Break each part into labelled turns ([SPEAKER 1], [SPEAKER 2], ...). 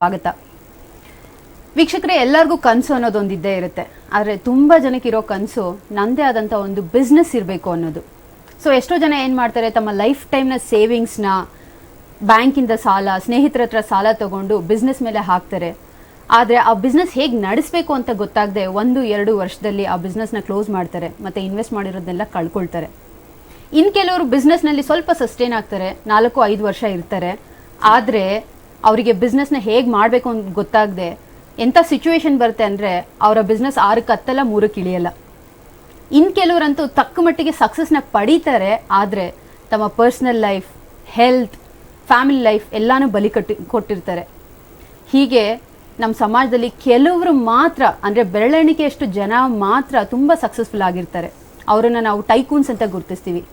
[SPEAKER 1] ಸ್ವಾಗತ. ವೀಕ್ಷಕರೇ, ಎಲ್ಲರಿಗೂ ಕನಸು ಅನ್ನೋದೊಂದು ಇದ್ದೇ ಇರುತ್ತೆ. ಆದರೆ ತುಂಬ ಜನಕ್ಕಿರೋ ಕನಸು ನನ್ನದೇ ಆದಂಥ ಒಂದು ಬಿಸ್ನೆಸ್ ಇರಬೇಕು ಅನ್ನೋದು. ಸೊ ಎಷ್ಟೋ ಜನ ಏನು ಮಾಡ್ತಾರೆ, ತಮ್ಮ ಲೈಫ್ ಟೈಮ್ನ ಸೇವಿಂಗ್ಸ್ನ ಬ್ಯಾಂಕಿಂದ ಸಾಲ, ಸ್ನೇಹಿತರ ಹತ್ರ ಸಾಲ ತಗೊಂಡು ಬಿಸ್ನೆಸ್ ಮೇಲೆ ಹಾಕ್ತಾರೆ. ಆದರೆ ಆ ಬಿಸ್ನೆಸ್ ಹೇಗೆ ನಡೆಸಬೇಕು ಅಂತ ಗೊತ್ತಾಗದೆ 1-2 ವರ್ಷದಲ್ಲಿ ಆ ಬಿಸ್ನೆಸ್ನ ಕ್ಲೋಸ್ ಮಾಡ್ತಾರೆ ಮತ್ತು ಇನ್ವೆಸ್ಟ್ ಮಾಡಿರೋದನ್ನೆಲ್ಲ ಕಳ್ಕೊಳ್ತಾರೆ. ಇನ್ನು ಕೆಲವರು ಬಿಸ್ನೆಸ್ನಲ್ಲಿ ಸ್ವಲ್ಪ ಸಸ್ಟೈನ್ ಆಗ್ತಾರೆ, 4-5 ವರ್ಷ ಇರ್ತಾರೆ. ಆದರೆ ಅವರಿಗೆ ಬಿಸ್ನೆಸ್ನ ಹೇಗೆ ಮಾಡಬೇಕು ಅಂತ ಗೊತ್ತಾಗದೆ ಎಂಥ ಸಿಚುವೇಶನ್ ಬರುತ್ತೆ ಅಂದರೆ ಅವರ ಬಿಸ್ನೆಸ್ 6ಕ್ಕೆ ಹತ್ತಲ್ಲ, 3ಕ್ಕೆ ಇಳಿಯಲ್ಲ. ಇನ್ನು ಕೆಲವರಂತೂ ತಕ್ಕ ಮಟ್ಟಿಗೆ ಸಕ್ಸಸ್ನ ಪಡೀತಾರೆ, ಆದರೆ ತಮ್ಮ personal life, health, family life ಎಲ್ಲನೂ ಬಲಿ ಕೊಟ್ಟಿರ್ತಾರೆ. ಹೀಗೆ ನಮ್ಮ ಸಮಾಜದಲ್ಲಿ ಕೆಲವರು ಮಾತ್ರ, ಅಂದರೆ ಬೆರಳೆಣಿಕೆಯಷ್ಟು ಜನ ಮಾತ್ರ ತುಂಬ ಸಕ್ಸಸ್ಫುಲ್ ಆಗಿರ್ತಾರೆ. ಅವರನ್ನು ನಾವು ಟೈಕೂನ್ಸ್ ಅಂತ ಗುರುತಿಸ್ತೀವಿ.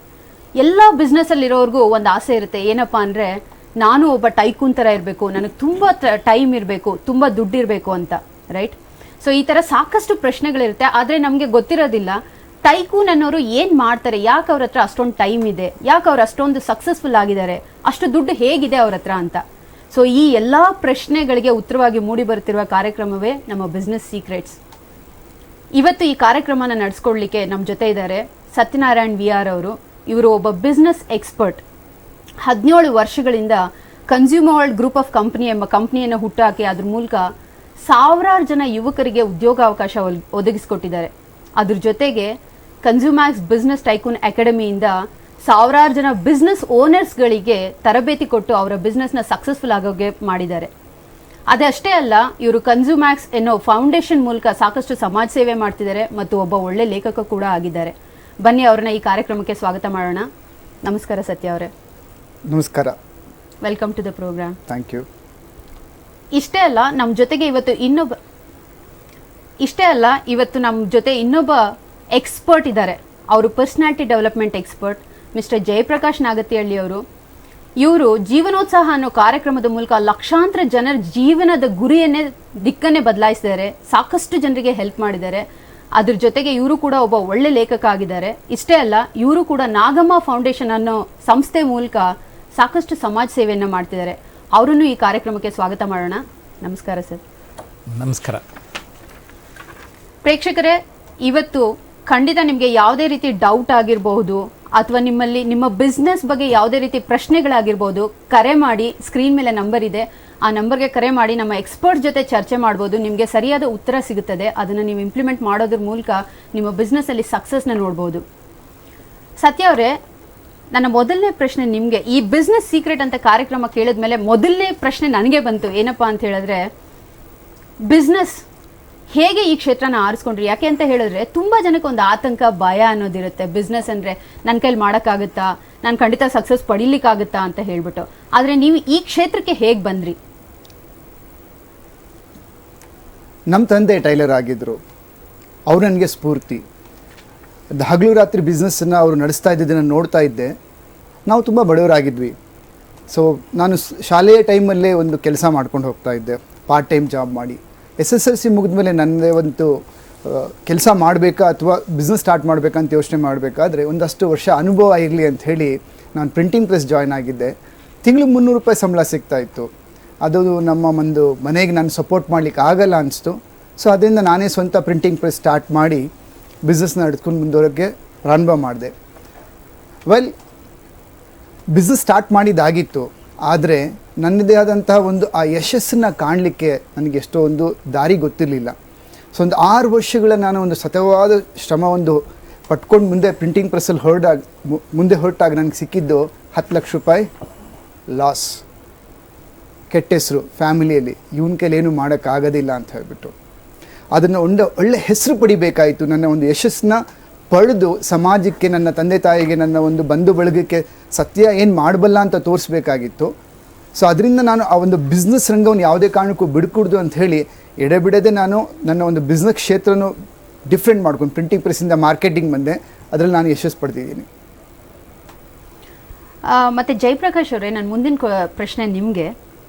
[SPEAKER 1] ಎಲ್ಲ ಬಿಸ್ನೆಸ್ಸಲ್ಲಿರೋರ್ಗೂ ಒಂದು ಆಸೆ ಇರುತ್ತೆ, ಏನಪ್ಪ ಅಂದರೆ ನಾನು ಒಬ್ಬ ಟೈಕೂನ್ ಥರ ಇರಬೇಕು, ನನಗೆ ತುಂಬ ಟೈಮ್ ಇರಬೇಕು, ತುಂಬ ದುಡ್ಡಿರಬೇಕು ಅಂತ, ರೈಟ್? ಸೊ ಈ ಥರ ಸಾಕಷ್ಟು ಪ್ರಶ್ನೆಗಳಿರುತ್ತೆ. ಆದರೆ ನಮಗೆ ಗೊತ್ತಿರೋದಿಲ್ಲ ಟೈಕೂನ್ ಅನ್ನೋರು ಏನು ಮಾಡ್ತಾರೆ, ಯಾಕೆ ಅವ್ರ ಹತ್ರ ಅಷ್ಟೊಂದು ಟೈಮ್ ಇದೆ, ಯಾಕೆ ಅವ್ರು ಅಷ್ಟೊಂದು ಸಕ್ಸಸ್ಫುಲ್ ಆಗಿದ್ದಾರೆ, ಅಷ್ಟು ದುಡ್ಡು ಹೇಗಿದೆ ಅವ್ರ ಹತ್ರ ಅಂತ. ಸೊ ಈ ಎಲ್ಲ ಪ್ರಶ್ನೆಗಳಿಗೆ ಉತ್ತರವಾಗಿ ಮೂಡಿ ಬರುತ್ತಿರುವ ಕಾರ್ಯಕ್ರಮವೇ ನಮ್ಮ ಬಿಸ್ನೆಸ್ ಸೀಕ್ರೆಟ್ಸ್. ಇವತ್ತು ಈ ಕಾರ್ಯಕ್ರಮನ ನಡೆಸ್ಕೊಡ್ಲಿಕ್ಕೆ ನಮ್ಮ ಜೊತೆ ಇದ್ದಾರೆ ಸತ್ಯನಾರಾಯಣ್ VR ಅವರು. ಇವರು ಒಬ್ಬ ಬಿಸ್ನೆಸ್ ಎಕ್ಸ್ಪರ್ಟ್. 17 ವರ್ಷಗಳಿಂದ consumer world group of company ಎಂಬ ಕಂಪನಿಯನ್ನು ಹುಟ್ಟುಹಾಕಿ ಅದ್ರ ಮೂಲಕ ಸಾವಿರಾರು ಜನ ಯುವಕರಿಗೆ ಉದ್ಯೋಗಾವಕಾಶ ಒದಗಿಸಿಕೊಟ್ಟಿದ್ದಾರೆ. ಅದ್ರ ಜೊತೆಗೆ ಕನ್ಸ್ಯೂಮರ್ಸ್ ಬಿಸ್ನೆಸ್ ಟೈಕೂನ್ ಅಕಾಡೆಮಿಯಿಂದ ಸಾವಿರಾರು ಜನ ಬಿಸ್ನೆಸ್ ಓನರ್ಸ್ಗಳಿಗೆ ತರಬೇತಿ ಕೊಟ್ಟು ಅವರ ಬಿಸ್ನೆಸ್ನ ಸಕ್ಸಸ್ಫುಲ್ ಆಗೋಗೆ ಮಾಡಿದ್ದಾರೆ. ಅದಷ್ಟೇ ಅಲ್ಲ, ಇವರು ಕನ್ಸ್ಯೂಮರ್ಸ್ ಎನ್ನೋ ಫೌಂಡೇಶನ್ ಮೂಲಕ ಸಾಕಷ್ಟು ಸಮಾಜ ಸೇವೆ ಮಾಡ್ತಿದ್ದಾರೆ ಮತ್ತು ಒಬ್ಬ ಒಳ್ಳೆ ಲೇಖಕ ಕೂಡ ಆಗಿದ್ದಾರೆ. ಬನ್ನಿ ಅವ್ರನ್ನ ಈ ಕಾರ್ಯಕ್ರಮಕ್ಕೆ ಸ್ವಾಗತ ಮಾಡೋಣ. ನಮಸ್ಕಾರ ಸತ್ಯ ಅವರೇ.
[SPEAKER 2] ನಮಸ್ಕಾರ.
[SPEAKER 1] Welcome to the programme.
[SPEAKER 2] Thank you.
[SPEAKER 1] ಇಷ್ಟೇ ಅಲ್ಲ, ನಮ್ಮ ಜೊತೆ ಇನ್ನೊಬ್ಬ ಎಕ್ಸ್ಪರ್ಟ್ ಇದ್ದಾರೆ. ಅವರು personality development expert mister Jayaprakash Nagathihalli ಅವರು. ಇವರು ಜೀವನೋತ್ಸಾಹ ಅನ್ನೋ ಕಾರ್ಯಕ್ರಮದ ಮೂಲಕ ಲಕ್ಷಾಂತರ ಜನರ ಜೀವನದ ಗುರಿಯನ್ನೇ, ದಿಕ್ಕನ್ನೇ ಬದಲಾಯಿಸಿದ್ದಾರೆ. ಸಾಕಷ್ಟು ಜನರಿಗೆ ಹೆಲ್ಪ್ ಮಾಡಿದ್ದಾರೆ. ಅದ್ರ ಜೊತೆಗೆ ಇವರು ಕೂಡ ಒಬ್ಬ ಒಳ್ಳೆ ಲೇಖಕ ಆಗಿದ್ದಾರೆ. ಇಷ್ಟೇ ಅಲ್ಲ, ಇವರು ಕೂಡ ನಾಗಮ್ಮ ಫೌಂಡೇಶನ್ ಅನ್ನೋ ಸಂಸ್ಥೆ ಮೂಲಕ ಸಾಕಷ್ಟು ಸಮಾಜ ಸೇವೆಯನ್ನು ಮಾಡ್ತಿದ್ದಾರೆ. ಅವರನ್ನು ಈ ಕಾರ್ಯಕ್ರಮಕ್ಕೆ ಸ್ವಾಗತ ಮಾಡೋಣ. ನಮಸ್ಕಾರ ಸರ್.
[SPEAKER 3] ನಮಸ್ಕಾರ.
[SPEAKER 1] ಪ್ರೇಕ್ಷಕರೇ, ಇವತ್ತು ಖಂಡಿತ ನಿಮಗೆ ಯಾವುದೇ ರೀತಿ ಡೌಟ್ ಆಗಿರಬಹುದು ಅಥವಾ ನಿಮ್ಮ ಬಿಸ್ನೆಸ್ ಬಗ್ಗೆ ಯಾವುದೇ ರೀತಿ ಪ್ರಶ್ನೆಗಳಾಗಿರ್ಬೋದು, ಕರೆ ಮಾಡಿ. ಸ್ಕ್ರೀನ್ ಮೇಲೆ ನಂಬರ್ ಇದೆ, ಆ ನಂಬರ್ಗೆ ಕರೆ ಮಾಡಿ ನಮ್ಮ ಎಕ್ಸ್ಪರ್ಟ್ ಜೊತೆ ಚರ್ಚೆ ಮಾಡ್ಬೋದು. ನಿಮಗೆ ಸರಿಯಾದ ಉತ್ತರ ಸಿಗುತ್ತದೆ. ಅದನ್ನು ನೀವು ಇಂಪ್ಲಿಮೆಂಟ್ ಮಾಡೋದ್ರ ಮೂಲಕ ನಿಮ್ಮ ಬಿಸ್ನೆಸ್ಸಲ್ಲಿ ಸಕ್ಸಸ್ನ ನೋಡ್ಬೋದು. ಸತ್ಯ ಅವರೇ, ನನ್ನ ಮೊದಲನೇ ಪ್ರಶ್ನೆ ನಿಮಗೆ, ಈ ಬಿಸ್ನೆಸ್ ಸೀಕ್ರೆಟ್ ಅಂತ ಕಾರ್ಯಕ್ರಮ ಕೇಳಿದ ಮೇಲೆ ಮೊದಲನೇ ಪ್ರಶ್ನೆ ನನಗೆ ಬಂತು. ಏನಪ್ಪ ಅಂತ ಹೇಳಿದ್ರೆ, ಬಿಸ್ನೆಸ್ ಹೇಗೆ ಈ ಕ್ಷೇತ್ರನ ಆರಿಸ್ಕೊಂಡ್ರಿ? ಯಾಕೆ ಅಂತ ಹೇಳಿದ್ರೆ ತುಂಬ ಜನಕ್ಕೆ ಒಂದು ಆತಂಕ, ಭಯ ಅನ್ನೋದಿರುತ್ತೆ. ಬಿಸ್ನೆಸ್ ಅಂದರೆ ನನ್ನ ಕೈಲಿ ಮಾಡೋಕ್ಕಾಗುತ್ತಾ, ನಾನು ಖಂಡಿತ ಸಕ್ಸಸ್ ಪಡೀಲಿಕ್ಕಾಗುತ್ತಾ ಅಂತ ಹೇಳ್ಬಿಟ್ಟು. ಆದರೆ ನೀವು ಈ ಕ್ಷೇತ್ರಕ್ಕೆ ಹೇಗೆ ಬಂದ್ರಿ?
[SPEAKER 2] ನಮ್ಮ ತಂದೆ ಟೈಲರ್ ಆಗಿದ್ದರು. ಅವರು ನನಗೆ ಸ್ಫೂರ್ತಿ. ಹಗಲು ರಾತ್ರಿ ಬಿಸ್ನೆಸ್ಸನ್ನು ಅವರು ನಡೆಸ್ತಾ ಇದ್ದಿದ್ದನ್ನು ನೋಡ್ತಾ ಇದ್ದೆ. ನಾವು ತುಂಬ ಬಡವರಾಗಿದ್ವಿ. ಸೊ ನಾನು ಶಾಲೆಯ ಟೈಮಲ್ಲೇ ಒಂದು ಕೆಲಸ ಮಾಡ್ಕೊಂಡು ಹೋಗ್ತಾ ಇದ್ದೆ, ಪಾರ್ಟ್ ಟೈಮ್ ಜಾಬ್ ಮಾಡಿ. SSLC ಮುಗಿದ ಮೇಲೆ ನನ್ನದೇ ಒಂದು ಕೆಲಸ ಮಾಡಬೇಕಾ ಅಥವಾ ಬಿಸ್ನೆಸ್ ಸ್ಟಾರ್ಟ್ ಮಾಡಬೇಕಂತ ಯೋಚನೆ ಮಾಡಬೇಕಾದ್ರೆ ಒಂದಷ್ಟು ವರ್ಷ ಅನುಭವ ಇರಲಿ ಅಂತ ಹೇಳಿ ನಾನು ಪ್ರಿಂಟಿಂಗ್ ಪ್ರೆಸ್ ಜಾಯ್ನ್ ಆಗಿದ್ದೆ. ತಿಂಗಳಿಗೆ 300 ರೂಪಾಯಿ ಸಂಬಳ ಸಿಗ್ತಾಯಿತ್ತು. ಅದು ನಮ್ಮ ಒಂದು ಮನೆಗೆ ನಾನು ಸಪೋರ್ಟ್ ಮಾಡಲಿಕ್ಕೆ ಆಗಲ್ಲ ಅನಿಸ್ತು. ಸೊ ಅದರಿಂದ ನಾನೇ ಸ್ವಂತ ಪ್ರಿಂಟಿಂಗ್ ಪ್ರೆಸ್ ಸ್ಟಾರ್ಟ್ ಮಾಡಿ ಬಿಸ್ನೆಸ್ನ ನಡೆಸ್ಕೊಂಡು ಮುಂದುವರೆಗೆ ಪ್ರಾರಂಭ ಮಾಡಿದೆ. ಬಿಸ್ನೆಸ್ ಸ್ಟಾರ್ಟ್ ಮಾಡಿದ್ದಾಗಿತ್ತು, ಆದರೆ ನನ್ನದೇ ಆದಂತಹ ಒಂದು ಆ ಯಶಸ್ಸನ್ನು ಕಾಣಲಿಕ್ಕೆ ನನಗೆ ಎಷ್ಟೋ ಒಂದು ದಾರಿ ಗೊತ್ತಿರಲಿಲ್ಲ. ಸೊ ಒಂದು 6 ವರ್ಷಗಳ ನಾನು ಒಂದು ಸತತವಾದ ಶ್ರಮ ಒಂದು ಪಟ್ಕೊಂಡು ಮುಂದೆ ಪ್ರಿಂಟಿಂಗ್ ಪ್ರೆಸ್ಸಲ್ಲಿ ಹೊರಟಾಗ ನನಗೆ ಸಿಕ್ಕಿದ್ದು 10 ಲಕ್ಷ ರೂಪಾಯಿ ಲಾಸ್. ಕೆಟ್ಟ ಹೆಸರು ಫ್ಯಾಮಿಲಿಯಲ್ಲಿ, ಇವನ ಕೈಲಿ ಏನೂ ಮಾಡೋಕ್ಕಾಗೋದಿಲ್ಲ ಅಂತ ಹೇಳಿಬಿಟ್ಟು ಅದನ್ನು ಒಳ್ಳೆ ಹೆಸರು ಪಡಿಬೇಕಾಯಿತು. ನನ್ನ ಒಂದು ಯಶಸ್ಸನ್ನ ಪಡೆದು ಸಮಾಜಕ್ಕೆ, ನನ್ನ ತಂದೆ ತಾಯಿಗೆ, ನನ್ನ ಒಂದು ಬಂಧು ಬಳಗಕ್ಕೆ ಸತ್ಯ ಏನು ಮಾಡಬಲ್ಲ ಅಂತ ತೋರಿಸ್ಬೇಕಾಗಿತ್ತು. ಸೊ ಅದರಿಂದ ನಾನು ಆ ಒಂದು ಬಿಸ್ನೆಸ್ ರಂಗವನ್ನು ಯಾವುದೇ ಕಾರಣಕ್ಕೂ ಬಿಡ್ಕೂಡ್ದು ಅಂತ ಹೇಳಿ ಎಡೆಬಿಡದೆ ನಾನು ನನ್ನ ಒಂದು ಬಿಸ್ನೆಸ್ ಕ್ಷೇತ್ರನೂ ಡಿಫ್ರೆಂಟ್ ಮಾಡ್ಕೊಂಡು ಪ್ರಿಂಟಿಂಗ್ ಪ್ರೆಸ್ಸಿಂದ ಮಾರ್ಕೆಟಿಂಗ್ ಬಂದೆ. ಅದರಲ್ಲಿ ನಾನು ಯಶಸ್ಸು ಪಡ್ತಿದ್ದೀನಿ.
[SPEAKER 1] ಮತ್ತು ಜಯಪ್ರಕಾಶ್ ಅವರೇ, ನನ್ನ ಮುಂದಿನ ಪ್ರಶ್ನೆ ನಿಮಗೆ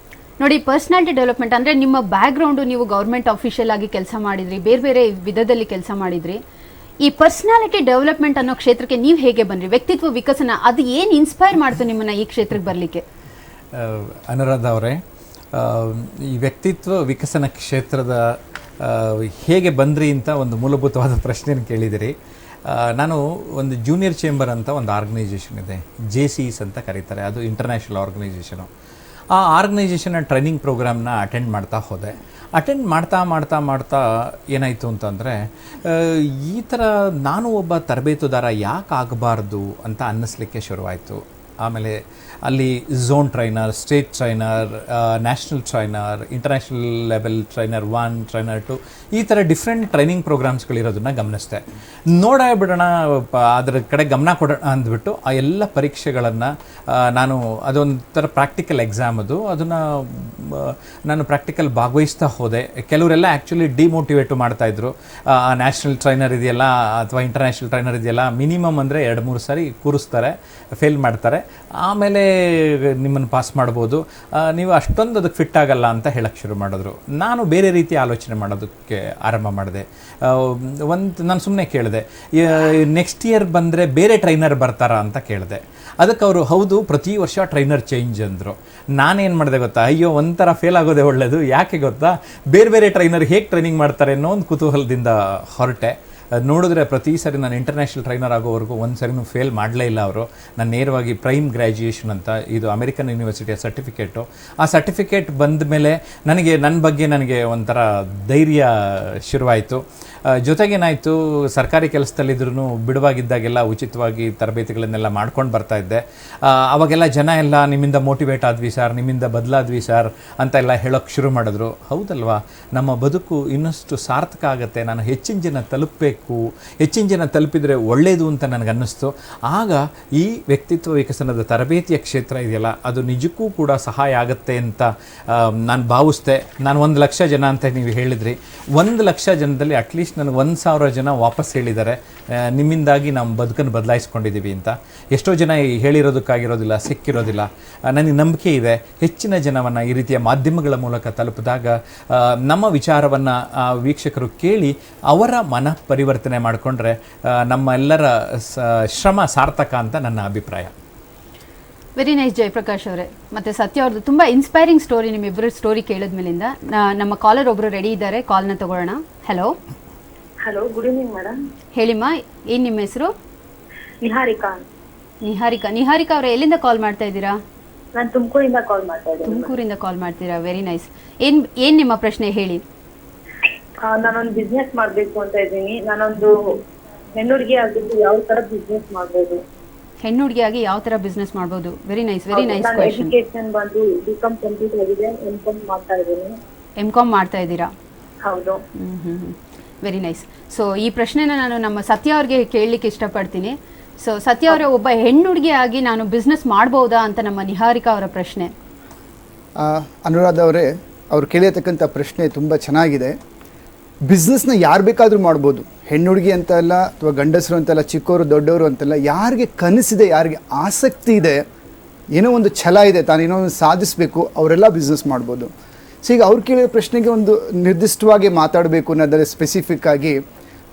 [SPEAKER 1] ನೋಡಿ, ಪರ್ಸನಾಲಿಟಿ ಡೆವಲಪ್ಮೆಂಟ್ ಅಂದರೆ ನಿಮ್ಮ ಬ್ಯಾಕ್ಗ್ರೌಂಡು, ನೀವು ಗೌರ್ಮೆಂಟ್ ಆಫೀಷಿಯಲ್ ಆಗಿ ಕೆಲಸ ಮಾಡಿದ್ರಿ, ಬೇರೆ ಬೇರೆ ವಿಧದಲ್ಲಿ ಕೆಲಸ ಮಾಡಿದ್ರಿ. ಈ ಪರ್ಸನಾಲಿಟಿ ಡೆವಲಪ್ಮೆಂಟ್ ಅನ್ನೋ ಕ್ಷೇತ್ರಕ್ಕೆ ನೀವು ಹೇಗೆ ಬಂದ್ರಿ? ವ್ಯಕ್ತಿತ್ವ ವಿಕಸನ, ಅದು ಏನು ಇನ್ಸ್ಪೈರ್ ಮಾಡ್ತು ನಿಮ್ಮನ್ನು ಈ ಕ್ಷೇತ್ರಕ್ಕೆ ಬರಲಿಕ್ಕೆ?
[SPEAKER 3] ಅನುರಾಧ ಅವರೇ, ಈ ವ್ಯಕ್ತಿತ್ವ ವಿಕಸನ ಕ್ಷೇತ್ರದ ಹೇಗೆ ಬಂದ್ರಿ ಅಂತ ಒಂದು ಮೂಲಭೂತವಾದ ಪ್ರಶ್ನೆಯನ್ನು ಕೇಳಿದಿರಿ. ನಾನು ಒಂದು ಜೂನಿಯರ್ ಚೇಂಬರ್ ಅಂತ ಒಂದು ಆರ್ಗನೈಸೇಷನ್ ಇದೆ, JCs ಅಂತ ಕರೀತಾರೆ, ಅದು ಇಂಟರ್ನ್ಯಾಷನಲ್ ಆರ್ಗನೈಸೇಷನು. ಆ ಆರ್ಗನೈಸೇಷನ್ನ ಟ್ರೈನಿಂಗ್ ಪ್ರೋಗ್ರಾಮ್ನ ಅಟೆಂಡ್ ಮಾಡ್ತಾ ಹೋದೆ. ಅಟೆಂಡ್ ಮಾಡ್ತಾ ಏನಾಯಿತು ಅಂತಂದರೆ, ಈ ಥರ ನಾನು ಒಬ್ಬ ತರಬೇತುದಾರ ಯಾಕೆ ಆಗಬಾರ್ದು ಅಂತ ಅನ್ನಿಸ್ಲಿಕ್ಕೆ ಶುರುವಾಯಿತು. ಆಮೇಲೆ ಅಲ್ಲಿ zone trainer, state trainer, national trainer, international level trainer 1, trainer 2, ಈ ಥರ ಡಿಫ್ರೆಂಟ್ ಟ್ರೈನಿಂಗ್ ಪ್ರೋಗ್ರಾಮ್ಸ್ಗಳಿರೋದನ್ನ ಗಮನಿಸಿದೆ. ಬಿಡೋಣ ಅದರ ಕಡೆ ಗಮನ ಕೊಡೋಣ ಅಂದ್ಬಿಟ್ಟು ಆ ಎಲ್ಲ ಪರೀಕ್ಷೆಗಳನ್ನು ನಾನು, ಅದೊಂಥರ ಪ್ರಾಕ್ಟಿಕಲ್ ಎಕ್ಸಾಮ್ ಅದನ್ನು ನಾನು ಪ್ರಾಕ್ಟಿಕಲ್ ಭಾಗವಹಿಸ್ತಾ ಹೋದೆ. ಕೆಲವರೆಲ್ಲ ಆ್ಯಕ್ಚುಲಿ ಡಿಮೋಟಿವೇಟು ಮಾಡ್ತಾಯಿದ್ರು. ನ್ಯಾಷನಲ್ ಟ್ರೈನರ್ ಇದೆಯಲ್ಲ ಅಥವಾ ಇಂಟರ್ನ್ಯಾಷನಲ್ ಟ್ರೈನರ್ ಇದೆಯಲ್ಲ, ಮಿನಿಮಮ್ ಅಂದರೆ 2-3 ಸಾರಿ ಕೂರಿಸ್ತಾರೆ, ಫೇಲ್ ಮಾಡ್ತಾರೆ, ಆಮೇಲೆ ನಿಮ್ಮನ್ನು ಪಾಸ್ ಮಾಡ್ಬೋದು, ನೀವು ಅಷ್ಟೊಂದು ಅದಕ್ಕೆ ಫಿಟ್ ಆಗಲ್ಲ ಅಂತ ಹೇಳಕ್ಕೆ ಶುರು ಮಾಡಿದ್ರು. ನಾನು ಬೇರೆ ರೀತಿ ಆಲೋಚನೆ ಮಾಡೋದಕ್ಕೆ ಆರಂಭ ಮಾಡಿದೆ. ನಾನು ಸುಮ್ಮನೆ ಕೇಳಿದೆ, ನೆಕ್ಸ್ಟ್ ಇಯರ್ ಬಂದರೆ ಬೇರೆ ಟ್ರೈನರ್ ಬರ್ತಾರಾ ಅಂತ ಕೇಳಿದೆ. ಅದಕ್ಕೆ ಅವರು ಹೌದು, ಪ್ರತಿ ವರ್ಷ ಟ್ರೈನರ್ ಚೇಂಜ್ ಅಂದರು. ನಾನೇನು ಮಾಡಿದೆ ಗೊತ್ತಾ, ಅಯ್ಯೋ ಒಂಥರ ಫೇಲ್ ಆಗೋದೇ ಒಳ್ಳೆಯದು, ಯಾಕೆ ಗೊತ್ತಾ, ಬೇರೆ ಬೇರೆ ಟ್ರೈನರ್ ಹೇಗೆ ಟ್ರೈನಿಂಗ್ ಮಾಡ್ತಾರೆ ಅನ್ನೋ ಒಂದು ಕುತೂಹಲದಿಂದ ಹೊರಟೆ. ನೋಡಿದ್ರೆ ಪ್ರತಿ ಸರಿ ನಾನು ಇಂಟರ್ನ್ಯಾಷನಲ್ ಟ್ರೈನರ್ ಆಗೋವರೆಗೂ ಒಂದು ಸರಿನೂ ಫೇಲ್ ಮಾಡಲೇ ಇಲ್ಲ ಅವರು. ನಾನು ನೇರವಾಗಿ ಪ್ರೈಮ್ ಗ್ರ್ಯಾಜುಯೇಷನ್ ಅಂತ, ಇದು ಅಮೆರಿಕನ್ ಯೂನಿವರ್ಸಿಟಿಯ ಸರ್ಟಿಫಿಕೇಟು. ಆ ಸರ್ಟಿಫಿಕೇಟ್ ಬಂದ ಮೇಲೆ ನನ್ನ ಬಗ್ಗೆ ಒಂಥರ ಧೈರ್ಯ ಶುರುವಾಯಿತು. ಜೊತೆಗೇನಾಯಿತು, ಸರ್ಕಾರಿ ಕೆಲಸದಲ್ಲಿದ್ರೂ ಬಿಡುವಾಗಿದ್ದಾಗೆಲ್ಲ ಉಚಿತವಾಗಿ ತರಬೇತಿಗಳನ್ನೆಲ್ಲ ಮಾಡ್ಕೊಂಡು ಬರ್ತಾಯಿದ್ದೆ. ಅವಾಗೆಲ್ಲ ಜನ ಎಲ್ಲ ನಿಮ್ಮಿಂದ ಮೋಟಿವೇಟ್ ಆದ್ವಿ ಸರ್, ನಿಮ್ಮಿಂದ ಬದಲಾದ್ವಿ ಸರ್ ಅಂತೆಲ್ಲ ಹೇಳೋಕ್ಕೆ ಶುರು ಮಾಡಿದ್ರು. ಹೌದಲ್ವಾ, ನಮ್ಮ ಬದುಕು ಇನ್ನಷ್ಟು ಸಾರ್ಥಕ ಆಗುತ್ತೆ, ನಾನು ಹೆಚ್ಚಿನ ಜನ ಹೆಚ್ಚಿನ ಜನ ತಲುಪಿದರೆ ಒಳ್ಳೆಯದು ಅಂತ ನನಗನ್ನಿಸ್ತು. ಆಗ ಈ ವ್ಯಕ್ತಿತ್ವ ವಿಕಸನದ ತರಬೇತಿಯ ಕ್ಷೇತ್ರ ಇದೆಯಲ್ಲ, ಅದು ನಿಜಕ್ಕೂ ಕೂಡ ಸಹಾಯ ಆಗುತ್ತೆ ಅಂತ ನಾನು ಭಾವಿಸ್ದೆ. ನಾನು 1 ಲಕ್ಷ ಜನ ಅಂತ ನೀವು ಹೇಳಿದ್ರಿ, 1 ಲಕ್ಷ ಜನದಲ್ಲಿ ಅಟ್ಲೀಸ್ಟ್ ನನಗೆ 1,000 ಜನ ವಾಪಸ್ ಹೇಳಿದ್ದಾರೆ, ನಿಮ್ಮಿಂದಾಗಿ ನಮ್ಮ ಬದುಕನ್ನು ಬದಲಾಯಿಸ್ಕೊಂಡಿದ್ದೀವಿ ಅಂತ. ಎಷ್ಟೋ ಜನ ಹೇಳಿರೋದಕ್ಕಾಗಿರೋದಿಲ್ಲ, ಸಿಕ್ಕಿರೋದಿಲ್ಲ. ನನಗೆ ನಂಬಿಕೆ ಇದೆ, ಹೆಚ್ಚಿನ ಜನವನ್ನು ಈ ರೀತಿಯ ಮಾಧ್ಯಮಗಳ ಮೂಲಕ ತಲುಪಿದಾಗ ನಮ್ಮ ವಿಚಾರವನ್ನು ವೀಕ್ಷಕರು ಕೇಳಿ ಅವರ ಮನ ಪರಿವರ್ತನೆ ಮಾಡಿಕೊಂಡ್ರೆ ನಮ್ಮೆಲ್ಲರ ಶ್ರಮ ಸಾರ್ಥಕ ಅಂತ ನನ್ನ ಅಭಿಪ್ರಾಯ.
[SPEAKER 1] ವೆರಿ ನೈಸ್ ಜಯಪ್ರಕಾಶ್ ಅವರೇ, ಮತ್ತು ಸತ್ಯ ಅವ್ರದ್ದು ತುಂಬ ಇನ್ಸ್ಪೈರಿಂಗ್ ಸ್ಟೋರಿ. ನಿಮ್ಮಿಬ್ಬರ ಸ್ಟೋರಿ ಕೇಳಿದ್ಮೇಲಿಂದ ನಮ್ಮ ಕಾಲರ್ ಒಬ್ಬರು ರೆಡಿ ಇದ್ದಾರೆ, ಕಾಲ್ನ ತಗೊಳ್ಳೋಣ. Hello
[SPEAKER 4] good evening madam.
[SPEAKER 1] ಹೇಳಿಮ್ಮ, ಏನು ನಿಮ್ಮ ಹೆಸರು?
[SPEAKER 4] ನಿಹಾರಿಕಾ.
[SPEAKER 1] ನಿಹಾರಿಕಾ ಅವರೇ, ಎಲ್ಲಿಂದ ಕಾಲ್ ಮಾಡ್ತಾ ಇದ್ದೀರಾ?
[SPEAKER 4] ನಾನು ತುಮಕೂರಿಂದ ಕಾಲ್ ಮಾಡ್ತಾ ಇದ್ದೀನಿ.
[SPEAKER 1] ತುಮಕೂರಿಂದ ಕಾಲ್ ಮಾಡ್ತೀರಾ, ವೆರಿ ನೈಸ್. ಏನು ನಿಮ್ಮ ಪ್ರಶ್ನೆ ಹೇಳಿ.
[SPEAKER 4] ನಾನೊಂದು ಬಿಸ್ನೆಸ್ ಮಾಡಬೇಕು ಅಂತ ಇದ್ದೀನಿ. ನಾನೊಂದು ಹೆಣ್ಣುಡುಗಿ ಆಗಿದ್ದು ಯಾವ ತರ ಬಿಸ್ನೆಸ್ ಮಾಡ್ಬೋದು?
[SPEAKER 1] ಹೆಣ್ಣುಡುಗಿಯಾಗಿ ಯಾವ ತರ ಬಿಸ್ನೆಸ್ ಮಾಡ್ಬೋದು? Very nice question.
[SPEAKER 4] ಎಜುಕೇಶನ್ ಬಂದು ಬಿಕಾಂ ಕಂಪ್ಲೀಟ್ ಆಗಿದೆ, ಎಂ.ಕಾಂ ಮಾಡ್ತಾ ಇದ್ದೀನಿ.
[SPEAKER 1] ಎಂ.ಕಾಂ ಮಾಡ್ತಾ ಇದ್ದೀರಾ?
[SPEAKER 4] ಹೌದು.
[SPEAKER 1] Very nice. ಸೊ ಈ ಪ್ರಶ್ನೆನ ನಾನು ನಮ್ಮ ಸತ್ಯ ಅವ್ರಿಗೆ ಕೇಳಲಿಕ್ಕೆ ಇಷ್ಟಪಡ್ತೀನಿ. ಸೊ ಸತ್ಯ ಅವರೇ, ಒಬ್ಬ ಹೆಣ್ಣುಡುಗಿಯಾಗಿ ನಾನು ಬಿಸ್ನೆಸ್ ಮಾಡ್ಬೋದಾ ಅಂತ ನಮ್ಮ ನಿಹಾರಿಕಾ ಅವರ ಪ್ರಶ್ನೆ.
[SPEAKER 2] ಅನುರಾಧ ಅವರೇ, ಅವ್ರು ಕೇಳಿರ್ತಕ್ಕಂಥ ಪ್ರಶ್ನೆ ತುಂಬ ಚೆನ್ನಾಗಿದೆ. ಬಿಸ್ನೆಸ್ನ ಯಾರು ಬೇಕಾದರೂ ಮಾಡ್ಬೋದು, ಹೆಣ್ಣುಡುಗಿ ಅಂತ ಅಲ್ಲ ಅಥವಾ ಗಂಡಸರು ಅಂತಲ್ಲ, ಚಿಕ್ಕವರು ದೊಡ್ಡವರು ಅಂತಲ್ಲ, ಯಾರಿಗೆ ಕನಸಿದೆ, ಯಾರಿಗೆ ಆಸಕ್ತಿ ಇದೆ, ಏನೋ ಒಂದು ಛಲ ಇದೆ, ತಾನೇನೋ ಒಂದು ಸಾಧಿಸಬೇಕು, ಅವರೆಲ್ಲ ಬಿಸ್ನೆಸ್ ಮಾಡ್ಬೋದು. ಸೊ ಈಗ ಅವ್ರು ಕೇಳಿದ ಪ್ರಶ್ನೆಗೆ ಒಂದು ನಿರ್ದಿಷ್ಟವಾಗಿ ಮಾತಾಡಬೇಕು ಅನ್ನೋದರೆ ಸ್ಪೆಸಿಫಿಕ್ ಆಗಿ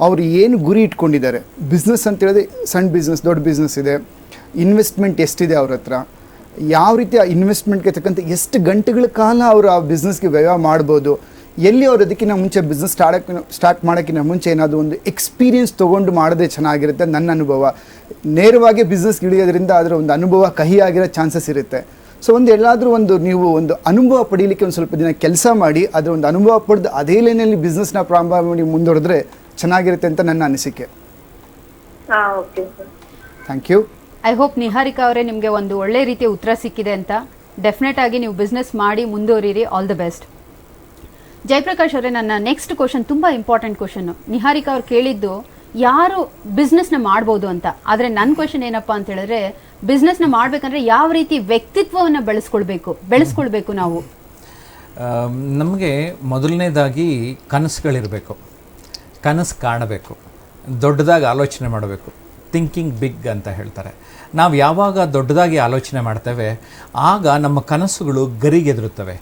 [SPEAKER 2] ಅವರು ಏನು ಗುರಿ ಇಟ್ಕೊಂಡಿದ್ದಾರೆ. ಬಿಸ್ನೆಸ್ ಅಂತ ಹೇಳಿದ್ರೆ ಸಣ್ಣ ಬಿಸ್ನೆಸ್, ದೊಡ್ಡ ಬಿಸ್ನೆಸ್ ಇದೆ, ಇನ್ವೆಸ್ಟ್ಮೆಂಟ್ ಎಷ್ಟಿದೆ ಅವ್ರ ಹತ್ರ, ಯಾವ ರೀತಿ ಆ ಇನ್ವೆಸ್ಟ್ಮೆಂಟ್ಗೆ ತಕ್ಕಂಥ ಎಷ್ಟು ಗಂಟೆಗಳ ಕಾಲ ಅವರು ಆ ಬಿಸ್ನೆಸ್ಗೆ ವ್ಯಯ ಮಾಡ್ಬೋದು, ಎಲ್ಲಿ ಅವ್ರು ಅದಕ್ಕಿಂತ ಮುಂಚೆ ಬಿಸ್ನೆಸ್ ಸ್ಟಾರ್ಟ್ ಮಾಡೋಕ್ಕಿಂತ ಮುಂಚೆ ಏನಾದರೂ ಒಂದು ಎಕ್ಸ್ಪೀರಿಯನ್ಸ್ ತೊಗೊಂಡು ಮಾಡೋದೇ ಚೆನ್ನಾಗಿರುತ್ತೆ. ನನ್ನ ಅನುಭವ, ನೇರವಾಗಿ ಬಿಸ್ನೆಸ್ಗೆ ಇಳಿಯೋದ್ರಿಂದ ಅದರ ಒಂದು ಅನುಭವ ಕಹಿ ಆಗಿರೋ ಚಾನ್ಸಸ್ ಇರುತ್ತೆ. ಸೊ ಎಲ್ಲಾದರೂ ನೀವು ಒಂದು ಅನುಭವ ಪಡೀಲಿಕ್ಕೆ ಒಂದು ಸ್ವಲ್ಪ ದಿನ ಕೆಲಸ ಮಾಡಿ, ಅದರ ಒಂದು ಅನುಭವ ಪಡೆದು ಅದೇ ಲೈನಲ್ಲಿ ಬಿಸ್ನೆಸ್ನ ಪ್ರಾರಂಭ ಮಾಡಿ ಮುಂದುವರೆದ್ರೆ ಚೆನ್ನಾಗಿರುತ್ತೆ ಅಂತ ನನ್ನ ಅನಿಸಿಕೆ. Thank you.
[SPEAKER 1] I hope Niharika ಅವರೇ, ನಿಮಗೆ ಒಂದು ಒಳ್ಳೆ ರೀತಿಯ ಉತ್ತರ ಸಿಕ್ಕಿದೆ ಅಂತ. ಡೆಫಿನೆಟ್ ಆಗಿ ನೀವು ಬಿಸ್ನೆಸ್ ಮಾಡಿ ಮುಂದುವರಿರಿ. All the best. ಜಯಪ್ರಕಾಶ್ ಅವರೇ, ನನ್ನ ನೆಕ್ಸ್ಟ್ ಕ್ವಶನ್ ತುಂಬ ಇಂಪಾರ್ಟೆಂಟ್ ಕ್ವಶನ್ನು. ನಿಹಾರಿಕಾ ಅವ್ರು ಕೇಳಿದ್ದು ಯಾರು ಬಿಸ್ನೆಸ್ನ ಮಾಡ್ಬೋದು ಅಂತ. ಆದರೆ ನನ್ನ ಕ್ವಶನ್ ಏನಪ್ಪ ಅಂತ ಹೇಳಿದ್ರೆ, ಬಿಸ್ನೆಸ್ನ ಮಾಡಬೇಕಂದ್ರೆ ಯಾವ ರೀತಿ ವ್ಯಕ್ತಿತ್ವವನ್ನು ಬೆಳೆಸ್ಕೊಳ್ಬೇಕು ನಾವು?
[SPEAKER 3] ನಮಗೆ ಮೊದಲನೇದಾಗಿ ಕನಸುಗಳಿರಬೇಕು, ಕನಸು ಕಾಣಬೇಕು, ದೊಡ್ಡದಾಗಿ ಆಲೋಚನೆ ಮಾಡಬೇಕು. ಥಿಂಕಿಂಗ್ ಬಿಗ್ ಅಂತ ಹೇಳ್ತಾರೆ. ನಾವು ಯಾವಾಗ ದೊಡ್ಡದಾಗಿ ಆಲೋಚನೆ ಮಾಡ್ತೇವೆ, ಆಗ ನಮ್ಮ ಕನಸುಗಳು ಗರಿಗೆದರುತ್ತವೆ.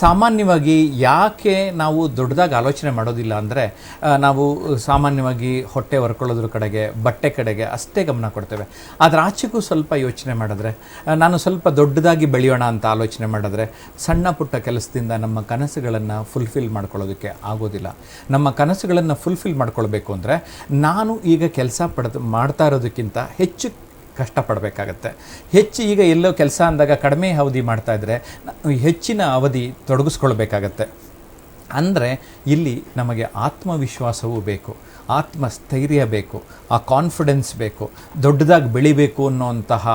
[SPEAKER 3] ಸಾಮಾನ್ಯವಾಗಿ ಯಾಕೆ ನಾವು ದೊಡ್ಡದಾಗಿ ಆಲೋಚನೆ ಮಾಡೋದಿಲ್ಲ ಅಂದರೆ ನಾವು ಸಾಮಾನ್ಯವಾಗಿ ಹೊಟ್ಟೆ ಹೊರ್ಕೊಳ್ಳೋದ್ರ ಕಡೆಗೆ, ಬಟ್ಟೆ ಕಡೆಗೆ ಅಷ್ಟೇ ಗಮನ ಕೊಡ್ತೇವೆ. ಅದರ ಆಚೆಗೂ ಸ್ವಲ್ಪ ಯೋಚನೆ ಮಾಡಿದ್ರೆ, ನಾನು ಸ್ವಲ್ಪ ದೊಡ್ಡದಾಗಿ ಬೆಳೆಯೋಣ ಅಂತ ಆಲೋಚನೆ ಮಾಡಿದ್ರೆ, ಸಣ್ಣ ಪುಟ್ಟ ಕೆಲಸದಿಂದ ನಮ್ಮ ಕನಸುಗಳನ್ನು ಫುಲ್ಫಿಲ್ ಮಾಡ್ಕೊಳ್ಳೋದಕ್ಕೆ ಆಗೋದಿಲ್ಲ. ನಮ್ಮ ಕನಸುಗಳನ್ನು ಫುಲ್ಫಿಲ್ ಮಾಡ್ಕೊಳ್ಬೇಕು ಅಂದರೆ ನಾನು ಈಗ ಕೆಲಸ ಮಾಡ್ತಾ ಇರೋದಕ್ಕಿಂತ ಹೆಚ್ಚು ಕಷ್ಟಪಡಬೇಕಾಗತ್ತೆ. ಹೆಚ್ಚು ಈಗ ಎಲ್ಲೋ ಕೆಲಸ ಅಂದಾಗ ಕಡಿಮೆ ಅವಧಿ ಮಾಡ್ತಾಯಿದ್ರೆ ಹೆಚ್ಚಿನ ಅವಧಿ ತೊಡಗಿಸ್ಕೊಳ್ಬೇಕಾಗತ್ತೆ. ಅಂದರೆ ಇಲ್ಲಿ ನಮಗೆ ಆತ್ಮವಿಶ್ವಾಸವೂ ಬೇಕು, ಆತ್ಮಸ್ಥೈರ್ಯ ಬೇಕು, ಆ ಕಾನ್ಫಿಡೆನ್ಸ್ ಬೇಕು, ದೊಡ್ಡದಾಗಿ ಬೆಳಿಬೇಕು ಅನ್ನೋಂತಹ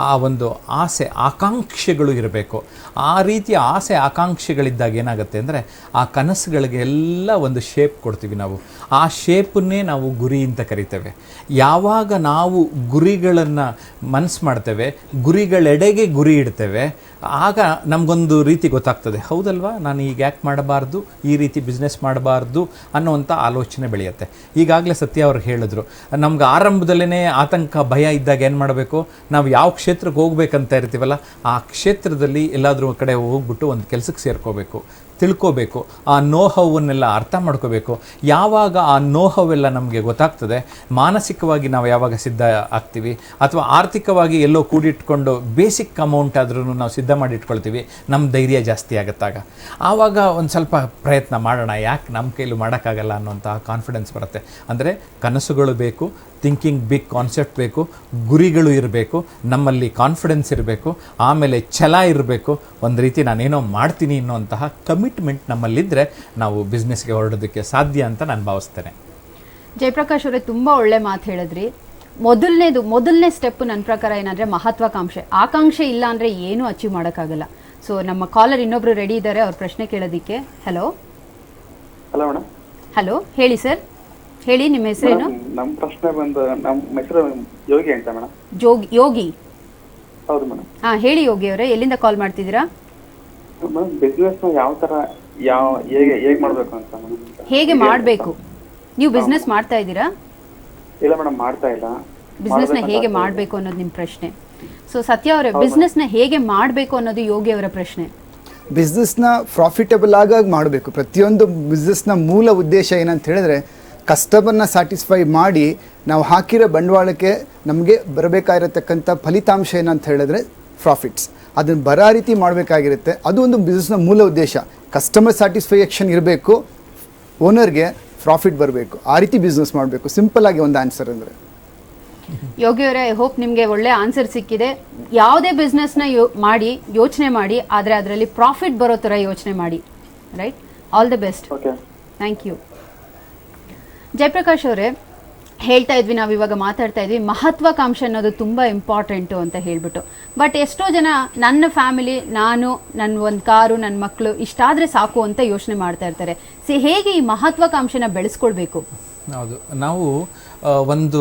[SPEAKER 3] ಆ ಒಂದು ಆಸೆ ಆಕಾಂಕ್ಷೆಗಳು ಇರಬೇಕು. ಆ ರೀತಿಯ ಆಸೆ ಆಕಾಂಕ್ಷೆಗಳಿದ್ದಾಗ ಏನಾಗುತ್ತೆ ಅಂದರೆ ಆ ಕನಸುಗಳಿಗೆಲ್ಲ ಒಂದು ಶೇಪ್ ಕೊಡ್ತೀವಿ ನಾವು. ಆ ಶೇಪನ್ನೇ ನಾವು ಗುರಿ ಅಂತ ಕರಿತೇವೆ. ಯಾವಾಗ ನಾವು ಗುರಿಗಳನ್ನು ಮನಸ್ಸು ಮಾಡ್ತೇವೆ, ಗುರಿಗಳೆಡೆಗೆ ಗುರಿ ಇಡ್ತೇವೆ, ಆಗ ನಮಗೊಂದು ರೀತಿ ಗೊತ್ತಾಗ್ತದೆ, ಹೌದಲ್ವಾ ನಾನು ಈಗ ಯಾಕೆ ಮಾಡಬಾರ್ದು, ಈ ರೀತಿ ಬಿಸ್ನೆಸ್ ಮಾಡಬಾರ್ದು ಅನ್ನೋವಂಥ ಆಲೋಚನೆ ಬೆಳೆಯುತ್ತೆ. ಈಗಾಗಲೇ ಸತ್ಯ ಅವ್ರು ಹೇಳಿದ್ರು, ನಮ್ಗೆ ಆರಂಭದಲ್ಲೇ ಆತಂಕ ಭಯ ಇದ್ದಾಗ ಏನು ಮಾಡಬೇಕು, ನಾವು ಯಾವ ಕ್ಷೇತ್ರಕ್ಕೆ ಹೋಗ್ಬೇಕಂತ ಇರ್ತೀವಲ್ಲ ಆ ಕ್ಷೇತ್ರದಲ್ಲಿ ಎಲ್ಲಾದರೂ ಕಡೆ ಹೋಗ್ಬಿಟ್ಟು ಒಂದು ಕೆಲಸಕ್ಕೆ ಸೇರ್ಕೋಬೇಕು, ತಿಳ್ಕೋಬೇಕು, ಆ ನೋಹವನ್ನೆಲ್ಲ ಅರ್ಥ ಮಾಡ್ಕೋಬೇಕು. ಯಾವಾಗ ಆ ನೋಹವೆಲ್ಲ ನಮಗೆ ಗೊತ್ತಾಗ್ತದೆ, ಮಾನಸಿಕವಾಗಿ ನಾವು ಯಾವಾಗ ಸಿದ್ಧ ಆಗ್ತೀವಿ ಅಥವಾ ಆರ್ಥಿಕವಾಗಿ ಎಲ್ಲೋ ಕೂಡಿಟ್ಕೊಂಡು ಬೇಸಿಕ್ ಅಮೌಂಟ್ ಆದ್ರೂ ನಾವು ಸಿದ್ಧ ಮಾಡಿ ಇಟ್ಕೊಳ್ತೀವಿ, ನಮ್ಮ ಧೈರ್ಯ ಜಾಸ್ತಿ ಆಗುತ್ತಾಗ. ಆವಾಗ ಒಂದು ಸ್ವಲ್ಪ ಪ್ರಯತ್ನ ಮಾಡೋಣ, ಯಾಕೆ ನಮ್ಮ ಕೈಲೂ ಮಾಡೋಕ್ಕಾಗಲ್ಲ ಅನ್ನೋಂಥ ಕಾನ್ಫಿಡೆನ್ಸ್ ಬರುತ್ತೆ. ಅಂದರೆ ಕನಸುಗಳು ಬೇಕು, ಥಿಂಕಿಂಗ್ ಬಿಗ್ ಕಾನ್ಸೆಪ್ಟ್ ಬೇಕು, ಗುರಿಗಳು ಇರಬೇಕು, ನಮ್ಮಲ್ಲಿ ಕಾನ್ಫಿಡೆನ್ಸ್ ಇರಬೇಕು, ಆಮೇಲೆ ಛಲ ಇರಬೇಕು, ಒಂದು ರೀತಿ ನಾನೇನೋ ಮಾಡ್ತೀನಿ ಅನ್ನೋಂತಹ ಕಮಿಟ್ಮೆಂಟ್ ನಮ್ಮಲ್ಲಿದ್ದರೆ ನಾವು ಬಿಸ್ನೆಸ್ಗೆ ಹೊರಡೋದಕ್ಕೆ ಸಾಧ್ಯ ಅಂತ ನಾನು ಭಾವಿಸ್ತೇನೆ.
[SPEAKER 1] ಜಯಪ್ರಕಾಶ್ ಅವರೇ, ತುಂಬ ಒಳ್ಳೆ ಮಾತು ಹೇಳಿದ್ರಿ. ಮೊದಲನೇ ಸ್ಟೆಪ್ ನನ್ನ ಪ್ರಕಾರ ಏನಂದರೆ ಮಹತ್ವಾಕಾಂಕ್ಷೆ. ಆಕಾಂಕ್ಷೆ ಇಲ್ಲ ಅಂದರೆ ಏನೂ ಅಚೀವ್ ಮಾಡೋಕ್ಕಾಗಲ್ಲ. ಸೊ ನಮ್ಮ ಕಾಲರ್ ಇನ್ನೊಬ್ರು ರೆಡಿ ಇದ್ದಾರೆ ಅವ್ರ ಪ್ರಶ್ನೆ ಕೇಳೋದಕ್ಕೆ. Hello
[SPEAKER 5] madam.
[SPEAKER 1] ಹಲೋ, ಹೇಳಿ ಸರ್, ಹೇಳಿ, ನಿಮ್ಮ ಹೆಸರೇನು?
[SPEAKER 5] ನಮ್ಮ ಪ್ರಶ್ನೆ ಬಂದು, ನಮ್ಮ ಹೆಸರು ಯೋಗಿ ಅಂತ ಮೇಡಮ್.
[SPEAKER 1] ಯೋಗಿ?
[SPEAKER 5] ಹೌದು ಮೇಡಮ್.
[SPEAKER 1] ಹಾಂ, ಹೇಳಿ ಯೋಗಿ ಅವರೇ, ಎಲ್ಲಿಂದ ಕಾಲ್ ಮಾಡ್ತಿದ್ದೀರಾ?
[SPEAKER 5] ಮೇಡಮ್, ಬಿಸ್ನೆಸ್ ಯಾವ ತರ ಹೇಗೆ ಮಾಡಬೇಕು ಅಂತ ಮೇಡಮ್.
[SPEAKER 1] ಹೇಗೆ ಮಾಡಬೇಕು? ನೀವು ಬಿಸ್ನೆಸ್ ಮಾಡ್ತಾ ಇದ್ದೀರಾ?
[SPEAKER 5] ಇಲ್ಲ ಮೇಡಮ್, ಮಾಡ್ತಾ ಇಲ್ಲ.
[SPEAKER 1] ಬಿಸ್ನೆಸ್ನ ಹೇಗೆ ಮಾಡಬೇಕು ಅನ್ನೋದು ನಿಮ್ಮ ಪ್ರಶ್ನೆ. ಸೊ ಸತ್ಯ ಅವರೇ, ಬಿಸ್ನೆಸ್ನ ಹೇಗೆ ಮಾಡಬೇಕು ಅನ್ನೋದು ಯೋಗಿ ಅವರ ಪ್ರಶ್ನೆ.
[SPEAKER 2] ಬಿಸ್ನೆಸ್ನ ಪ್ರಾಫಿಟಬಲ್ ಆಗಾಗಿ ಮಾಡಬೇಕು. ಪ್ರತಿಯೊಂದು ಬಿಸ್ನೆಸ್ನ ಮೂಲ ಉದ್ದೇಶ ಏನಂತ ಹೇಳಿದ್ರೆ, ಕಸ್ಟಮರ್ನ ಸ್ಯಾಟಿಸ್ಫೈ ಮಾಡಿ ನಾವು ಹಾಕಿರೋ ಬಂಡವಾಳಕ್ಕೆ ನಮಗೆ ಬರಬೇಕಾಗಿರತಕ್ಕಂಥ ಫಲಿತಾಂಶ ಏನಂತ ಹೇಳಿದ್ರೆ ಪ್ರಾಫಿಟ್ಸ್. ಅದನ್ನು ಬರೋ ರೀತಿ ಮಾಡಬೇಕಾಗಿರುತ್ತೆ. ಅದು ಒಂದು ಬಿಸ್ನೆಸ್ನ ಮೂಲ ಉದ್ದೇಶ. ಕಸ್ಟಮರ್ ಸ್ಯಾಟಿಸ್ಫ್ಯಾಕ್ಷನ್ ಇರಬೇಕು, ಓನರ್ಗೆ ಪ್ರಾಫಿಟ್ ಬರಬೇಕು. ಆ ರೀತಿ ಬಿಸ್ನೆಸ್ ಮಾಡಬೇಕು. ಸಿಂಪಲ್ ಆಗಿ ಒಂದು ಆನ್ಸರ್ ಅಂದರೆ.
[SPEAKER 1] ಯೋಗಿ ಅವರೇ, ಐ ಹೋಪ್ ನಿಮಗೆ ಒಳ್ಳೆ ಆನ್ಸರ್ ಸಿಕ್ಕಿದೆ. ಯಾವುದೇ ಬಿಸ್ನೆಸ್ನ ಮಾಡಿ ಯೋಚನೆ ಮಾಡಿ, ಆದರೆ ಅದರಲ್ಲಿ ಪ್ರಾಫಿಟ್ ಬರೋ ಥರ ಯೋಚನೆ ಮಾಡಿ. Right? All the best. Thank you. Jayaprakash ಅವರೇ, ಹೇಳ್ತಾ ಇದ್ವಿ, ನಾವು ಇವಾಗ ಮಾತಾಡ್ತಾ ಇದ್ವಿ, ಮಹತ್ವಾಕಾಂಕ್ಷೆ ಅನ್ನೋದು ತುಂಬ ಇಂಪಾರ್ಟೆಂಟು ಅಂತ ಹೇಳ್ಬಿಟ್ಟು. ಬಟ್ ಎಷ್ಟೋ ಜನ ನನ್ನ ಫ್ಯಾಮಿಲಿ, ನಾನು, ನನ್ನ ಒಂದು ಕಾರು, ನನ್ನ ಮಕ್ಕಳು ಇಷ್ಟಾದರೆ ಸಾಕು ಅಂತ ಯೋಚನೆ ಮಾಡ್ತಾ ಇರ್ತಾರೆ. ಹೇಗೆ ಈ ಮಹತ್ವಾಕಾಂಕ್ಷೆನ ಬೆಳೆಸ್ಕೊಳ್ಬೇಕು?
[SPEAKER 3] ಹೌದು, ನಾವು ಒಂದು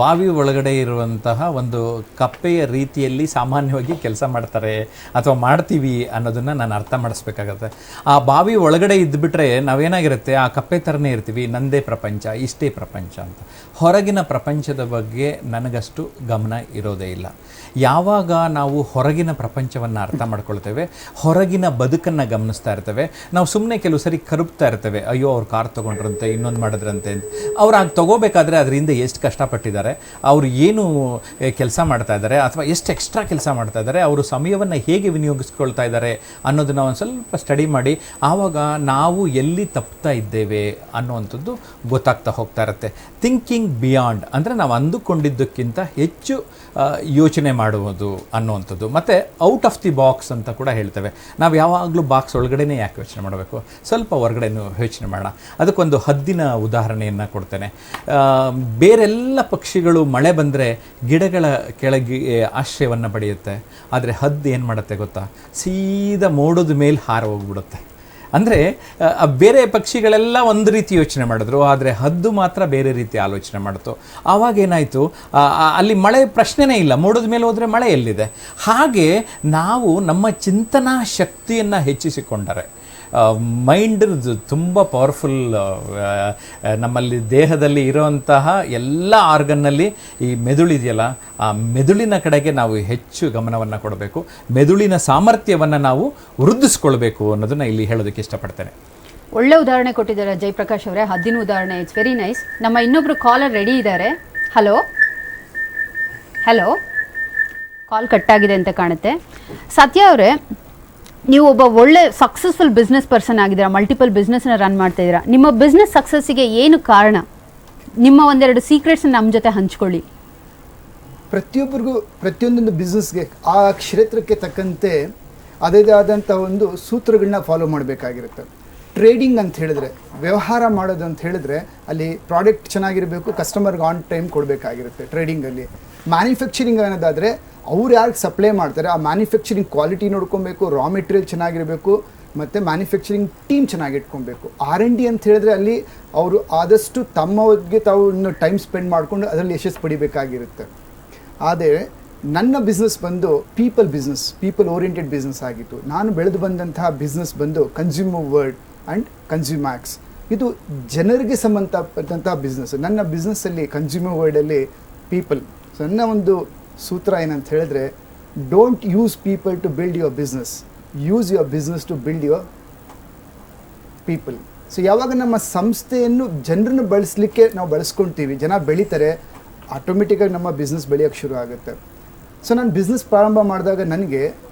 [SPEAKER 3] ಬಾವಿ ಒಳಗಡೆ ಇರುವಂತಹ ಒಂದು ಕಪ್ಪೆಯ ರೀತಿಯಲ್ಲಿ ಸಾಮಾನ್ಯವಾಗಿ ಕೆಲಸ ಮಾಡ್ತಾರೆ ಅಥವಾ ಮಾಡ್ತೀವಿ ಅನ್ನೋದನ್ನು ನಾನು ಅರ್ಥ ಮಾಡಿಸ್ಬೇಕಾಗತ್ತೆ. ಆ ಬಾವಿ ಒಳಗಡೆ ಇದ್ದುಬಿಟ್ರೆ ನಾವೇನಾಗಿರುತ್ತೆ, ಆ ಕಪ್ಪೆ ಥರನೇ ಇರ್ತೀವಿ, ನಂದೇ ಪ್ರಪಂಚ, ಇಷ್ಟೇ ಪ್ರಪಂಚ ಅಂತ. ಹೊರಗಿನ ಪ್ರಪಂಚದ ಬಗ್ಗೆ ನನಗಷ್ಟು ಗಮನ ಇರೋದೇ ಇಲ್ಲ. ಯಾವಾಗ ನಾವು ಹೊರಗಿನ ಪ್ರಪಂಚವನ್ನು ಅರ್ಥ ಮಾಡ್ಕೊಳ್ತೇವೆ, ಹೊರಗಿನ ಬದುಕನ್ನು ಗಮನಿಸ್ತಾ ಇರ್ತೇವೆ, ನಾವು ಸುಮ್ಮನೆ ಕೆಲವು ಸರಿ ಕರುಬ್ತಾ ಇರ್ತೇವೆ, ಅಯ್ಯೋ ಅವ್ರು ಕಾರ್ ತೊಗೊಂಡ್ರಂತೆ, ಇನ್ನೊಂದು ಮಾಡಿದ್ರಂತೆ. ಅವ್ರು ಆಗ ತೊಗೋಬೇಕಾದ್ರೆ ಅದರಿಂದ ಎಷ್ಟು ಕಷ್ಟಪಟ್ಟಿದ್ದಾರೆ, ಅವರು ಏನು ಕೆಲಸ ಮಾಡ್ತಾ ಇದ್ದಾರೆ, ಅಥವಾ ಎಷ್ಟು ಎಕ್ಸ್ಟ್ರಾ ಕೆಲಸ ಮಾಡ್ತಾ ಇದ್ದಾರೆ, ಅವರು ಸಮಯವನ್ನು ಹೇಗೆ ವಿನಿಯೋಗಿಸ್ಕೊಳ್ತಾ ಇದ್ದಾರೆ ಅನ್ನೋದನ್ನ ಒಂದು ಸ್ವಲ್ಪ ಸ್ಟಡಿ ಮಾಡಿ, ಆವಾಗ ನಾವು ಎಲ್ಲಿ ತಪ್ತಾ ಇದ್ದೇವೆ ಅನ್ನುವಂಥದ್ದು ಗೊತ್ತಾಗ್ತಾ ಹೋಗ್ತಾ ಇರುತ್ತೆ. ಥಿಂಕಿಂಗ್ ಬಿಯಾಂಡ್ ಅಂದರೆ ನಾವು ಅಂದುಕೊಂಡಿದ್ದಕ್ಕಿಂತ ಹೆಚ್ಚು ಯೋಚನೆ ಮಾಡುವುದು ಅನ್ನುವಂಥದ್ದು. ಮತ್ತು ಔಟ್ ಆಫ್ ದಿ ಬಾಕ್ಸ್ ಅಂತ ಕೂಡ ಹೇಳ್ತೇವೆ. ನಾವು ಯಾವಾಗಲೂ ಬಾಕ್ಸ್ ಒಳಗಡೆನೇ ಯಾಕೆ ಯೋಚನೆ ಮಾಡಬೇಕು, ಸ್ವಲ್ಪ ಹೊರಗಡೆನೂ ಯೋಚನೆ ಮಾಡೋಣ. ಅದಕ್ಕೊಂದು ಹದ್ದಿನ ಉದಾಹರಣೆಯನ್ನು ಕೊಡ್ತೇನೆ. ಬೇರೆಲ್ಲ ಪಕ್ಷಿಗಳು ಮಳೆ ಬಂದರೆ ಗಿಡಗಳ ಕೆಳಗೆ ಆಶ್ರಯವನ್ನು ಪಡೆಯುತ್ತೆ. ಆದರೆ ಹದ್ದು ಏನು ಮಾಡುತ್ತೆ ಗೊತ್ತಾ, ಸೀದಾ ಮೋಡದ ಮೇಲೆ ಹಾರ ಹೋಗ್ಬಿಡುತ್ತೆ. ಅಂದರೆ ಬೇರೆ ಪಕ್ಷಿಗಳೆಲ್ಲ ಒಂದು ರೀತಿ ಯೋಚನೆ ಮಾಡಿದ್ರು, ಆದರೆ ಹದ್ದು ಮಾತ್ರ ಬೇರೆ ರೀತಿ ಆಲೋಚನೆ ಮಾಡಿತು. ಆವಾಗೇನಾಯಿತು, ಅಲ್ಲಿ ಮಳೆ ಪ್ರಶ್ನೆನೇ ಇಲ್ಲ, ಮೋಡದ ಮೇಲೆ ಹೋದರೆ ಮಳೆ ಎಲ್ಲಿದೆ. ಹಾಗೆ ನಾವು ನಮ್ಮ ಚಿಂತನಾ ಶಕ್ತಿಯನ್ನು ಹೆಚ್ಚಿಸಿಕೊಂಡರೆ, ಮೈಂಡ್ ತುಂಬ ಪವರ್ಫುಲ್. ನಮ್ಮಲ್ಲಿ ದೇಹದಲ್ಲಿ ಇರುವಂತಹ ಎಲ್ಲ ಆರ್ಗನ್ನಲ್ಲಿ ಈ ಮೆದುಳಿದೆಯಲ್ಲ, ಆ ಮೆದುಳಿನ ಕಡೆಗೆ ನಾವು ಹೆಚ್ಚು ಗಮನವನ್ನು ಕೊಡಬೇಕು, ಮೆದುಳಿನ ಸಾಮರ್ಥ್ಯವನ್ನು ನಾವು ವೃದ್ಧಿಸ್ಕೊಳ್ಬೇಕು ಅನ್ನೋದನ್ನ ಇಲ್ಲಿ ಹೇಳೋದಕ್ಕೆ ಇಷ್ಟಪಡ್ತೇನೆ.
[SPEAKER 1] ಒಳ್ಳೆ ಉದಾಹರಣೆ ಕೊಟ್ಟಿದ್ದಾರೆ ಜಯಪ್ರಕಾಶ್ ಅವರೇ, ಹದ್ದಿನ ಉದಾಹರಣೆ. It's very nice. ನಮ್ಮ ಇನ್ನೊಬ್ರು ಕಾಲರ್ ರೆಡಿ ಇದ್ದಾರೆ. ಹಲೋ ಹಲೋ, ಕಾಲ್ ಕಟ್ಟಾಗಿದೆ ಅಂತ ಕಾಣುತ್ತೆ. ಸತ್ಯ ಅವರೇ, ನೀವು ಒಬ್ಬ ಒಳ್ಳೆ ಸಕ್ಸಸ್ಫುಲ್ ಬಿಸ್ನೆಸ್ ಪರ್ಸನ್ ಆಗಿದ್ದೀರಾ, ಮಲ್ಟಿಪಲ್ ಬಿಸ್ನೆಸ್ನ ರನ್ ಮಾಡ್ತಾ ಇದ್ದೀರಾ. ನಿಮ್ಮ ಬಿಸ್ನೆಸ್ ಸಕ್ಸಸ್ಸಿಗೆ ಏನು ಕಾರಣ? ನಿಮ್ಮ ಒಂದೆರಡು ಸೀಕ್ರೆಟ್ಸ್ ನಮ್ಮ ಜೊತೆ ಹಂಚ್ಕೊಳ್ಳಿ.
[SPEAKER 2] ಪ್ರತಿಯೊಬ್ಬರಿಗೂ ಪ್ರತಿಯೊಂದೊಂದು ಬಿಸ್ನೆಸ್ಗೆ ಆ ಕ್ಷೇತ್ರಕ್ಕೆ ತಕ್ಕಂತೆ ಅದೇ ಆದಂಥ ಒಂದು ಸೂತ್ರಗಳನ್ನ ಫಾಲೋ ಮಾಡಬೇಕಾಗಿರುತ್ತೆ. ಟ್ರೇಡಿಂಗ್ ಅಂತ ಹೇಳಿದ್ರೆ, ವ್ಯವಹಾರ ಮಾಡೋದು ಅಂತ ಹೇಳಿದ್ರೆ, ಅಲ್ಲಿ ಪ್ರಾಡಕ್ಟ್ ಚೆನ್ನಾಗಿರಬೇಕು, ಕಸ್ಟಮರ್ಗೆ ಆನ್ ಟೈಮ್ ಕೊಡಬೇಕಾಗಿರುತ್ತೆ ಟ್ರೇಡಿಂಗಲ್ಲಿ. ಮ್ಯಾನುಫ್ಯಾಕ್ಚರಿಂಗ್ ಅನ್ನೋದಾದರೆ ಅವ್ರು ಯಾರಿಗೆ ಸಪ್ಲೈ ಮಾಡ್ತಾರೆ ಆ ಮ್ಯಾನುಫ್ಯಾಕ್ಚರಿಂಗ್ ಕ್ವಾಲಿಟಿ ನೋಡ್ಕೊಬೇಕು, ರಾ ಮೆಟೀರಿಯಲ್ ಚೆನ್ನಾಗಿರಬೇಕು, ಮತ್ತು ಮ್ಯಾನುಫ್ಯಾಕ್ಚರಿಂಗ್ ಟೀಮ್ ಚೆನ್ನಾಗಿ ಇಟ್ಕೊಬೇಕು. R&D ಅಂತ ಹೇಳಿದ್ರೆ ಅಲ್ಲಿ ಅವರು ಆದಷ್ಟು ತಮ್ಮವ್ರಿಗೆ ತಾವು ಇನ್ನು ಟೈಮ್ ಸ್ಪೆಂಡ್ ಮಾಡಿಕೊಂಡು ಅದರಲ್ಲಿ ಯಶಸ್ಸು ಪಡಿಬೇಕಾಗಿರುತ್ತೆ. ಆದರೆ ನನ್ನ ಬಿಸ್ನೆಸ್ ಬಂದು ಪೀಪಲ್ ಓರಿಯೆಂಟೆಡ್ ಬಿಸ್ನೆಸ್ ಆಗಿತ್ತು. ನಾನು ಬೆಳೆದು ಬಂದಂತಹ ಬಿಸ್ನೆಸ್ ಬಂದು ಕನ್ಸ್ಯೂಮರ್ ವರ್ಲ್ಡ್ ಆ್ಯಂಡ್ ಕನ್ಸ್ಯೂಮ್ಯಾಕ್ಸ್. ಇದು ಜನರಿಗೆ ಸಂಬಂಧಪಟ್ಟಂಥ ಬಿಸ್ನೆಸ್. ನನ್ನ ಬಿಸ್ನೆಸ್ಸಲ್ಲಿ ಕನ್ಸ್ಯೂಮರ್ ವರ್ಲ್ಡಲ್ಲಿ ಪೀಪಲ್. ಸೊ ನನ್ನ ಒಂದು ಸೂತ್ರ ಏನಂತ ಹೇಳಿದ್ರೆ, don't use people to build your business, use your business to build your people. So ಯಾವಾಗ ನಮ್ಮ ಸಂಸ್ಥೆಯನ್ನು ಜನರನ್ನು ಬಳಸಲಿಕ್ಕೆ ನಾವು ಬಳಸ್ಕೊಳ್ತೀವಿ, ಜನ ಬೆಳೀತಾರೆ, ಆಟೋಮೆಟಿಕ್ಕಾಗಿ ನಮ್ಮ ಬಿಸ್ನೆಸ್ ಬೆಳೆಯೋಕ್ಕೆ ಶುರು ಆಗುತ್ತೆ. ಸೊ ನಾನು ಬಿಸ್ನೆಸ್ ಪ್ರಾರಂಭ ಮಾಡಿದಾಗ ನನಗೆ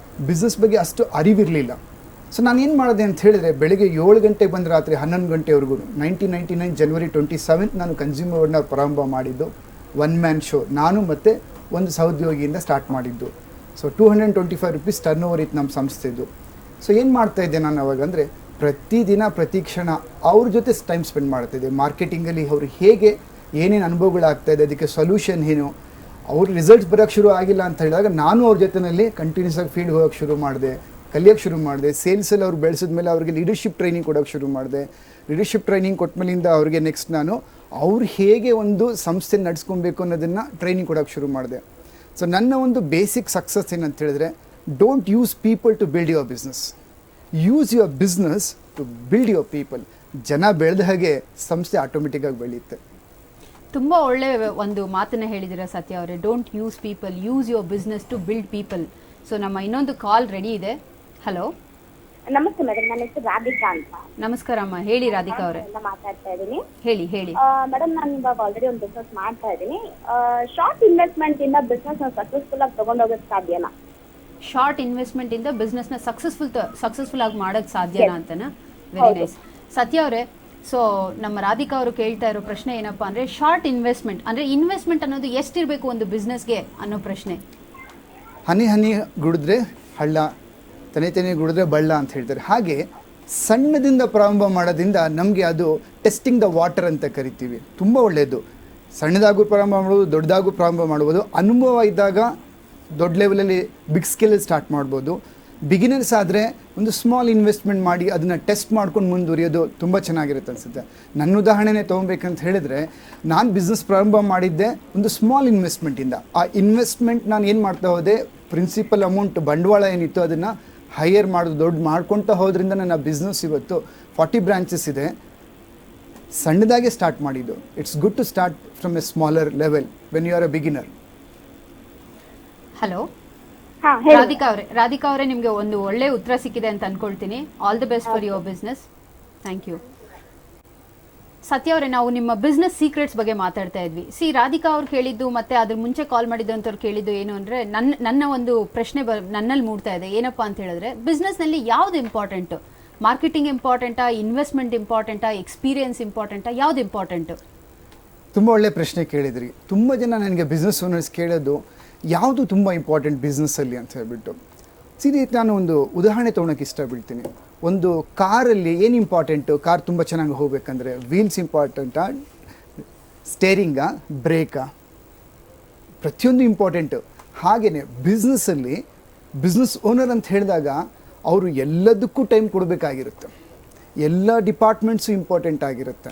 [SPEAKER 2] ಬಿಸ್ನೆಸ್ ಬಗ್ಗೆ ಅಷ್ಟು ಅರಿವಿರಲಿಲ್ಲ. ಸೊ ನಾನು ಏನು ಮಾಡಿದೆ ಅಂತ ಹೇಳಿದ್ರೆ, ಬೆಳಗ್ಗೆ 7 ಗಂಟೆಗೆ ಬಂದು ರಾತ್ರಿ 11 ಗಂಟೆವರೆಗೂ 1999 ಜನವರಿ 27 ನಾನು ಕನ್ಸ್ಯೂಮರ್ ವರ್ಲ್ಡ್ನ ಪ್ರಾರಂಭ ಮಾಡಿದ್ದು. 1 ಮ್ಯಾನ್ ಶೋ, ನಾನು ಮತ್ತು ಒಂದು ಸಹೋದ್ಯೋಗಿಯಿಂದ ಸ್ಟಾರ್ಟ್ ಮಾಡಿದ್ದು. ಸೊ 225 ರೂಪೀಸ್ ಟರ್ನ್ ಓವರ್ ಇತ್ತು ನಮ್ಮ ಸಂಸ್ಥೆದು. ಸೊ ಏನು ಮಾಡ್ತಾಯಿದ್ದೆ ನಾನು ಅವಾಗ ಅಂದರೆ, ಪ್ರತಿದಿನ ಪ್ರತಿ ಕ್ಷಣ ಅವ್ರ ಜೊತೆ ಟೈಮ್ ಸ್ಪೆಂಡ್ ಮಾಡ್ತಾಯಿದ್ದೆ. ಮಾರ್ಕೆಟಿಂಗಲ್ಲಿ ಅವ್ರು ಹೇಗೆ ಏನೇನು ಅನುಭವಗಳಾಗ್ತಾಯಿದೆ, ಅದಕ್ಕೆ ಸೊಲ್ಯೂಷನ್ ಏನು, ಅವ್ರ ರಿಸಲ್ಟ್ಸ್ ಬರೋಕ್ಕೆ ಶುರು ಆಗಿಲ್ಲ ಅಂತ ಹೇಳಿದಾಗ ನಾನು ಅವ್ರ ಜೊತೆಯಲ್ಲಿ ಕಂಟಿನ್ಯೂಸ್ ಆಗಿ ಫೀಲ್ಡ್ ಹೋಗೋಕ್ಕೆ ಶುರು ಮಾಡಿದೆ, ಕಲಿಯೋಕ್ಕೆ ಶುರು ಮಾಡಿದೆ. ಸೇಲ್ಸಲ್ಲಿ ಅವ್ರು ಬೆಳೆಸಿದ್ಮೇಲೆ ಅವ್ರಿಗೆ ಲೀಡರ್ಶಿಪ್ ಟ್ರೈನಿಂಗ್ ಕೊಡೋಕ್ಕೆ ಶುರು ಮಾಡಿದೆ. ಲೀಡರ್ಶಿಪ್ ಟ್ರೈನಿಂಗ್ ಕೊಟ್ಟಮೇಲಿಂದ ಅವ್ರಿಗೆ ನೆಕ್ಸ್ಟ್ ನಾನು ಅವ್ರು ಹೇಗೆ ಒಂದು ಸಂಸ್ಥೆ ನಡೆಸ್ಕೊಬೇಕು ಅನ್ನೋದನ್ನು ಟ್ರೈನಿಂಗ್ ಕೊಡೋಕ್ಕೆ ಶುರು ಮಾಡಿದೆ. ಸೊ ನನ್ನ ಒಂದು ಬೇಸಿಕ್ ಸಕ್ಸಸ್ ಏನಂತ ಹೇಳಿದ್ರೆ, don't use people to build your business, use your business to build your people. ಜನ ಬೆಳೆದ ಹಾಗೆ ಸಂಸ್ಥೆ ಆಟೋಮೆಟಿಕ್ಕಾಗಿ ಬೆಳೆಯುತ್ತೆ.
[SPEAKER 1] ತುಂಬ ಒಳ್ಳೆ ಒಂದು ಮಾತನ್ನ ಹೇಳಿದ್ದೀರಾ ಸತ್ಯ ಅವರೇ. Don't use people, use your business to build people. So ನಮ್ಮ ಇನ್ನೊಂದು ಕಾಲ್ ರೆಡಿ ಇದೆ. ಹಲೋ
[SPEAKER 6] ನಮಸ್ತೆ ಮೇಡಮ್, ನನ್ನ ಹೆಸರು ರಾಧಿಕಾ ಅಂತ.
[SPEAKER 1] ನಮಸ್ಕಾರ ಅಮ್ಮ, ಹೇಳಿ ರಾಧಿಕಾ ಅವರೇ.
[SPEAKER 6] ಮಾತಾಡ್ತಾ ಇದ್ದೀನಿ.
[SPEAKER 1] ಹೇಳಿ ಹೇಳಿ
[SPEAKER 6] ಮೇಡಮ್, ನಾನು ಇವಾಗ ಆಲ್ರೆಡಿ ಒಂದು ಬಿಸ್ನೆಸ್ ಮಾಡ್ತಾ ಇದ್ದೀನಿ. ಶಾರ್ಟ್ ಇನ್ವೆಸ್ಟ್ಮೆಂಟ್ ಇಂದ ಬಿಸ್ನೆಸ್ ಸಕ್ಸಸ್ಫುಲ್ ಆಗಿ ತಗೊಂಡೋಗಕ್ಕೆ ಸಾಧ್ಯನಾ?
[SPEAKER 1] ಶಾರ್ಟ್ ಇನ್ವೆಸ್ಟ್ಮೆಂಟ್ ಇಂದ ಬಿಸ್ನೆಸ್ ನ ಸಕ್ಸಸ್ಫುಲ್ ಆಗಿ ಮಾಡೋಕ್ಕೆ ಸಾಧ್ಯನಾ ಅಂತನಾ? Very nice. ಸತ್ಯ ಅವರೇ, ಸೊ ನಮ್ಮ ರಾಧಿಕಾ ಅವರು ಕೇಳ್ತಾ ಇರೋ ಪ್ರಶ್ನೆ ಏನಪ್ಪಾ ಅಂದ್ರೆ, ಶಾರ್ಟ್ ಇನ್ವೆಸ್ಟ್ಮೆಂಟ್ ಅಂದ್ರೆ ಇನ್ವೆಸ್ಟ್ಮೆಂಟ್ ಅನ್ನೋದು ಎಷ್ಟಿರಬೇಕು ಒಂದು ಬಿಸ್ನೆಸ್ಗೆ ಅನ್ನೋ ಪ್ರಶ್ನೆ.
[SPEAKER 2] ಹನಿ ಹನಿ ಗುಡಿದ್ರೆ ಹಳ್ಳ, ತನೆ ತೆನೆ ಗುಡಿದ್ರೆ ಬಳ್ಳ ಅಂತ ಹೇಳ್ತಾರೆ. ಹಾಗೆ ಸಣ್ಣದಿಂದ ಪ್ರಾರಂಭ ಮಾಡೋದ್ರಿಂದ ನಮಗೆ ಅದು ಟೆಸ್ಟಿಂಗ್ ದ ವಾಟರ್ ಅಂತ ಕರಿತೀವಿ. ತುಂಬ ಒಳ್ಳೆಯದು. ಸಣ್ಣದಾಗೂ ಪ್ರಾರಂಭ ಮಾಡ್ಬೋದು, ದೊಡ್ಡದಾಗೂ ಪ್ರಾರಂಭ ಮಾಡ್ಬೋದು. ಅನುಭವ ಇದ್ದಾಗ ದೊಡ್ಡ ಲೆವೆಲಲ್ಲಿ ಬಿಗ್ ಸ್ಕೇಲಲ್ಲಿ ಸ್ಟಾರ್ಟ್ ಮಾಡ್ಬೋದು. ಬಿಗಿನರ್ಸ್ ಆದರೆ ಒಂದು ಸ್ಮಾಲ್ ಇನ್ವೆಸ್ಟ್ಮೆಂಟ್ ಮಾಡಿ ಅದನ್ನು ಟೆಸ್ಟ್ ಮಾಡ್ಕೊಂಡು ಮುಂದುವರಿಯೋದು ತುಂಬ ಚೆನ್ನಾಗಿರುತ್ತೆ ಅನಿಸುತ್ತೆ. ನನ್ನ ಉದಾಹರಣೆನೇ ತೊಗೊಬೇಕಂತ ಹೇಳಿದ್ರೆ, ನಾನು ಬಿಸ್ನೆಸ್ ಪ್ರಾರಂಭ ಮಾಡಿದ್ದೆ ಒಂದು ಸ್ಮಾಲ್ ಇನ್ವೆಸ್ಟ್ಮೆಂಟಿಂದ. ಆ ಇನ್ವೆಸ್ಟ್ಮೆಂಟ್ ನಾನು ಏನು ಮಾಡ್ತಾ ಹೋದೆ, ಪ್ರಿನ್ಸಿಪಲ್ ಅಮೌಂಟ್ ಬಂಡವಾಳ ಏನಿತ್ತು ಅದನ್ನು ಹೈಯರ್ ಮಾಡೋದು, ದೊಡ್ಡ ಮಾಡ್ಕೊಳ್ತಾ ಹೋದ್ರಿಂದ ನನ್ನ ಬಿಸ್ನೆಸ್ ಇವತ್ತು 40 ಬ್ರಾಂಚಸ್ ಇದೆ. ಸಣ್ಣದಾಗೆ ಸ್ಟಾರ್ಟ್ ಮಾಡಿದ್ದು. It's good to start from a smaller level when you are a beginner.
[SPEAKER 1] Hello Radhika ಅವರೇ, ನಿಮಗೆ ಒಂದು ಒಳ್ಳೆ ಉತ್ತರ ಸಿಕ್ಕಿದೆ ಅಂತ ಅನ್ಕೊಳ್ತೀನಿ. All the best for your business. Thank you. Satya ಅವರೇ, ನಾವು ನಿಮ್ಮ ಬಿಸ್ನೆಸ್ ಸೀಕ್ರೆಟ್ಸ್ ಬಗ್ಗೆ ಮಾತಾಡ್ತಾ ಇದ್ವಿ. ರಾಧಿಕಾ ಅವ್ರು ಕೇಳಿದ್ದು ಮತ್ತೆ ಅದ್ರ ಮುಂಚೆ ಕಾಲ್ ಮಾಡಿದ್ದಂಥವ್ರು ಕೇಳಿದ್ದು ಏನು ಅಂದರೆ, ನನ್ನ ಒಂದು ಪ್ರಶ್ನೆ ನನ್ನಲ್ಲಿ ಮೂಡ್ತಾ ಇದೆ. ಏನಪ್ಪಾ ಅಂತ ಹೇಳಿದ್ರೆ, ಬಿಸ್ನೆಸ್ನಲ್ಲಿ ಯಾವ್ದು ಇಂಪಾರ್ಟೆಂಟು? ಮಾರ್ಕೆಟಿಂಗ್ ಇಂಪಾರ್ಟೆಂಟಾ, ಇನ್ವೆಸ್ಟ್ಮೆಂಟ್ ಇಂಪಾರ್ಟೆಂಟಾ, ಎಕ್ಸ್ಪೀರಿಯನ್ಸ್ ಇಂಪಾರ್ಟೆಂಟಾ, ಯಾವ್ದು ಇಂಪಾರ್ಟೆಂಟು?
[SPEAKER 2] ತುಂಬ ಒಳ್ಳೆ ಪ್ರಶ್ನೆ ಕೇಳಿದ್ರಿ. ತುಂಬ ಜನ ನನಗೆ ಬಿಸ್ನೆಸ್ ಓನರ್ಸ್ ಕೇಳೋದು ಯಾವುದು ತುಂಬ ಇಂಪಾರ್ಟೆಂಟ್ ಬಿಸ್ನೆಸ್ಸಲ್ಲಿ ಅಂತ ಹೇಳ್ಬಿಟ್ಟು. ನಾನು ಒಂದು ಉದಾಹರಣೆ ತೊಗೊಳಕ್ಕೆ ಇಷ್ಟಪಡ್ತೀನಿ. ಒಂದು ಕಾರಲ್ಲಿ ಏನು ಇಂಪಾರ್ಟೆಂಟು? ಕಾರ್ ತುಂಬ ಚೆನ್ನಾಗಿ ಹೋಗ್ಬೇಕಂದ್ರೆ ವೀಲ್ಸ್ ಇಂಪಾರ್ಟೆಂಟಾ, ಸ್ಟೇರಿಂಗಾ, ಬ್ರೇಕಾ? ಪ್ರತಿಯೊಂದು ಇಂಪಾರ್ಟೆಂಟು. ಹಾಗೆಯೇ ಬಿಸ್ನೆಸ್ಸಲ್ಲಿ ಬಿಸ್ನೆಸ್ ಓನರ್ ಅಂತ ಹೇಳಿದಾಗ ಅವರು ಎಲ್ಲದಕ್ಕೂ ಟೈಮ್ ಕೊಡಬೇಕಾಗಿರುತ್ತೆ. ಎಲ್ಲ ಡಿಪಾರ್ಟ್ಮೆಂಟ್ಸು ಇಂಪಾರ್ಟೆಂಟ್ ಆಗಿರುತ್ತೆ.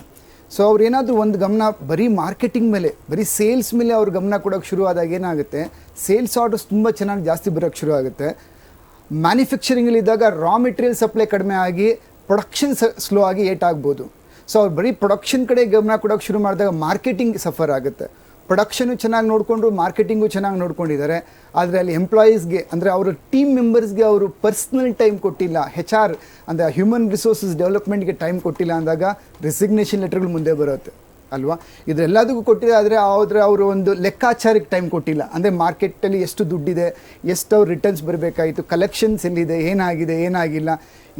[SPEAKER 2] ಸೊ ಅವ್ರು ಏನಾದರೂ ಒಂದು ಗಮನ ಬರೀ ಮಾರ್ಕೆಟಿಂಗ್ ಮೇಲೆ, ಬರೀ ಸೇಲ್ಸ್ ಮೇಲೆ ಅವ್ರು ಗಮನ ಕೊಡೋಕ್ಕೆ ಶುರು ಆದಾಗ ಏನಾಗುತ್ತೆ, ಸೇಲ್ಸ್ ಆರ್ಡರ್ಸ್ ತುಂಬ ಚೆನ್ನಾಗಿ ಜಾಸ್ತಿ ಬರೋಕ್ಕೆ ಶುರು ಆಗುತ್ತೆ. ಮ್ಯಾನುಫ್ಯಾಕ್ಚರಿಂಗಲ್ಲಿದ್ದಾಗ ರಾ ಮೆಟೀರಿಯಲ್ ಸಪ್ಲೈ ಕಡಿಮೆ ಆಗಿ ಪ್ರೊಡಕ್ಷನ್ ಸ್ಲೋ ಆಗಿ ಏಟಾಗ್ಬೋದು. ಸೊ ಅವ್ರು ಬರೀ ಪ್ರೊಡಕ್ಷನ್ ಕಡೆ ಗಮನ ಕೊಡೋಕೆ ಶುರು ಮಾಡಿದಾಗ ಮಾರ್ಕೆಟಿಂಗ್ ಸಫರ್ ಆಗುತ್ತೆ. ಪ್ರೊಡಕ್ಷನು ಚೆನ್ನಾಗಿ ನೋಡಿಕೊಂಡು ಮಾರ್ಕೆಟಿಂಗು ಚೆನ್ನಾಗಿ ನೋಡ್ಕೊಂಡಿದ್ದಾರೆ, ಆದರೆ ಅಲ್ಲಿ ಎಂಪ್ಲಾಯೀಸ್ಗೆ ಅಂದರೆ ಅವರ ಟೀಮ್ ಮೆಂಬರ್ಸ್ಗೆ ಅವರು ಪರ್ಸ್ನಲ್ ಟೈಮ್ ಕೊಟ್ಟಿಲ್ಲ, HR ಅಂದರೆ ಹ್ಯೂಮನ್ ರಿಸೋರ್ಸಸ್ ಡೆವಲಪ್ಮೆಂಟ್ಗೆ ಟೈಮ್ ಕೊಟ್ಟಿಲ್ಲ ಅಂದಾಗ ರೆಸಿಗ್ನೇಷನ್ ಲೆಟರ್ಗಳು ಮುಂದೆ ಬರುತ್ತೆ ಅಲ್ವಾ. ಇದೆಲ್ಲದಕ್ಕೂ ಕೊಟ್ಟಿದೆ, ಆದರೆ ಅವರು ಒಂದು ಲೆಕ್ಕಾಚಾರಕ್ಕೆ ಟೈಮ್ ಕೊಟ್ಟಿಲ್ಲ. ಅಂದರೆ ಮಾರ್ಕೆಟಲ್ಲಿ ಎಷ್ಟು ದುಡ್ಡಿದೆ, ಎಷ್ಟು ಅವ್ರು ರಿಟರ್ನ್ಸ್ ಬರಬೇಕಾಯಿತು, ಕಲೆಕ್ಷನ್ಸ್ ಎಲ್ಲಿದೆ, ಏನಾಗಿದೆ ಏನಾಗಿಲ್ಲ,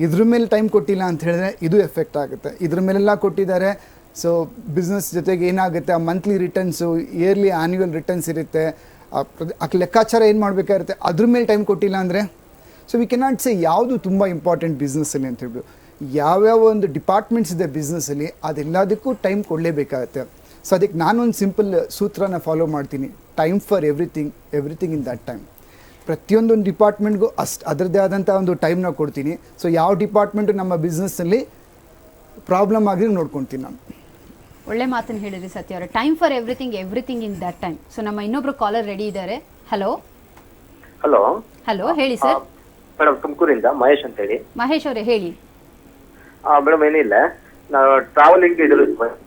[SPEAKER 2] ಇದ್ರ ಮೇಲೆ ಟೈಮ್ ಕೊಟ್ಟಿಲ್ಲ ಅಂತ ಹೇಳಿದ್ರೆ ಇದು ಎಫೆಕ್ಟ್ ಆಗುತ್ತೆ. ಇದ್ರ ಮೇಲೆಲ್ಲ ಕೊಟ್ಟಿದ್ದಾರೆ. ಸೊ ಬಿಸ್ನೆಸ್ ಜೊತೆಗೆ ಏನಾಗುತ್ತೆ, ಆ monthly returns, yearly annual returns ಇರುತ್ತೆ, ಆ ಲೆಕ್ಕಾಚಾರ ಏನು ಮಾಡಬೇಕಾಗಿರುತ್ತೆ, ಅದ್ರ ಮೇಲೆ ಟೈಮ್ ಕೊಟ್ಟಿಲ್ಲ ಅಂದರೆ ಸೊ ವಿ ಕೆನಾಟ್ ಸೇ ಯಾವುದು ತುಂಬ ಇಂಪಾರ್ಟೆಂಟ್ ಬಿಸ್ನೆಸ್ಸಲ್ಲಿ ಅಂತ ಹೇಳ್ಬಿಟ್ಟು. ಯಾವ್ಯಾವ ಒಂದು ಡಿಪಾರ್ಟ್ಮೆಂಟ್ಸ್ ಇದೆ ಬಿಸ್ನೆಸ್ಸಲ್ಲಿ ಅದೆಲ್ಲದಕ್ಕೂ ಟೈಮ್ ಕೊಡಲೇಬೇಕಾಗತ್ತೆ. ಸೊ ಅದಕ್ಕೆ ನಾನೊಂದು ಸಿಂಪಲ್ ಸೂತ್ರನ ಫಾಲೋ ಮಾಡ್ತೀನಿ, time for everything in that time. ಪ್ರತಿಯೊಂದೊಂದು ಡಿಪಾರ್ಟ್ಮೆಂಟ್ಗೂ ಅದರದ್ದೇ ಆದಂಥ ಒಂದು ಟೈಮ್ನ ಕೊಡ್ತೀನಿ. ಸೊ ಯಾವ ಡಿಪಾರ್ಟ್ಮೆಂಟು ನಮ್ಮ ಬಿಸ್ನೆಸ್ಸಲ್ಲಿ ಪ್ರಾಬ್ಲಮ್ ಆಗಿದ್ರೆ ನೋಡ್ಕೊತೀನಿ ನಾನು.
[SPEAKER 1] ಒಳ್ಳೆ ಮಾತನ್ನು ಹೇಳಿದ್ರಿ ಸತ್ಯ ಅವರೇ, time for everything in that time. So ನಮ್ಮ ಇನ್ನೊಬ್ರು ಕಾಲರ್ ರೆಡಿ ಇದ್ದಾರೆ. ಹಲೋ ಹೇಳಿ ಸರ್.
[SPEAKER 7] ಮೇಡಮ್ ತುಮಕೂರಿಂದ ಮಹೇಶ್ ಅಂತ ಹೇಳಿ.
[SPEAKER 1] ಮಹೇಶ್ ಅವರೇ ಹೇಳಿ.
[SPEAKER 7] ಮೇಡಮ್ ಏನಿಲ್ಲ, ನಾವು ಟ್ರಾವೆಲಿಂಗ್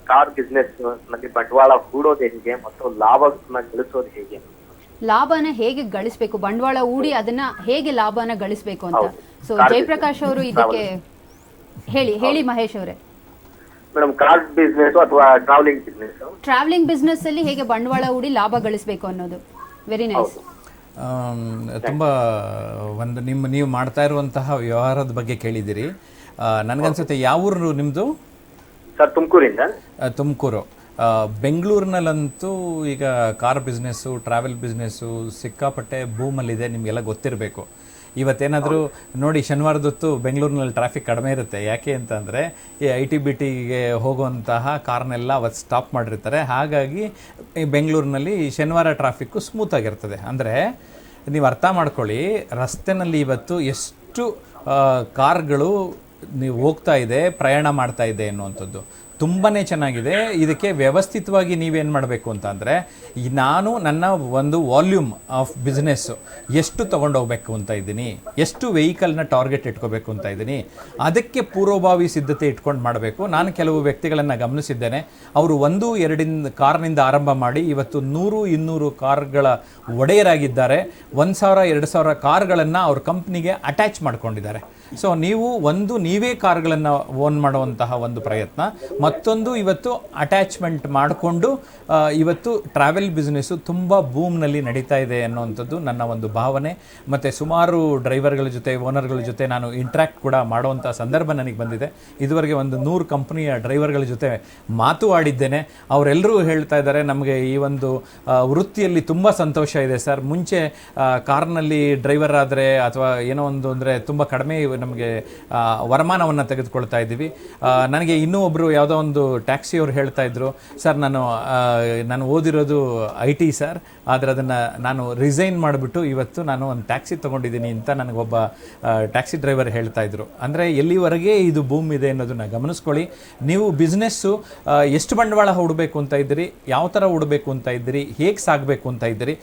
[SPEAKER 7] ಕಾರ್ ಬಿಸ್ನೆಸ್ ನಲ್ಲಿ ಬಂಡವಾಳ ಹೂಡೋದು ಹೇಗೆ ಮತ್ತು ಲಾಭನ ಗಳಿಸೋದು ಹೇಗೆ?
[SPEAKER 1] ಲಾಭನ ಹೇಗೆ ಗಳಿಸಬೇಕು, ಬಂಡವಾಳ ಹೂಡಿ ಅದನ್ನ ಹೇಗೆ ಲಾಭನ ಗಳಿಸಬೇಕು ಅಂತ. ಸೊ ಜಯಪ್ರಕಾಶ್ ಅವರು ಇದಕ್ಕೆ ಹೇಳಿ ಮಹೇಶ್ ಅವರೇ.
[SPEAKER 7] ಮೇಡಮ್ ಕಾರ್ ಬಿಸ್ನೆಸ್ ಅಥವಾ ಟ್ರಾವೆಲಿಂಗ್
[SPEAKER 1] ಬಿಸ್ನೆಸ್ ಅಲ್ಲಿ ಹೇಗೆ ಬಂಡವಾಳ ಹೂಡಿ ಲಾಭ ಗಳಿಸಬೇಕು ಅನ್ನೋದು. Very nice.
[SPEAKER 3] ತುಂಬ ಒಂದು ನೀವು ಮಾಡ್ತಾ ಇರುವಂತಹ ವ್ಯವಹಾರದ ಬಗ್ಗೆ ಕೇಳಿದ್ದೀರಿ. ನನಗನ್ಸುತ್ತೆ ಯಾವ ಊರು ನಿಮ್ಮದು?
[SPEAKER 7] ಸರ್ ತುಮಕೂರಿಂದ.
[SPEAKER 3] ತುಮಕೂರು. ಬೆಂಗಳೂರಿನಲ್ಲಂತೂ ಈಗ ಕಾರ್ ಬಿಸ್ನೆಸ್ಸು, ಟ್ರಾವೆಲ್ ಬಿಸ್ನೆಸ್ಸು ಸಿಕ್ಕಾಪಟ್ಟೆ ಬೂಮಲ್ಲಿದೆ, ನಿಮಗೆಲ್ಲ ಗೊತ್ತಿರಬೇಕು. ಇವತ್ತೇನಾದರೂ ನೋಡಿ, ಶನಿವಾರದೊತ್ತು ಬೆಂಗಳೂರಿನಲ್ಲಿ ಟ್ರಾಫಿಕ್ ಕಡಿಮೆ ಇರುತ್ತೆ. ಯಾಕೆ ಅಂತಂದರೆ ಈ IT-BTಗೆ ಹೋಗುವಂತಹ ಕಾರ್ನೆಲ್ಲ ಅವತ್ತು ಸ್ಟಾಪ್ ಮಾಡಿರ್ತಾರೆ. ಹಾಗಾಗಿ ಈ ಬೆಂಗಳೂರಿನಲ್ಲಿ ಶನಿವಾರ ಟ್ರಾಫಿಕ್ಕು ಸ್ಮೂತಾಗಿರ್ತದೆ. ಅಂದರೆ ನೀವು ಅರ್ಥ ಮಾಡ್ಕೊಳ್ಳಿ, ರಸ್ತೆನಲ್ಲಿ ಇವತ್ತು ಎಷ್ಟು ಕಾರ್ಗಳು ನೀವು ಹೋಗ್ತಾ ಇದೆ, ಪ್ರಯಾಣ ಮಾಡ್ತಾ ಇದೆ ಅನ್ನುವಂಥದ್ದು ತುಂಬಾ ಚೆನ್ನಾಗಿದೆ. ಇದಕ್ಕೆ ವ್ಯವಸ್ಥಿತವಾಗಿ ನೀವೇನು ಮಾಡಬೇಕು ಅಂತಂದರೆ, ನಾನು ನನ್ನ ಒಂದು ವಾಲ್ಯೂಮ್ ಆಫ್ ಬಿಸ್ನೆಸ್ಸು ಎಷ್ಟು ತೊಗೊಂಡೋಗ್ಬೇಕು ಅಂತ ಇದ್ದೀನಿ, ಎಷ್ಟು ವೆಹಿಕಲ್ನ ಟಾರ್ಗೆಟ್ ಇಟ್ಕೋಬೇಕು ಅಂತ ಇದ್ದೀನಿ, ಅದಕ್ಕೆ ಪೂರ್ವಭಾವಿ ಸಿದ್ಧತೆ ಇಟ್ಕೊಂಡು ಮಾಡಬೇಕು. ನಾನು ಕೆಲವು ವ್ಯಕ್ತಿಗಳನ್ನು ಗಮನಿಸಿದ್ದೇನೆ, ಅವರು 1-2 ಕಾರ್ನಿಂದ ಆರಂಭ ಮಾಡಿ ಇವತ್ತು 100-200 ಕಾರ್ಗಳ ಒಡೆಯರಾಗಿದ್ದಾರೆ. 1000-2000 ಕಾರ್ಗಳನ್ನು ಅವ್ರ ಕಂಪ್ನಿಗೆ ಅಟ್ಯಾಚ್ ಮಾಡ್ಕೊಂಡಿದ್ದಾರೆ. ಸೊ ನೀವೇ ಕಾರ್ಗಳನ್ನು ಓನ್ ಮಾಡುವಂತಹ ಒಂದು ಪ್ರಯತ್ನ, ಮತ್ತೊಂದು ಇವತ್ತು ಅಟ್ಯಾಚ್ಮೆಂಟ್ ಮಾಡಿಕೊಂಡು ಇವತ್ತು ಟ್ರಾವೆಲ್ ಬಿಸ್ನೆಸ್ಸು ತುಂಬ ಬೂಮ್ನಲ್ಲಿ ನಡೀತಾ ಇದೆ ಅನ್ನುವಂಥದ್ದು ನನ್ನ ಒಂದು ಭಾವನೆ. ಮತ್ತು ಸುಮಾರು ಡ್ರೈವರ್ಗಳ ಜೊತೆ, ಓನರ್ಗಳ ಜೊತೆ ನಾನು ಇಂಟ್ರ್ಯಾಕ್ಟ್ ಕೂಡ ಮಾಡುವಂಥ ಸಂದರ್ಭ ನನಗೆ ಬಂದಿದೆ. ಇದುವರೆಗೆ ಒಂದು 100 ಕಂಪ್ನಿಯ ಡ್ರೈವರ್ಗಳ ಜೊತೆ ಮಾತು ಆಡಿದ್ದೇನೆ. ಅವರೆಲ್ಲರೂ ಹೇಳ್ತಾ ಇದ್ದಾರೆ, ನಮಗೆ ಈ ಒಂದು ವೃತ್ತಿಯಲ್ಲಿ ತುಂಬ ಸಂತೋಷ ಇದೆ ಸರ್. ಮುಂಚೆ ಕಾರ್ನಲ್ಲಿ ಡ್ರೈವರ್ ಆದರೆ ಅಥವಾ ಏನೋ ಒಂದು ಅಂದರೆ ತುಂಬ ಕಡಿಮೆ ನಮಗೆ ವರಮಾನವನ್ನು ತೆಗೆದುಕೊಳ್ತಾ ಇದ್ದೀವಿ. ನನಗೆ ಇನ್ನೂ ಒಬ್ಬರು ಯಾವುದೋ ಒಂದು ಟ್ಯಾಕ್ಸಿಯವರು ಹೇಳ್ತಾ ಇದ್ರು, ಸರ್ ನಾನು ಓದಿರೋದು IT ಸರ್, ಆದರೆ ಅದನ್ನು ನಾನು ರಿಸೈನ್ ಮಾಡಿಬಿಟ್ಟು ಇವತ್ತು ನಾನು ಒಂದು ಟ್ಯಾಕ್ಸಿ ತೊಗೊಂಡಿದ್ದೀನಿ ಅಂತ ನನಗೊಬ್ಬ ಟ್ಯಾಕ್ಸಿ ಡ್ರೈವರ್ ಹೇಳ್ತಾ ಇದ್ರು. ಅಂದರೆ ಎಲ್ಲಿವರೆಗೆ ಇದು ಬೂಮ್ ಇದೆ ಅನ್ನೋದನ್ನು ಗಮನಿಸ್ಕೊಳ್ಳಿ. ನೀವು ಬಿಸ್ನೆಸ್ಸು ಎಷ್ಟು ಬಂಡವಾಳ ಹೂಡಬೇಕು ಅಂತ ಇದ್ದೀರಿ, ಯಾವ ಥರ ಹೂಡಬೇಕು ಅಂತ ಇದ್ದೀರಿ, ಹೇಗೆ ಸಾಗಬೇಕು ಅಂತ ಇದ್ದೀರಿ.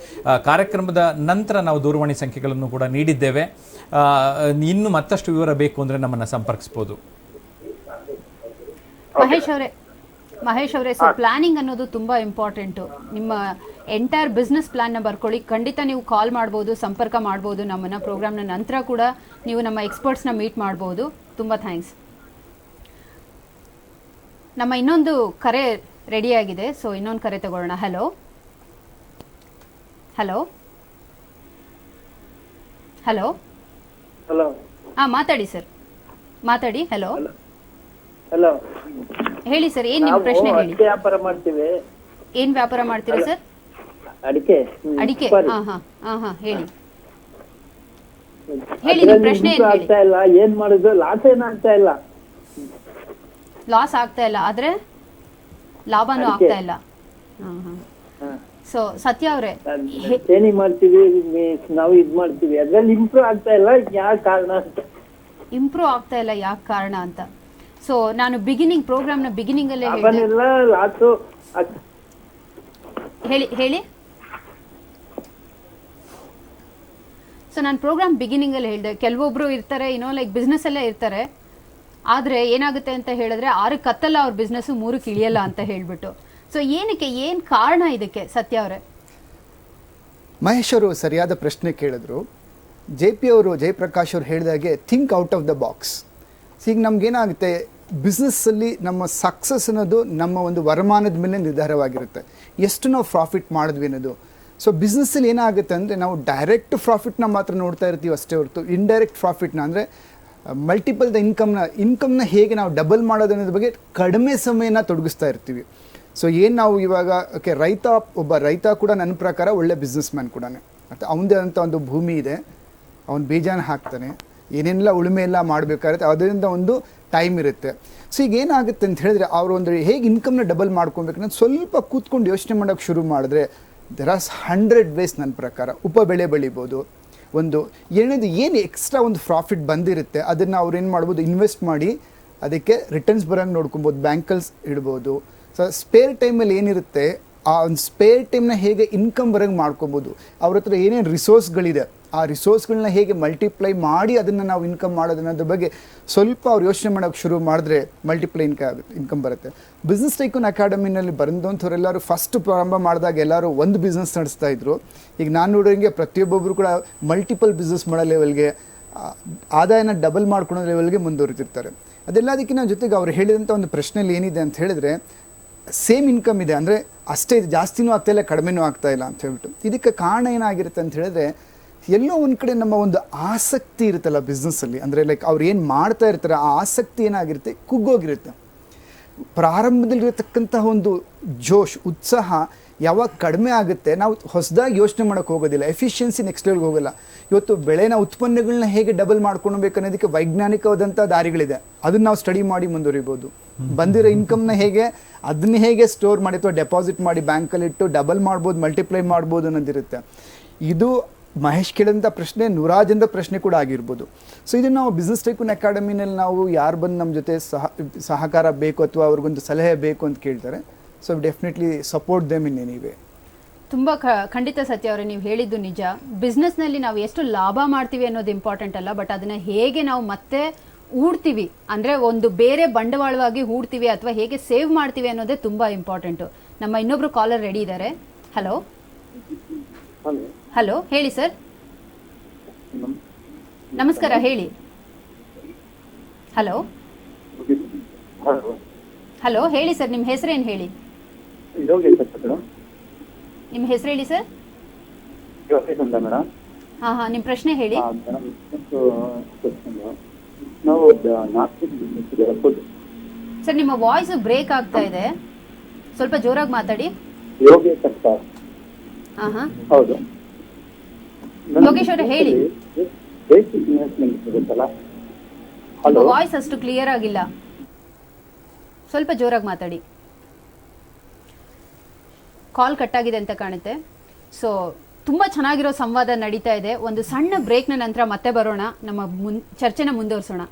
[SPEAKER 3] ಕಾರ್ಯಕ್ರಮದ ನಂತರ ನಾವು ದೂರವಾಣಿ ಸಂಖ್ಯೆಗಳನ್ನು ಕೂಡ ನೀಡಿದ್ದೇವೆ. ಇನ್ನು ಮತ್ತಷ್ಟು ವಿವರ ಬೇಕು ಅಂದರೆ ನಮ್ಮನ್ನು ಸಂಪರ್ಕಿಸ್ಬೋದು.
[SPEAKER 1] ಮಹೇಶ್ ಅವರೇ, ಸೊ ಪ್ಲಾನಿಂಗ್ ಅನ್ನೋದು ತುಂಬಾ ಇಂಪಾರ್ಟೆಂಟು. ನಿಮ್ಮ ಎಂಟೈರ್ ಬಿಸ್ನೆಸ್ ಪ್ಲಾನ್ನ ಬರ್ಕೊಳ್ಳಿ. ಖಂಡಿತ ನೀವು ಕಾಲ್ ಮಾಡ್ಬೋದು, ಸಂಪರ್ಕ ಮಾಡ್ಬೋದು ನಮ್ಮನ್ನ. ಪ್ರೋಗ್ರಾಮ್ನ ನಂತರ ಕೂಡ ನೀವು ನಮ್ಮ ಎಕ್ಸ್ಪರ್ಟ್ಸ್ನ ಮೀಟ್ ಮಾಡ್ಬೋದು. ತುಂಬ ಥ್ಯಾಂಕ್ಸ್. ನಮ್ಮ ಇನ್ನೊಂದು ಕರೆ ರೆಡಿಯಾಗಿದೆ, ಸೊ ಇನ್ನೊಂದು ಕರೆ ತಗೊಳ್ಳೋಣ. ಹಲೋ ಮಾತಾಡಿ ಸರ್, ಮಾತಾಡಿ. ಹಲೋ ಹೇಳಿ ಸರ್, ಏನ್ ನಿಮ್ಮ ಪ್ರಶ್ನೆ ಹೇಳಿ.
[SPEAKER 8] ವ್ಯಾಪಾರ ಮಾಡ್ತೀವಿ.
[SPEAKER 1] ಏನ್ ವ್ಯಾಪಾರ ಮಾಡ್ತೀರಾ ಸರ್?
[SPEAKER 8] ಅಡಿಕೆ.
[SPEAKER 1] ಹೇಳಿ ನಿಮ್ಮ ಪ್ರಶ್ನೆ ಏನ್ ಹೇಳಿ.
[SPEAKER 8] ಏನ್ ಮಾಡುದು, ಲಾಸ್ ಏನಾಗ್ತಾ ಇಲ್ಲ.
[SPEAKER 1] ಲಾಸ್ ಆಗ್ತಾ ಇಲ್ಲ, ಆದ್ರೆ ಲಾಭನೂ ಆಗ್ತಾ ಇಲ್ಲ. ಸೊ ಸತ್ಯ ಅವರೇ,
[SPEAKER 8] ಟ್ರೈನಿಂಗ್ ಮಾಡ್ತೀವಿ, ನಾವು ಇದ್ ಮಾಡ್ತೀವಿ, ಅದ್ರಲ್ಲಿ ಇಂಪ್ರೂವ್ ಆಗ್ತಾ ಇಲ್ಲ. ಯಾಕೆ ಕಾರಣ ಅಂತ?
[SPEAKER 1] ಇಂಪ್ರೂವ್ ಆಗ್ತಾ ಇಲ್ಲ ಯಾಕೆ ಕಾರಣ ಅಂತ. ಸೊ ನಾನು ಪ್ರೋಗ್ರಾಮ್ನ ಬಿಗಿನಿಂಗ್ ಅಲ್ಲೇ ಹೇಳಿ. ಸೊ ನಾನು ಪ್ರೋಗ್ರಾಮ್ ಬಿಗಿನಿಂಗ್ ಅಲ್ಲಿ ಹೇಳಿದೆ, ಕೆಲವೊಬ್ರು ಇರ್ತಾರೆ, ಲೈಕ್ ಬಿಸ್ನೆಸ್ ಅಲ್ಲೇ ಇರ್ತಾರೆ, ಆದರೆ ಏನಾಗುತ್ತೆ ಅಂತ ಹೇಳಿದ್ರೆ 6ಕ್ಕೆ ಹತ್ತಲ್ಲ ಅವ್ರ ಬಿಸ್ನೆಸ್ಸು 3ಕ್ಕೆ ಇಳಿಯಲ್ಲ ಅಂತ ಹೇಳ್ಬಿಟ್ಟು. ಸೊ ಏನಕ್ಕೆ, ಏನು ಕಾರಣ ಇದಕ್ಕೆ ಸತ್ಯ ಅವರೇ?
[SPEAKER 2] ಮಹೇಶ್ ಅವರು ಸರಿಯಾದ ಪ್ರಶ್ನೆ ಕೇಳಿದ್ರು. ಜಯಪ್ರಕಾಶ್ ಅವರು ಹೇಳಿದಾಗೆ think out of the box. ಈಗ ನಮಗೇನಾಗುತ್ತೆ, ಬಿಸ್ನೆಸ್ಸಲ್ಲಿ ನಮ್ಮ ಸಕ್ಸಸ್ ಅನ್ನೋದು ನಮ್ಮ ಒಂದು ವರಮಾನದ ಮೇಲೆ ನಿರ್ಧಾರವಾಗಿರುತ್ತೆ, ಎಷ್ಟು ನಾವು ಪ್ರಾಫಿಟ್ ಮಾಡಿದ್ವಿ ಅನ್ನೋದು. ಸೊ ಬಿಸ್ನೆಸ್ಸಲ್ಲಿ ಏನಾಗುತ್ತೆ ಅಂದರೆ ನಾವು ಡೈರೆಕ್ಟ್ ಪ್ರಾಫಿಟ್ನ ಮಾತ್ರ ನೋಡ್ತಾ ಇರ್ತೀವಿ ಅಷ್ಟೇ ಹೊರತು ಇಂಡೈರೆಕ್ಟ್ ಪ್ರಾಫಿಟ್ನ ಅಂದರೆ ಮಲ್ಟಿಪಲ್ ದ ಇನ್ಕಮ್ನ ಹೇಗೆ ನಾವು ಡಬಲ್ ಮಾಡೋದು ಅನ್ನೋದ್ರ ಬಗ್ಗೆ ಕಡಿಮೆ ಸಮಯನ ತೊಡಗಿಸ್ತಾ ಇರ್ತೀವಿ. ಸೊ ಏನು ನಾವು ಇವಾಗ ಒಬ್ಬ ರೈತ ಕೂಡ ನನ್ನ ಪ್ರಕಾರ ಒಳ್ಳೆ ಬಿಸ್ನೆಸ್ ಮ್ಯಾನ್ ಕೂಡ. ಮತ್ತು ಅವನದೇ ಅಂತ ಒಂದು ಭೂಮಿ ಇದೆ, ಅವನು ಬೀಜಾನ ಹಾಕ್ತಾನೆ, ಏನೆಲ್ಲ ಉಳುಮೆ ಎಲ್ಲ ಮಾಡಬೇಕಾಗುತ್ತೆ, ಅದರಿಂದ ಒಂದು ಟೈಮ್ ಇರುತ್ತೆ. ಸೊ ಈಗ ಏನಾಗುತ್ತೆ ಅಂತ ಹೇಳಿದ್ರೆ ಅವರು ಒಂದು ಹೇಗೆ ಇನ್ಕಮ್ನ ಡಬಲ್ ಮಾಡ್ಕೊಬೇಕನ್ನೋದು ಸ್ವಲ್ಪ ಕೂತ್ಕೊಂಡು ಯೋಚನೆ ಮಾಡೋಕ್ಕೆ ಶುರು ಮಾಡಿದ್ರೆ ದೆರ್ ಆರ್ 100 ವೇಸ್ ನನ್ನ ಪ್ರಕಾರ. ಬೆಳೆ ಬೆಳಿಬೋದು, ಒಂದು ಏನು ಎಕ್ಸ್ಟ್ರಾ ಒಂದು ಪ್ರಾಫಿಟ್ ಬಂದಿರುತ್ತೆ ಅದನ್ನು ಅವ್ರು ಏನು ಮಾಡ್ಬೋದು, ಇನ್ವೆಸ್ಟ್ ಮಾಡಿ ಅದಕ್ಕೆ ರಿಟರ್ನ್ಸ್ ಬರೋಂಗೆ ನೋಡ್ಕೊಬೋದು, ಬ್ಯಾಂಕಲ್ಸ್ ಇಡ್ಬೋದು. ಸೊ ಸ್ಪೇರ್ ಟೈಮಲ್ಲಿ ಏನಿರುತ್ತೆ ಆ ಒಂದು ಸ್ಪೇರ್ ಟೈಮ್ನ ಹೇಗೆ ಇನ್ಕಮ್ ಬರೋಂಗೆ ಮಾಡ್ಕೊಬೋದು, ಅವ್ರ ಹತ್ರ ಏನೇನು ರಿಸೋರ್ಸ್ಗಳಿದೆ ಆ ರಿಸೋರ್ಸ್ಗಳನ್ನ ಹೇಗೆ ಮಲ್ಟಿಪ್ಲೈ ಮಾಡಿ ಅದನ್ನು ನಾವು ಇನ್ಕಮ್ ಮಾಡೋದು ಅನ್ನೋದ್ರ ಬಗ್ಗೆ ಸ್ವಲ್ಪ ಅವ್ರು ಯೋಚನೆ ಮಾಡೋಕ್ಕೆ ಶುರು ಮಾಡಿದ್ರೆ ಮಲ್ಟಿಪ್ಲೈ ಇನ್ಕಮ್ ಬರುತ್ತೆ. ಬಿಸ್ನೆಸ್ ಟೈಕೂನ್ ಅಕಾಡೆಮಿನಲ್ಲಿ ಬಂದಂಥವ್ರೆಲ್ಲರೂ ಫಸ್ಟ್ ಪ್ರಾರಂಭ ಮಾಡಿದಾಗ ಎಲ್ಲರೂ ಒಂದು ಬಿಸ್ನೆಸ್ ನಡೆಸ್ತಾ ಇದ್ರು. ಈಗ ನಾನು ನೋಡೋಂಗೆ ಪ್ರತಿಯೊಬ್ಬೊಬ್ಬರು ಕೂಡ ಮಲ್ಟಿಪಲ್ ಬಿಸ್ನೆಸ್ ಮಾಡೋ ಲೆವೆಲ್ಗೆ, ಆದಾಯನ ಡಬಲ್ ಮಾಡ್ಕೊಳೋ ಲೆವೆಲ್ಗೆ ಮುಂದುವರಿತಿರ್ತಾರೆ. ಅದೆಲ್ಲದಕ್ಕಿಂತ ಜೊತೆಗೆ ಅವ್ರು ಹೇಳಿದಂಥ ಒಂದು ಪ್ರಶ್ನೆಯಲ್ಲಿ ಏನಿದೆ ಅಂತ ಹೇಳಿದ್ರೆ ಸೇಮ್ ಇನ್ಕಮ್ ಇದೆ, ಅಂದರೆ ಅಷ್ಟೇ ಜಾಸ್ತಿನೂ ಆಗ್ತಾಯಿಲ್ಲ ಕಡಿಮೆನೂ ಆಗ್ತಾಯಿಲ್ಲ ಅಂತ ಹೇಳ್ಬಿಟ್ಟು. ಇದಕ್ಕೆ ಕಾರಣ ಏನಾಗಿರುತ್ತೆ ಅಂತ ಹೇಳಿದ್ರೆ ಎಲ್ಲೋ ಒಂದು ಕಡೆ ನಮ್ಮ ಒಂದು ಆಸಕ್ತಿ ಇರುತ್ತಲ್ಲ ಬಿಸ್ನೆಸ್ಸಲ್ಲಿ, ಅಂದರೆ ಲೈಕ್ ಅವ್ರು ಏನು ಮಾಡ್ತಾ ಇರ್ತಾರೆ ಆ ಆಸಕ್ತಿ ಏನಾಗಿರುತ್ತೆ, ಕುಗ್ಗೋಗಿರುತ್ತೆ. ಪ್ರಾರಂಭದಲ್ಲಿರತಕ್ಕಂತಹ ಒಂದು ಜೋಶ್, ಉತ್ಸಾಹ ಯಾವಾಗ ಕಡಿಮೆ ಆಗುತ್ತೆ ನಾವು ಹೊಸದಾಗಿ ಯೋಚನೆ ಮಾಡೋಕ್ಕೆ ಹೋಗೋದಿಲ್ಲ, ಎಫಿಷಿಯನ್ಸಿ ನೆಕ್ಸ್ಟ್ ಲೆವೆಲ್ಗೆ ಹೋಗೋಲ್ಲ. ಇವತ್ತು ಬೆಳೆನ ಉತ್ಪನ್ನಗಳನ್ನ ಹೇಗೆ ಡಬಲ್ ಮಾಡ್ಕೊಳ್ಬೇಕು ಅನ್ನೋದಕ್ಕೆ ವೈಜ್ಞಾನಿಕವಾದಂಥ ದಾರಿಗಳಿದೆ, ಅದನ್ನು ನಾವು ಸ್ಟಡಿ ಮಾಡಿ ಮುಂದುವರಿಬೋದು. ಬಂದಿರೋ ಇನ್ಕಮ್ನ ಅದನ್ನ ಹೇಗೆ ಸ್ಟೋರ್ ಮಾಡಿ ಅಥವಾ ಡೆಪಾಸಿಟ್ ಮಾಡಿ ಬ್ಯಾಂಕಲ್ಲಿಟ್ಟು ಡಬಲ್ ಮಾಡ್ಬೋದು, ಮಲ್ಟಿಪ್ಲೈ ಮಾಡ್ಬೋದು ಅನ್ನೋದಿರುತ್ತೆ. ಇದು ಮಹೇಶ್ ಕೇಳಿದಂಥ ಪ್ರಶ್ನೆ ನೂರಾಜನರ ಪ್ರಶ್ನೆ ಕೂಡ ಆಗಿರ್ಬೋದು. ಸೊ ಇದನ್ನು ನಾವು ಬಿಸ್ನೆಸ್ ಟೈಕೂನ್ ಅಕಾಡೆಮಿನಲ್ಲಿ ನಾವು ಯಾರು ಬಂದು ನಮ್ಮ ಜೊತೆ ಸಹಕಾರ ಬೇಕು ಅಥವಾ ಅವ್ರಿಗೊಂದು ಸಲಹೆ ಬೇಕು ಅಂತ ಕೇಳ್ತಾರೆ, so definitely support them in any way.
[SPEAKER 1] ತುಂಬ ಖಂಡಿತ ಸತ್ಯ ಅವರೇ, ನೀವು ಹೇಳಿದ್ದು ನಿಜ. ಬಿಸ್ನೆಸ್ನಲ್ಲಿ ನಾವು ಎಷ್ಟು ಲಾಭ ಮಾಡ್ತೀವಿ ಅನ್ನೋದು ಇಂಪಾರ್ಟೆಂಟ್ ಅಲ್ಲ, ಬಟ್ ಅದನ್ನು ಹೇಗೆ ನಾವು ಮತ್ತೆ ಹೂಡ್ತೀವಿ, ಅಂದರೆ ಒಂದು ಬೇರೆ ಬಂಡವಾಳವಾಗಿ ಹೂಡ್ತೀವಿ ಅಥವಾ ಹೇಗೆ ಸೇವ್ ಮಾಡ್ತೀವಿ ಅನ್ನೋದೇ ತುಂಬ ಇಂಪಾರ್ಟೆಂಟು. ನಮ್ಮ ಇನ್ನೊಬ್ರು ಕಾಲರ್ ರೆಡಿ ಇದ್ದಾರೆ. ಹಲೋ ಹಲೋ, ಹೇಳಿ ಸರ್. ನಮಸ್ಕಾರ, ಹೇಳಿ. ಹಲೋ ಹಲೋ, ಹೇಳಿ ಸರ್, ನಿಮ್ಮ ಹೆಸರೇನು ಹೇಳಿ? ನಿಮ್ಮ ಹೆಸರು ಹೇಳಿ ಸರ್. ಹಾಂ ಹಾಂ, ನಿಮ್ಮ ಪ್ರಶ್ನೆ ಹೇಳಿ. ಸರ್ ನಿಮ್ಮ ವಾಯ್ಸ್ ಬ್ರೇಕ್ ಆಗ್ತಾ ಇದೆ, ಸ್ವಲ್ಪ ಜೋರಾಗಿ ಮಾತಾಡಿ. ಹಾಂ ಹಾಂ,
[SPEAKER 8] ಹೌದು
[SPEAKER 1] ಯೋಗೇಶ್ ಅವರೇ ಹೇಳಿ. ವಾಯ್ಸ್ ಅಷ್ಟು ಕ್ಲಿಯರ್ ಆಗಿಲ್ಲ, ಸ್ವಲ್ಪ ಜೋರಾಗಿ ಮಾತಾಡಿ. ಕಾಲ್ ಕಟ್ ಆಗಿದೆ ಅಂತ ಕಾಣುತ್ತೆ. ಸೊ ತುಂಬ ಚೆನ್ನಾಗಿರೋ ಸಂವಾದ ನಡೀತಾ ಇದೆ. ಒಂದು ಸಣ್ಣ ಬ್ರೇಕ್ನ ನಂತರ ಮತ್ತೆ ಬರೋಣ, ನಮ್ಮ ಚರ್ಚೆನ ಮುಂದುವರಿಸೋಣ.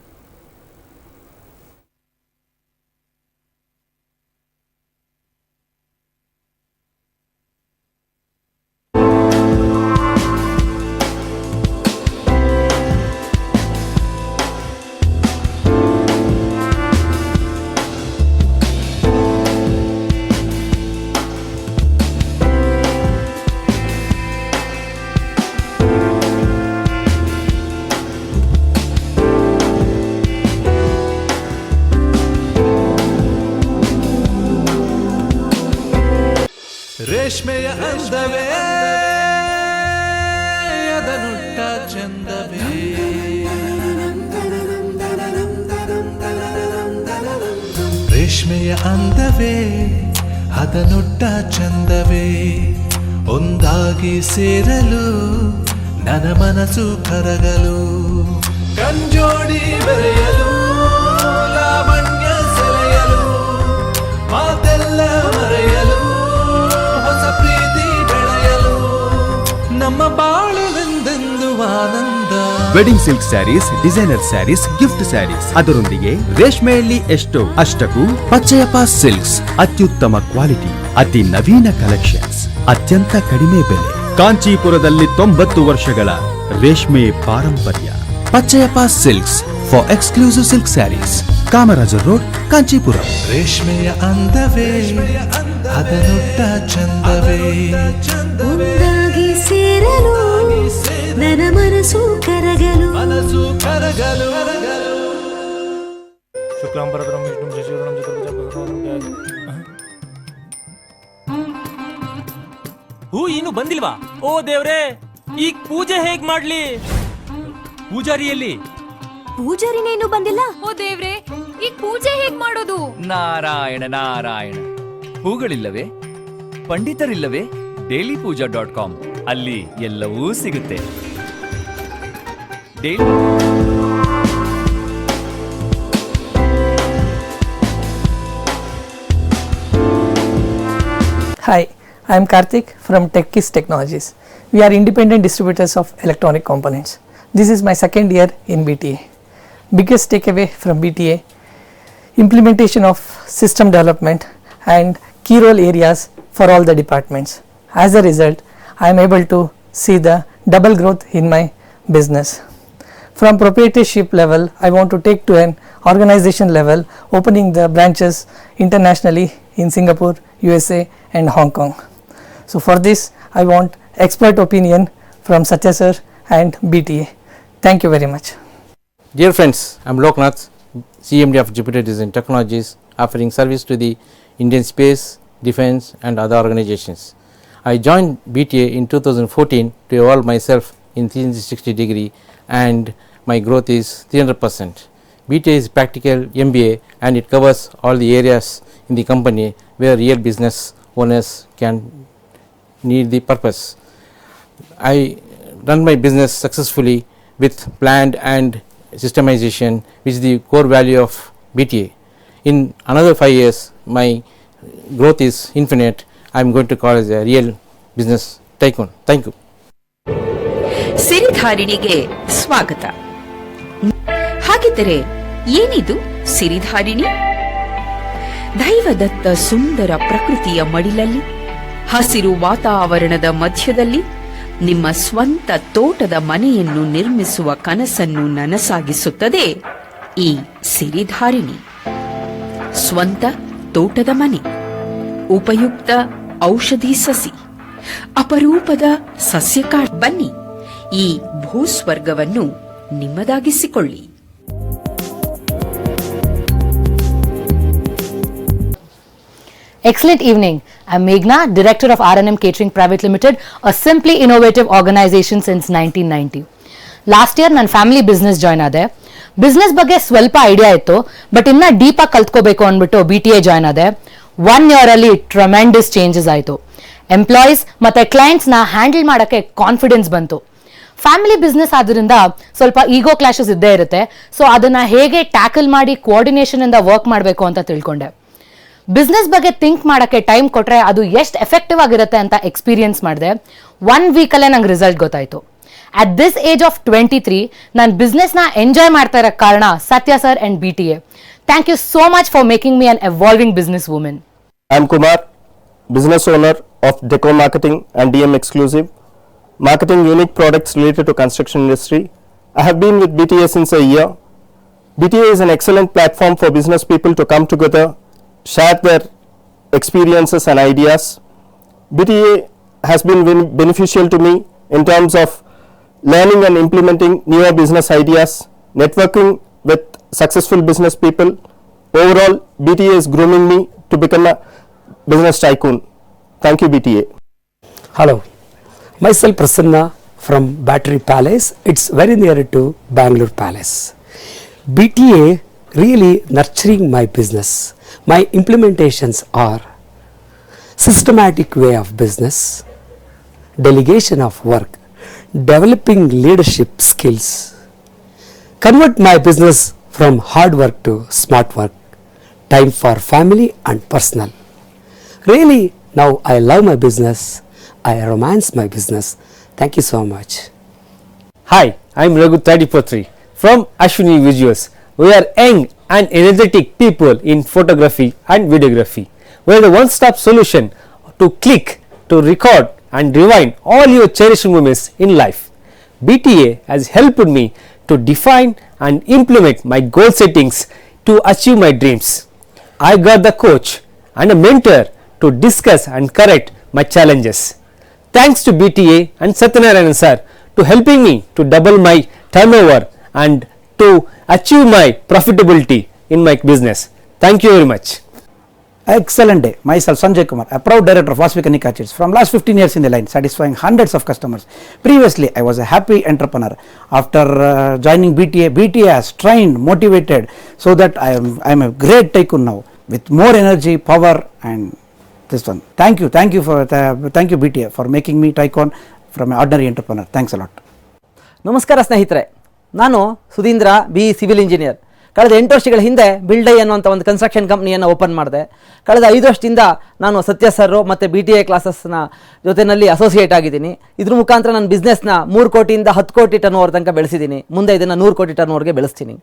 [SPEAKER 9] ರೇಷ್ಮೆಯ ಅಂದವೇ ಅದನುಟ್ಟ ಚಂದವೇ, ರೇಷ್ಮೆಯ ಅಂದವೇ ಅದನುಟ್ಟ ಚಂದವೇ, ಒಂದಾಗಿ ಸೇರಲು ನನ್ನ ಮನಸ್ಸು ಕರಗಲು, ಕಂಜೋಡಿ ಬೆರೆಯಲು ಲಾವಣ್ಯ ಸೆಳೆಯಲು, ಮಾತೆಲ್ಲ ಮರೆಯಲು ಪ್ರೀತಿ ಬೆಳೆಯಲು, ನಮ್ಮ ಬಾಳುವೆಂದೆಂದು ಆನಂದ.
[SPEAKER 10] Wedding silk saris, designer saris, gift saris, ಅದರೊಂದಿಗೆ ರೇಷ್ಮೆಯಲ್ಲಿ ಎಷ್ಟೋ ಅಷ್ಟಕ್ಕೂ ಪಚ್ಚಯಪ್ಪ ಸಿಲ್ಕ್ಸ್ ಅತ್ಯುತ್ತಮ ಕ್ವಾಲಿಟಿ, ಅತಿ ನವೀನ ಕಲೆಕ್ಷನ್ಸ್, ಅತ್ಯಂತ ಕಡಿಮೆ ಬೆಲೆ. ಕಾಂಚೀಪುರದಲ್ಲಿ 90 ವರ್ಷಗಳ ರೇಷ್ಮೆ ಪಾರಂಪರ್ಯ. Pachaiyappa silks for exclusive silk saris. Kamarajar road, Kanchipuram.
[SPEAKER 9] ರೇಷ್ಮೆಯ ಅಂದವೇ ಅದನುಟ್ಟ ಚಂದವೇ
[SPEAKER 11] ಒಂದಾಗಿ ಸೇರಲು ನನ್ನ ಮನಸ್ಸು ಕರಗಲು
[SPEAKER 12] ಶುಕ್ಲಾಂಬರಧರಂ ವಿಷ್ಣುಂ ಶಶಿವರ್ಣಂ ಚತುರ್ಭುಜಂ. ಹೂ ಇನ್ನು ಬಂದಿಲ್ವಾ? ಓ ದೇವ್ರೆ, ಈಗ ಪೂಜೆ ಹೇಗ್ ಮಾಡ್ಲಿ? ಪೂಜಾರಿಯಲ್ಲಿ
[SPEAKER 11] ಪೂಜಾರಿನೇನು ಬಂದಿಲ್ಲ. ಓ ದೇವ್ರೆ, ಈಗ ಪೂಜೆ ಹೇಗ್ ಮಾಡೋದು?
[SPEAKER 13] ನಾರಾಯಣ ನಾರಾಯಣ. ಹೂಗಳಿಲ್ಲವೇ? ಪಂಡಿತರಿಲ್ಲವೇ? DailyPooja.com ಅಲ್ಲಿ ಎಲ್ಲವೂ ಸಿಗುತ್ತೆ.
[SPEAKER 14] Hi, I am Karthik from TechKiss Technologies. We are independent distributors of electronic components. This is my second year in BTA. Biggest takeaway from BTA: implementation of system development and key role areas for all the departments. As a result, I am able to see the double growth in my business. From proprietorship level, I want to take to an organization level, opening the branches internationally in Singapore, USA and Hong Kong. So for this, I want expert opinion from Satya sir and BTA. Thank you very much.
[SPEAKER 15] Dear friends, I am Loknath, CMD of Jupiter Design Technologies, offering service to the Indian space, defense and other organizations. I joined BTA in 2014 to evolve myself in 360-degree, and my growth is 300%. BTA is practical MBA and it covers all the areas in the company where real business owners can need the purpose. I run my business successfully with planned and systemization, which is the core value of BTA. In another 5 years, my growth is infinite. I am going to call as a real business tycoon. Thank you.
[SPEAKER 16] ಸಿರಿಧಾರಿಣಿಗೆ ಸ್ವಾಗತ. ಹಾಗಿದ್ದರೆ ಏನಿದು ಸಿರಿಧಾರಿಣಿ? ದೈವದತ್ತ ಸುಂದರ ಪ್ರಕೃತಿಯ ಮಡಿಲಲ್ಲಿ, ಹಸಿರು ವಾತಾವರಣದ ಮಧ್ಯದಲ್ಲಿ ನಿಮ್ಮ ಸ್ವಂತ ತೋಟದ ಮನೆಯನ್ನು ನಿರ್ಮಿಸುವ ಕನಸನ್ನು ನನಸಾಗಿಸುತ್ತದೆ ಈ ಸಿರಿಧಾರಿಣಿ. ಸ್ವಂತ ತೋಟದ ಮನೆ, ಉಪಯುಕ್ತ ಔಷಧಿ ಸಸಿ, ಅಪರೂಪದ ಸಸ್ಯಕಾಡ್. ಬನ್ನಿ, ಈ ಭೂಸ್ವರ್ಗವನ್ನು ನಿಮ್ಮದಾಗಿಸಿಕೊಳ್ಳಿ.
[SPEAKER 17] Excellent evening. I'm Meghna, Director of R&M Catering Private Limited, a simply innovative organization since 1990. Last year ನನ್ನ ಫ್ಯಾಮಿಲಿ ಬಿಸ್ನೆಸ್ ಜಾಯ್ನ್ ಆದೆ. ಬಿಸ್ನೆಸ್ ಬಗ್ಗೆ ಸ್ವಲ್ಪ ಐಡಿಯಾ ಇತ್ತು, ಬಟ್ ಇನ್ನ ಡೀಪ್ ಆಗಿ ಕಲ್ತ್ಕೋಬೇಕು ಅಂದ್ಬಿಟ್ಟು BTA ಜಾಯ್ನ್ ಆದೆ. 1 year ಅಲ್ಲಿ ಟ್ರಮೆಂಡಸ್ ಚೇಂಜಸ್ ಆಯಿತು. ಎಂಪ್ಲಾಯೀಸ್ ಮತ್ತೆ ಕ್ಲೈಂಟ್ಸ್ನ ಹ್ಯಾಂಡಲ್ ಮಾಡೋಕ್ಕೆ ಕಾನ್ಫಿಡೆನ್ಸ್ ಬಂತು. ಫ್ಯಾಮಿಲಿ ಬಿಸ್ನೆಸ್ ಆದ್ರಿಂದ ಸ್ವಲ್ಪ ಈಗೋ ಕ್ಲಾಶಸ್ ಇದ್ದೇ ಇರುತ್ತೆ. ಸೊ ಅದನ್ನ ಹೇಗೆ ಟ್ಯಾಕಲ್ ಮಾಡಿ ಕೋಆರ್ಡಿನೇಷನ್ ಇಂದ ವರ್ಕ್ ಮಾಡಬೇಕು ಅಂತ ತಿಳ್ಕೊಂಡೆ. ಬಿಸ್ನೆಸ್ ಬಗ್ಗೆ ಥಿಂಕ್ ಮಾಡೋಕ್ಕೆ ಟೈಮ್ ಕೊಟ್ರೆ ಅದು ಎಷ್ಟು ಎಫೆಕ್ಟಿವ್ ಆಗಿರುತ್ತೆ ಅಂತ ಎಕ್ಸ್ಪೀರಿಯನ್ಸ್ ಮಾಡಿದೆ. 1 ವೀಕಲ್ಲೇ ನಂಗೆ ರಿಸಲ್ಟ್ ಗೊತ್ತಾಯ್ತು. ಅಟ್ ದಿಸ್ ಏಜ್ ಆಫ್ 23 ನಾನು ಬಿಸ್ನೆಸ್ನ ಎಂಜಾಯ್ ಮಾಡ್ತಾ ಇರೋ ಕಾರಣ Satya sir and BTA. Thank you so much for making me an evolving business women.
[SPEAKER 18] I am Kumar, business owner of Deco Marketing and DM Exclusive, marketing unique products related to construction industry. I have been with BTA since a year. BTA is an excellent platform for business people to come together, share their experiences and ideas. BTA has been beneficial to me in terms of learning and implementing newer business ideas, networking with successful business people. Overall, BTA is grooming me to become a business tycoon. Thank you, BTA.
[SPEAKER 19] Hello, myself Prasanna from Battery Palace. It's very near to Bangalore Palace. BTA really nurturing my business. My implementations are systematic way of business, delegation of work, developing leadership skills, convert my business from hard work to smart work, time for family and personal. Really, now I love my business. I romance my business. Thank you so much.
[SPEAKER 20] Hi, I'm Raghu Tadipatri from Ashwini Visuals. We are young and energetic people in photography and videography. We are the one-stop solution to click, to record and rewind all your cherished moments in life. BTA has helped me to define and implement my goal settings to achieve my dreams. I got the coach and a mentor to discuss and correct my challenges. Thanks to BTA and Satyanarayanan sir to helping me to double my turnover and to achieve my profitability in my business. Thank you very much.
[SPEAKER 21] Excellent day. Myself Sanjay Kumar, a proud director of Vasvika Nikachits from last 15 years in the line, satisfying hundreds of customers. Previously, I was a happy entrepreneur. After joining BTA has trained, motivated, so that I am a great tycoon now with more energy, power, and this one. Thank you BTA for making me tycoon from an ordinary entrepreneur. Thanks a lot.
[SPEAKER 22] ನಮಸ್ಕಾರ ಸ್ನೇಹಿತರೆ, ನಾನು Sudhindra B civil engineer. ಕಳೆದ 8 ವರ್ಷಗಳ ಹಿಂದೆ ಬಿಲ್ಡೈ ಅನ್ನುವಂಥ ಒಂದು construction ಕಂಪ್ನಿಯನ್ನು open ಮಾಡಿದೆ. ಕಳೆದ 5 ವರ್ಷದಿಂದ ನಾನು ಸತ್ಯ ಸರ್ ಮತ್ತು BTA ಕ್ಲಾಸಸ್ನ ಜೊತೆಯಲ್ಲಿ ಅಸೋಸಿಯೇಟ್ ಆಗಿದ್ದೀನಿ. ಇದ್ರ ಮುಖಾಂತರ ನನ್ನ ಬಿಸ್ನೆಸ್ನ 3 ಕೋಟಿಯಿಂದ 10 ಕೋಟಿ ಟರ್ನ್ ಓವರ್ ತನಕ ಬೆಳೆಸಿದ್ದೀನಿ. ಮುಂದೆ ಇದನ್ನು 100 ಕೋಟಿ ಟರ್ನ್ ಓವರ್ಗೆ ಬೆಳೆಸ್ತೀನಿ.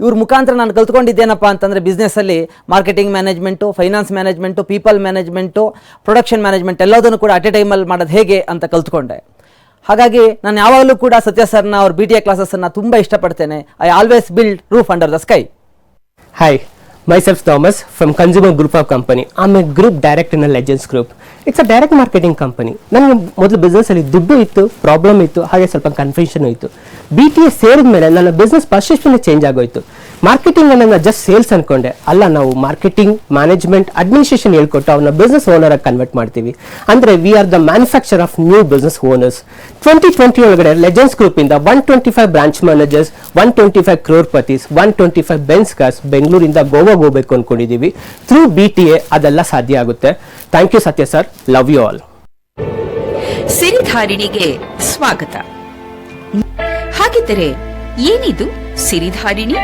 [SPEAKER 22] ಇವ್ರ ಮುಖಾಂತರ ನಾನು ಕಲ್ತ್ಕೊಂಡಿದ್ದೇನಪ್ಪ ಅಂತಂದರೆ ಬಿಸ್ನೆಸ್ಸಲ್ಲಿ marketing management, finance management, people management, production management ಎಲ್ಲದನ್ನು ಕೂಡ ಅಟ್ ಎ ಟೈಮಲ್ಲಿ ಮಾಡೋದು ಹೇಗೆ ಅಂತ ಕಲ್ತ್ಕೊಂಡೆ. ಹಾಗಾಗಿ ನಾನು ಯಾವಾಗಲೂ ಕೂಡ ಸತ್ಯ ಸರ್ನ ಅವ್ರ BTA ಕ್ಲಾಸಸ್ಸನ್ನು ತುಂಬ ಇಷ್ಟಪಡ್ತೇನೆ. I always build roof under the sky.
[SPEAKER 20] Hi, myself Thomas from Consumer Group of Company. I'm a group director in a Legends Group. It's a direct marketing company. ನನಗೆ ಮೊದಲು ಬಿಸ್ನೆಸ್ಸಲ್ಲಿ ದುಡ್ಡು ಇತ್ತು, ಪ್ರಾಬ್ಲಮ್ ಇತ್ತು, ಹಾಗೆ ಸ್ವಲ್ಪ ಕನ್ಫ್ಯೂಷನ್ ಇತ್ತು. BTA ಸೇರಿದ ಮೇಲೆ ನನ್ನ ಬಿಸ್ನೆಸ್ ಪರ್ಸೆಪ್ಷನ್ ಚೇಂಜ್ ಆಗೋಯ್ತು. ಮಾರ್ಕೆಟಿಂಗ್ ಅನ್ನ ಜಸ್ಟ್ ಸೇಲ್ಸ್ ಅನ್ಕೊಂಡೆ, ಅಲ್ಲ ನಾವು ಮಾರ್ಕೆಟಿಂಗ್, ಮ್ಯಾನೇಜ್ಮೆಂಟ್, ಅಡ್ಮಿನಿಸ್ಟ್ರೇಷನ್ ಹೇಳ್ಕೊಟ್ಟು ಅವ್ರನ್ನ ಬಿಸ್ನೆಸ್ ಓನರ್ ಆಗಿ ಕನ್ವರ್ಟ್ ಮಾಡ್ತೀವಿ. ಅಂದ್ರೆ we are the manufacture of new business owners. 2020 ಒಳಗಡೆ ಲೆಜೆಂಡ್ಸ್ ಗ್ರೂಪ್ ಇಂದ 125 ಬ್ರಾಂಚ್ ಮ್ಯಾನೇಜರ್ಸ್, 125 ಕ್ರೋರ್ಪತೀಸ್, 125 ಬೆನ್ಸ್ ಕಾರ್ಸ್ ಬೆಂಗಳೂರಿಂದ ಗೋವಾಗೆ ಹೋಗ್ಬೇಕು ಅನ್ಕೊಂಡಿದೀವಿ. ಥ್ರೂ BTA ಅದೆಲ್ಲ ಸಾಧ್ಯ ಆಗುತ್ತೆ. ಥ್ಯಾಂಕ್ ಯು ಸತ್ಯ ಸರ್, ಲವ್ ಯು ಆಲ್.
[SPEAKER 16] ಸಿರಿಧಾರಿಣಿಗೆ ಸ್ವಾಗತ. ಹಾಗಿದ್ದರೆ ಏನಿದು ಸಿರಿಧಾರಿಣಿ?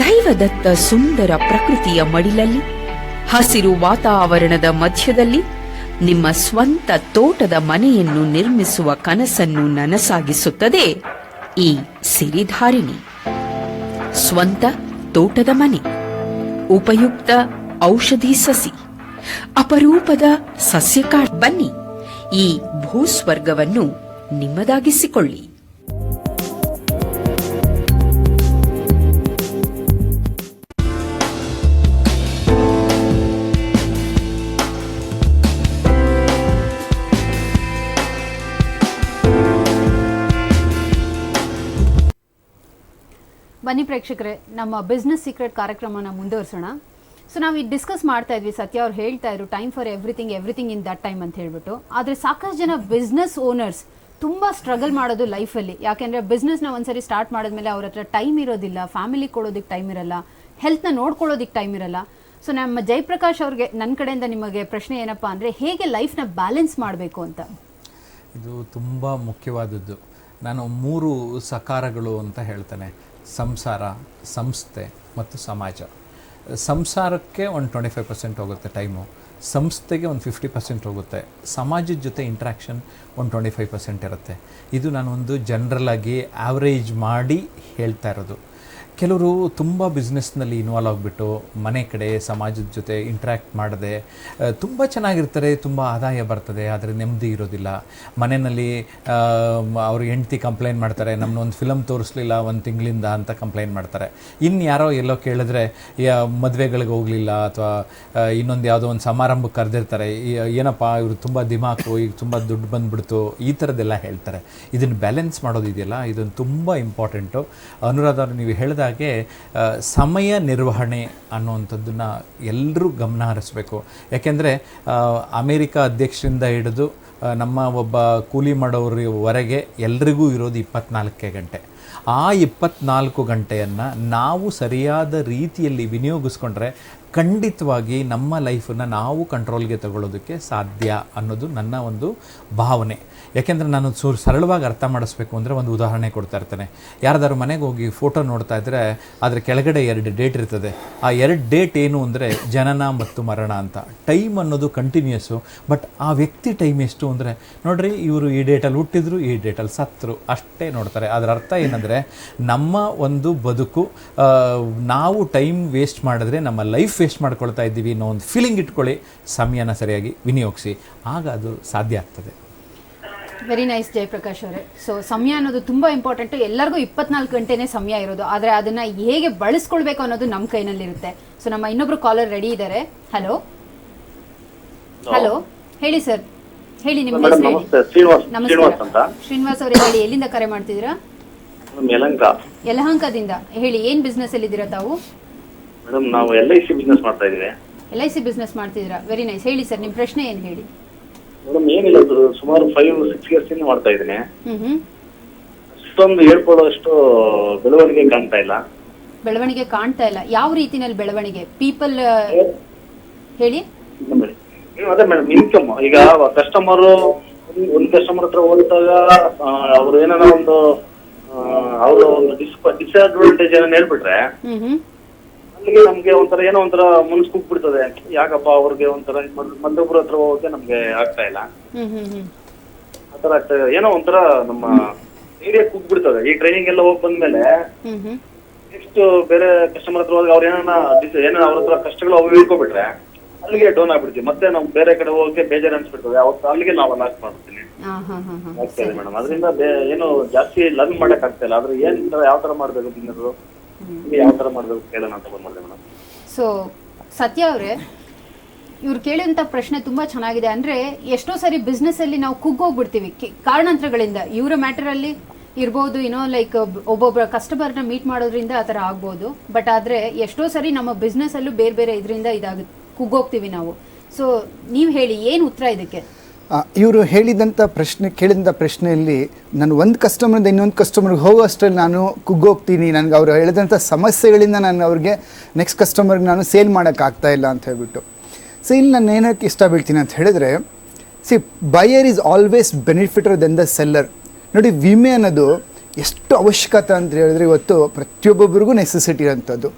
[SPEAKER 16] ದೈವದತ್ತ ಸುಂದರ ಪ್ರಕೃತಿಯ ಮಡಿಲಲ್ಲಿ, ಹಸಿರು ವಾತಾವರಣದ ಮಧ್ಯದಲ್ಲಿ ನಿಮ್ಮ ಸ್ವಂತ ತೋಟದ ಮನೆಯನ್ನು ನಿರ್ಮಿಸುವ ಕನಸನ್ನು ನನಸಾಗಿಸುತ್ತದೆ ಈ ಸಿರಿಧಾರಿಣಿ. ಸ್ವಂತ ತೋಟದ ಮನೆ, ಉಪಯುಕ್ತ ಔಷಧಿ ಸಸಿ, ಅಪರೂಪದ ಸಸ್ಯಕಾಡ್. ಬನ್ನಿ, ಈ ಭೂಸ್ವರ್ಗವನ್ನು ನಿಮ್ಮದಾಗಿಸಿಕೊಳ್ಳಿ.
[SPEAKER 1] ಬನ್ನಿ ಪ್ರೇಕ್ಷಕರೇ, ನಮ್ಮ ಬಿಸ್ನೆಸ್ ಸೀಕ್ರೆಟ್ ಕಾರ್ಯಕ್ರಮನ ಮುಂದುವರಿಸೋಣ. ಸೊ ನಾವು ಈಗ ಡಿಸ್ಕಸ್ ಮಾಡ್ತಾ ಇದ್ವಿ, ಸತ್ಯ ಅವ್ರು ಹೇಳ್ತಾ ಇದ್ರು time for everything in that time ಅಂತ ಹೇಳ್ಬಿಟ್ಟು. ಆದರೆ ಸಾಕಷ್ಟು ಜನ ಬಿಸ್ನೆಸ್ ಓನರ್ಸ್ ತುಂಬ ಸ್ಟ್ರಗಲ್ ಮಾಡೋದು ಲೈಫಲ್ಲಿ. ಯಾಕೆಂದರೆ ಬಿಸ್ನೆಸ್ನ ಒಂದ್ಸರಿ ಸ್ಟಾರ್ಟ್ ಮಾಡಿದ್ಮೇಲೆ ಅವ್ರ ಹತ್ರ ಟೈಮ್ ಇರೋದಿಲ್ಲ, ಫ್ಯಾಮಿಲಿ ಕೊಡೋದಕ್ಕೆ ಟೈಮ್ ಇರಲ್ಲ, ಹೆಲ್ತ್ನ ನೋಡ್ಕೊಳ್ಳೋದಕ್ಕೆ ಟೈಮ್ ಇರಲ್ಲ. ಸೊ ನಮ್ಮ ಜಯಪ್ರಕಾಶ್ ಅವ್ರಿಗೆ ನನ್ನ ಕಡೆಯಿಂದ ನಿಮಗೆ ಪ್ರಶ್ನೆ ಏನಪ್ಪ ಅಂದರೆ, ಹೇಗೆ ಲೈಫ್ನ ಬ್ಯಾಲೆನ್ಸ್ ಮಾಡಬೇಕು ಅಂತ?
[SPEAKER 3] ಇದು ತುಂಬ ಮುಖ್ಯವಾದದ್ದು. ನಾನು 3 ಸಕಾರಗಳು ಅಂತ ಹೇಳ್ತೇನೆ: ಸಂಸಾರ, ಸಂಸ್ಥೆ ಮತ್ತು ಸಮಾಜ. ಸಂಸಾರಕ್ಕೆ ಒಂದು 25% ಹೋಗುತ್ತೆ ಟೈಮು, ಸಂಸ್ಥೆಗೆ ಒಂದು 50% ಹೋಗುತ್ತೆ, ಸಮಾಜದ ಜೊತೆ ಇಂಟ್ರ್ಯಾಕ್ಷನ್ ಒಂದು 25% ಇರುತ್ತೆ. ಇದು ನಾನು ಒಂದು ಜನರಲ್ ಆಗಿ ಆವ್ರೇಜ್ ಮಾಡಿ ಹೇಳ್ತಾ ಇರೋದು. ಕೆಲವರು ತುಂಬ ಬಿಸ್ನೆಸ್ನಲ್ಲಿ ಇನ್ವಾಲ್ವ್ ಆಗಿಬಿಟ್ಟು ಮನೆ ಕಡೆ ಸಮಾಜದ ಜೊತೆ ಇಂಟ್ರ್ಯಾಕ್ಟ್ ಮಾಡದೆ ತುಂಬ ಚೆನ್ನಾಗಿರ್ತಾರೆ, ತುಂಬ ಆದಾಯ ಬರ್ತದೆ, ಆದರೆ ನೆಮ್ಮದಿ ಇರೋದಿಲ್ಲ. ಮನೆಯಲ್ಲಿ ಅವ್ರ ಹೆಂಡ್ತಿ ಕಂಪ್ಲೇಂಟ್ ಮಾಡ್ತಾರೆ, ನಮ್ಮನ್ನೊಂದು ಫಿಲಮ್ ತೋರಿಸ್ಲಿಲ್ಲ 1 ತಿಂಗಳಿಂದ ಅಂತ ಕಂಪ್ಲೇಂಟ್ ಮಾಡ್ತಾರೆ. ಇನ್ನು ಯಾರೋ ಎಲ್ಲೋ ಕೇಳಿದ್ರೆ ಮದುವೆಗಳಿಗೆ ಹೋಗಲಿಲ್ಲ ಅಥವಾ ಇನ್ನೊಂದು ಯಾವುದೋ ಒಂದು ಸಮಾರಂಭಕ್ಕೆ ಕರೆದಿರ್ತಾರೆ, ಏನಪ್ಪ ಇವರು ತುಂಬ ದಿಮಾಕು, ಈಗ ತುಂಬ ದುಡ್ಡು ಬಂದುಬಿಡ್ತು, ಈ ಥರದ್ದೆಲ್ಲ ಹೇಳ್ತಾರೆ. ಇದನ್ನು ಬ್ಯಾಲೆನ್ಸ್ ಮಾಡೋದಿದೆಯಲ್ಲ, ಇದನ್ನು ತುಂಬ ಇಂಪಾರ್ಟೆಂಟು. ಅನುರಾಧ, ನೀವು ಹೇಳಿದ ಹಾಗೆ ಸಮಯ ನಿರ್ವಹಣೆ ಅನ್ನುವಂಥದ್ದನ್ನು ಎಲ್ಲರೂ ಗಮನ ಹರಿಸಬೇಕು. ಯಾಕೆಂದರೆ ಅಮೇರಿಕಾ ಅಧ್ಯಕ್ಷರಿಂದ ಹಿಡಿದು ನಮ್ಮ ಒಬ್ಬ ಕೂಲಿ ಮಾಡೋರವರೆಗೆ ಎಲ್ರಿಗೂ ಇರೋದು 24 ಗಂಟೆ. ಆ 24 ಗಂಟೆಯನ್ನು ನಾವು ಸರಿಯಾದ ರೀತಿಯಲ್ಲಿ ವಿನಿಯೋಗಿಸ್ಕೊಂಡ್ರೆ ಖಂಡಿತವಾಗಿ ನಮ್ಮ ಲೈಫನ್ನು ನಾವು ಕಂಟ್ರೋಲ್ಗೆ ತಗೊಳ್ಳೋದಕ್ಕೆ ಸಾಧ್ಯ ಅನ್ನೋದು ನನ್ನ ಒಂದು ಭಾವನೆ. ಯಾಕೆಂದರೆ ನಾನು ಸರಳವಾಗಿ ಅರ್ಥ ಮಾಡಿಸ್ಬೇಕು ಅಂದರೆ ಒಂದು ಉದಾಹರಣೆ ಕೊಡ್ತಾ ಇರ್ತೇನೆ. ಯಾರ್ದಾರು ಮನೆಗೆ ಹೋಗಿ ಫೋಟೋ ನೋಡ್ತಾ ಇದ್ದರೆ ಅದರ ಕೆಳಗಡೆ 2 ಡೇಟ್ ಇರ್ತದೆ. ಆ 2 ಡೇಟ್ ಏನು ಅಂದರೆ ಜನನ ಮತ್ತು ಮರಣ ಅಂತ. ಟೈಮ್ ಅನ್ನೋದು ಕಂಟಿನ್ಯೂಸು, ಬಟ್ ಆ ವ್ಯಕ್ತಿ ಟೈಮ್ ಎಷ್ಟು ಅಂದರೆ, ನೋಡ್ರಿ ಇವರು ಈ ಡೇಟಲ್ಲಿ ಹುಟ್ಟಿದ್ರು, ಈ ಡೇಟಲ್ಲಿ ಸತ್ತರು, ಅಷ್ಟೇ ನೋಡ್ತಾರೆ. ಅದರ ಅರ್ಥ ಏನಂದರೆ, ನಮ್ಮ ಒಂದು ಬದುಕು ನಾವು ಟೈಮ್ ವೇಸ್ಟ್ ಮಾಡಿದ್ರೆ ನಮ್ಮ ಲೈಫ್ ವೇಸ್ಟ್ ಮಾಡ್ಕೊಳ್ತಾ ಇದ್ದೀವಿ ಅನ್ನೋ ಒಂದು ಫೀಲಿಂಗ್ ಇಟ್ಕೊಳ್ಳಿ. ಸಮಯನ ಸರಿಯಾಗಿ ವಿನಿಯೋಗಿಸಿ, ಆಗ ಅದು ಸಾಧ್ಯ ಆಗ್ತದೆ.
[SPEAKER 1] ವೆರಿ ನೈಸ್ ಜಯಪ್ರಕಾಶ್ ಅವರೇ. ಸೊ ಸಮಯ ಅನ್ನೋದು ತುಂಬ ಇಂಪಾರ್ಟೆಂಟು. ಎಲ್ಲರಿಗೂ 24 ಗಂಟೆನೇ ಸಮಯ ಇರೋದು, ಆದರೆ ಅದನ್ನು ಹೇಗೆ ಬಳಸ್ಕೊಳ್ಬೇಕು ಅನ್ನೋದು ನಮ್ಮ ಕೈನಲ್ಲಿರುತ್ತೆ. ಸೊ ನಮ್ಮ ಇನ್ನೊಬ್ರು ಕಾಲರ್ ರೆಡಿ ಇದ್ದಾರೆ. ಹಲೋ ಹಲೋ, ಹೇಳಿ ಸರ್, ಹೇಳಿ ನಿಮ್ಮ ಹೆಸರು ಹೇಳಿ. ನಮಸ್ಕಾರ ಶ್ರೀನಿವಾಸ್ ಅವರೇ, ಹೇಳಿ ಎಲ್ಲಿಂದ ಕರೆ ಮಾಡ್ತಿದ್ದೀರಾ? ಯಲಹಂಕದಿಂದ. ಹೇಳಿ, ಏನು ಬಿಸ್ನೆಸ್ ಅಲ್ಲಿ ಇದ್ದೀರಾ ತಾವು?
[SPEAKER 4] ಮೇಡಮ್ ನಾವು LIC ಬಿಸ್ನೆಸ್ ಮಾಡ್ತಾ ಇದೀವಿ.
[SPEAKER 1] LIC ಬಿಸ್ನೆಸ್ ಮಾಡ್ತಿದ್ದೀರಾ, ವೆರಿ ನೈಸ್. ಹೇಳಿ ಸರ್, ನಿಮ್ಮ ಪ್ರಶ್ನೆ ಏನು ಹೇಳಿ.
[SPEAKER 4] ಮೇಡಮ್ ಏನಿಲ್ಲ, ಸುಮಾರು 5-6 ಇಯರ್ಸ್ ಇಂದ ಮಾಡ್ತಾ ಇದ್ದೀನಿ. ಅಷ್ಟೊಂದು ಹೇಳ್ಕೊಳ್ಳೋಷ್ಟು ಬೆಳವಣಿಗೆ ಕಾಣ್ತಾ ಇಲ್ಲ.
[SPEAKER 1] ಬೆಳವಣಿಗೆ ಕಾಣ್ತಾ ಇಲ್ಲ? ಯಾವ ರೀತಿನಲ್ಲಿ ಬೆಳವಣಿಗೆ? ಪೀಪಲ್ ಹೇಳಿ.
[SPEAKER 4] ಅದೇ ಮೇಡಮ್, ಇನ್ಕಮ್ ಈಗ ಕಸ್ಟಮರ್ ಒಂದ್ ಕಸ್ಟಮರ್ ಹತ್ರ ಹೋದಾಗ ಅವ್ರು ಏನಾರ ಒಂದು ಅವರು ಒಂದು ಡಿಸ್ಅಡ್ವಾಂಟೇಜ್ ಏನೋ ಹೇಳ್ಬಿಟ್ರೆ ಅಲ್ಲಿಗೆ ನಮ್ಗೆ ಒಂಥರ ಏನೋ ಒಂಥರ ಮನ್ಸು ಕುಗ್ಬಿಡ್ತದೆ. ಯಾಕಪ್ಪ ಅವ್ರಿಗೆ ಒಂಥರ ಮತ್ತೊಬ್ರ ಹತ್ರ ಹೋಗಕ್ಕೆ ನಮ್ಗೆ ಆಗ್ತಾ ಇಲ್ಲ, ಆತರ ಆಗ್ತದೆ. ಏನೋ ಒಂಥರ ನಮ್ಮ ಏರಿಯಾ ಕುಗ್ಬಿಡ್ತದೆ. ಈ ಟ್ರೈನಿಂಗ್ ಎಲ್ಲ ಹೋಗಿ ಬಂದ್ಮೇಲೆ ನೆಕ್ಸ್ಟ್ ಬೇರೆ ಕಸ್ಟಮರ್ ಹತ್ರ ಹೋದಾಗ ಅವ್ರು ಏನೋ ಅವ್ರ ಹತ್ರ ಕಷ್ಟಗಳು ಅವು ಹೇಳ್ಕೊಬಿಟ್ರೆ ಅಲ್ಲಿಗೆ ಡೌನ್ ಆಗ್ಬಿಡ್ತೀವಿ. ಮತ್ತೆ ನಾವು ಬೇರೆ ಕಡೆ ಹೋಗಕ್ಕೆ ಬೇಜಾರು ಅನ್ಸ್ಬಿಡ್ತದೆ. ಅವತ್ತು ಅಲ್ಲಿಗೆ ನಾವು ಲಾಸ್ ಮಾಡ್ತೀನಿ ಆಗ್ತದೆ ಮೇಡಮ್. ಅದರಿಂದ ಏನು ಜಾಸ್ತಿ ಲರ್ನ್ ಮಾಡಕ್ ಆಗ್ತಾ ಇಲ್ಲ. ಆದ್ರೆ ಏನ್ ಯಾವ ತರ ಮಾಡ್ಬೇಕು ಬಿಸ್ನೆಸ್, ಯಾವ ತರ ಮಾಡ್ಬೇಕು ಕೇಳೋಣ ಅಂತ ಬಂದ್ಮಾಡಿದೆ ಮೇಡಮ್.
[SPEAKER 1] ಸೊ ಸತ್ಯ ಅವರೇ, ಇವ್ರು ಕೇಳಿದಂಥ ಪ್ರಶ್ನೆ ತುಂಬ ಚೆನ್ನಾಗಿದೆ. ಅಂದರೆ ಎಷ್ಟೋ ಸರಿ ಬಿಸ್ನೆಸ್ಸಲ್ಲಿ ನಾವು ಕುಗ್ಗೋಗ್ಬಿಡ್ತೀವಿ ಕಾರಣಾಂತರಗಳಿಂದ. ಇವರ ಮ್ಯಾಟರಲ್ಲಿ ಇರ್ಬೋದು, ಲೈಕ್ ಒಬ್ಬೊಬ್ಬರ ಕಸ್ಟಮರ್ನ ಮೀಟ್ ಮಾಡೋದ್ರಿಂದ ಆ ಥರ ಆಗ್ಬೋದು. ಬಟ್ ಆದರೆ ಎಷ್ಟೋ ಸರಿ ನಮ್ಮ ಬಿಸ್ನೆಸ್ಸಲ್ಲೂ ಬೇರೆ ಬೇರೆ ಇದರಿಂದ ಕುಗ್ಗೋಗ್ತೀವಿ ನಾವು. ಸೊ ನೀವು ಹೇಳಿ, ಏನು ಉತ್ತರ ಇದಕ್ಕೆ?
[SPEAKER 2] ಇವರು ಕೇಳಿದಂಥ ಪ್ರಶ್ನೆಯಲ್ಲಿ ನಾನು ಒಂದು ಕಸ್ಟಮರಿಂದ ಇನ್ನೊಂದು ಕಸ್ಟಮರ್ಗೆ ಹೋಗೋ ಅಷ್ಟರಲ್ಲಿ ನಾನು ಕುಗ್ಗೋಗ್ತೀನಿ, ನನಗೆ ಅವ್ರು ಹೇಳಿದಂಥ ಸಮಸ್ಯೆಗಳಿಂದ ನಾನು ಅವ್ರಿಗೆ ನೆಕ್ಸ್ಟ್ ಕಸ್ಟಮರ್ಗೆ ನಾನು ಸೇಲ್ ಮಾಡೋಕ್ಕಾಗ್ತಾ ಇಲ್ಲ ಅಂತ ಹೇಳ್ಬಿಟ್ಟು. ಸೊ ಇಲ್ಲಿ ನಾನು ಏನಕ್ಕೆ ಇಷ್ಟ ಬೀಳ್ತೀನಿ ಅಂತ ಹೇಳಿದ್ರೆ, buyer is always benefiter then the seller. ನೋಡಿ, ವಿಮೆ ಅನ್ನೋದು ಎಷ್ಟು ಅವಶ್ಯಕತೆ ಅಂತ ಹೇಳಿದ್ರೆ ಇವತ್ತು ಪ್ರತಿಯೊಬ್ಬೊಬ್ಬರಿಗೂ ನೆಸೆಸಿಟಿ ಇರೋಂಥದ್ದು.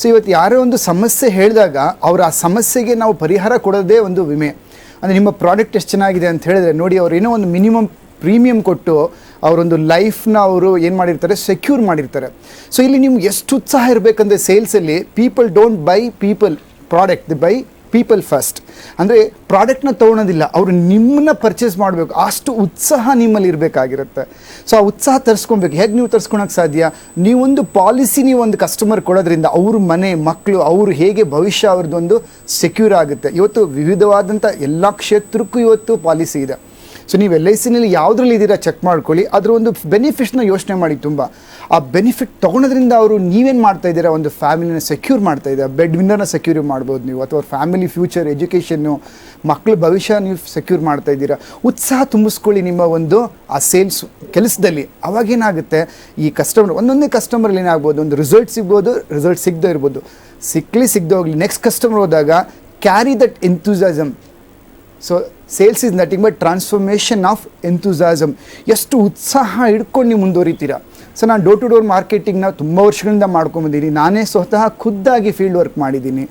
[SPEAKER 2] ಸೊ ಇವತ್ತು ಯಾರೋ ಒಂದು ಸಮಸ್ಯೆ ಹೇಳಿದಾಗ ಅವ್ರ ಆ ಸಮಸ್ಯೆಗೆ ನಾವು ಪರಿಹಾರ ಕೊಡೋದೇ ಒಂದು ವಿಮೆ. ಅಂದರೆ ನಿಮ್ಮ ಪ್ರಾಡಕ್ಟ್ ಎಷ್ಟು ಚೆನ್ನಾಗಿದೆ ಅಂತ ಹೇಳಿದ್ರೆ ನೋಡಿ, ಅವ್ರು ಏನೋ ಒಂದು ಮಿನಿಮಮ್ ಪ್ರೀಮಿಯಂ ಕೊಟ್ಟು ಅವರೊಂದು ಲೈಫ್ನ ಅವರು ಏನು ಮಾಡಿರ್ತಾರೆ, ಸೆಕ್ಯೂರ್ ಮಾಡಿರ್ತಾರೆ. ಸೊ ಇಲ್ಲಿ ನಿಮ್ಗೆ ಎಷ್ಟು ಉತ್ಸಾಹ ಇರಬೇಕಂದ್ರೆ ಸೇಲ್ಸಲ್ಲಿ, people don't buy product, they buy people first. ಅಂದರೆ ಪ್ರಾಡಕ್ಟ್ನ ತೊಗೊಳೋದಿಲ್ಲ, ಅವರು ನಿಮ್ಮನ್ನ ಪರ್ಚೇಸ್ ಮಾಡಬೇಕು, ಅಷ್ಟು ಉತ್ಸಾಹ ನಿಮ್ಮಲ್ಲಿ ಇರಬೇಕಾಗಿರುತ್ತೆ. ಸೊ ಆ ಉತ್ಸಾಹ ತರಿಸ್ಕೊಬೇಕು. ಹೇಗೆ ನೀವು ತರಿಸ್ಕೊಳಕ್ಕೆ ಸಾಧ್ಯ? ನೀವೊಂದು ಪಾಲಿಸಿ ನೀವೊಂದು ಕಸ್ಟಮರ್ ಕೊಡೋದ್ರಿಂದ ಅವ್ರ ಮನೆ ಮಕ್ಕಳು ಅವರು ಹೇಗೆ ಭವಿಷ್ಯ ಅವ್ರದ್ದೊಂದು ಸೆಕ್ಯೂರ್ ಆಗುತ್ತೆ. ಇವತ್ತು ವಿವಿಧವಾದಂಥ ಎಲ್ಲ ಕ್ಷೇತ್ರಕ್ಕೂ ಇವತ್ತು ಪಾಲಿಸಿ ಇದೆ. ಸೊ ನೀವು LICನಲ್ಲಿ ಯಾವುದ್ರಲ್ಲಿ ಇದ್ದೀರಾ ಚೆಕ್ ಮಾಡ್ಕೊಳ್ಳಿ. ಅದರ ಒಂದು ಬೆನಿಫಿಟ್ಸ್ನ ಯೋಚನೆ ಮಾಡಿ. ತುಂಬ ಆ ಬೆನಿಫಿಟ್ ತೊಗೊಳೋದ್ರಿಂದ ಅವರು ನೀವೇನು ಮಾಡ್ತಾ ಇದ್ದೀರಾ, ಒಂದು ಫ್ಯಾಮಿಲಿನ ಸೆಕ್ಯೂರ್ ಮಾಡ್ತಾ ಇದ್ದೀರಾ. ಬೆಡ್ ವಿನ್ನರ್ನ ಸೆಕ್ಯೂರ್ ಮಾಡ್ಬೋದು ನೀವು, ಅಥವಾ ಫ್ಯಾಮಿಲಿ ಫ್ಯೂಚರ್ ಎಜುಕೇಷನ್ನು, ಮಕ್ಕಳ ಭವಿಷ್ಯ ನೀವು ಸೆಕ್ಯೂರ್ ಮಾಡ್ತಾ ಇದ್ದೀರಾ. ಉತ್ಸಾಹ ತುಂಬಿಸ್ಕೊಳ್ಳಿ ನಿಮ್ಮ ಒಂದು ಆ ಸೇಲ್ಸ್ ಕೆಲಸದಲ್ಲಿ. ಅವಾಗೇನಾಗುತ್ತೆ, ಈ ಒಂದೊಂದೇ ಕಸ್ಟಮರಲ್ಲಿ ಏನಾಗ್ಬೋದು, ಒಂದು ರಿಸಲ್ಟ್ ಸಿಗ್ಬೋದು, ರಿಸಲ್ಟ್ ಸಿಗದೇ ಇರ್ಬೋದು. ಸಿಗದೆ ಹೋಗಲಿ, ನೆಕ್ಸ್ಟ್ ಕಸ್ಟಮರ್ ಹೋದಾಗ carry that enthusiasm. So sales is nothing but transformation of enthusiasm. ಎಷ್ಟು ಉತ್ಸಾಹ ಹಿಡ್ಕೊಂಡು ನೀವು ಮುಂದುವರಿತೀರಾ. ಸೊ ನಾನು ಡೋರ್ ಟು ಡೋರ್ ಮಾರ್ಕೆಟಿಂಗ್ನ ತುಂಬ ವರ್ಷಗಳಿಂದ ಮಾಡ್ಕೊಂಬಂದಿದ್ದೀನಿ. ನಾನೇ ಸ್ವತಃ ಖುದ್ದಾಗಿ ಫೀಲ್ಡ್ ವರ್ಕ್ ಮಾಡಿದ್ದೀನಿ.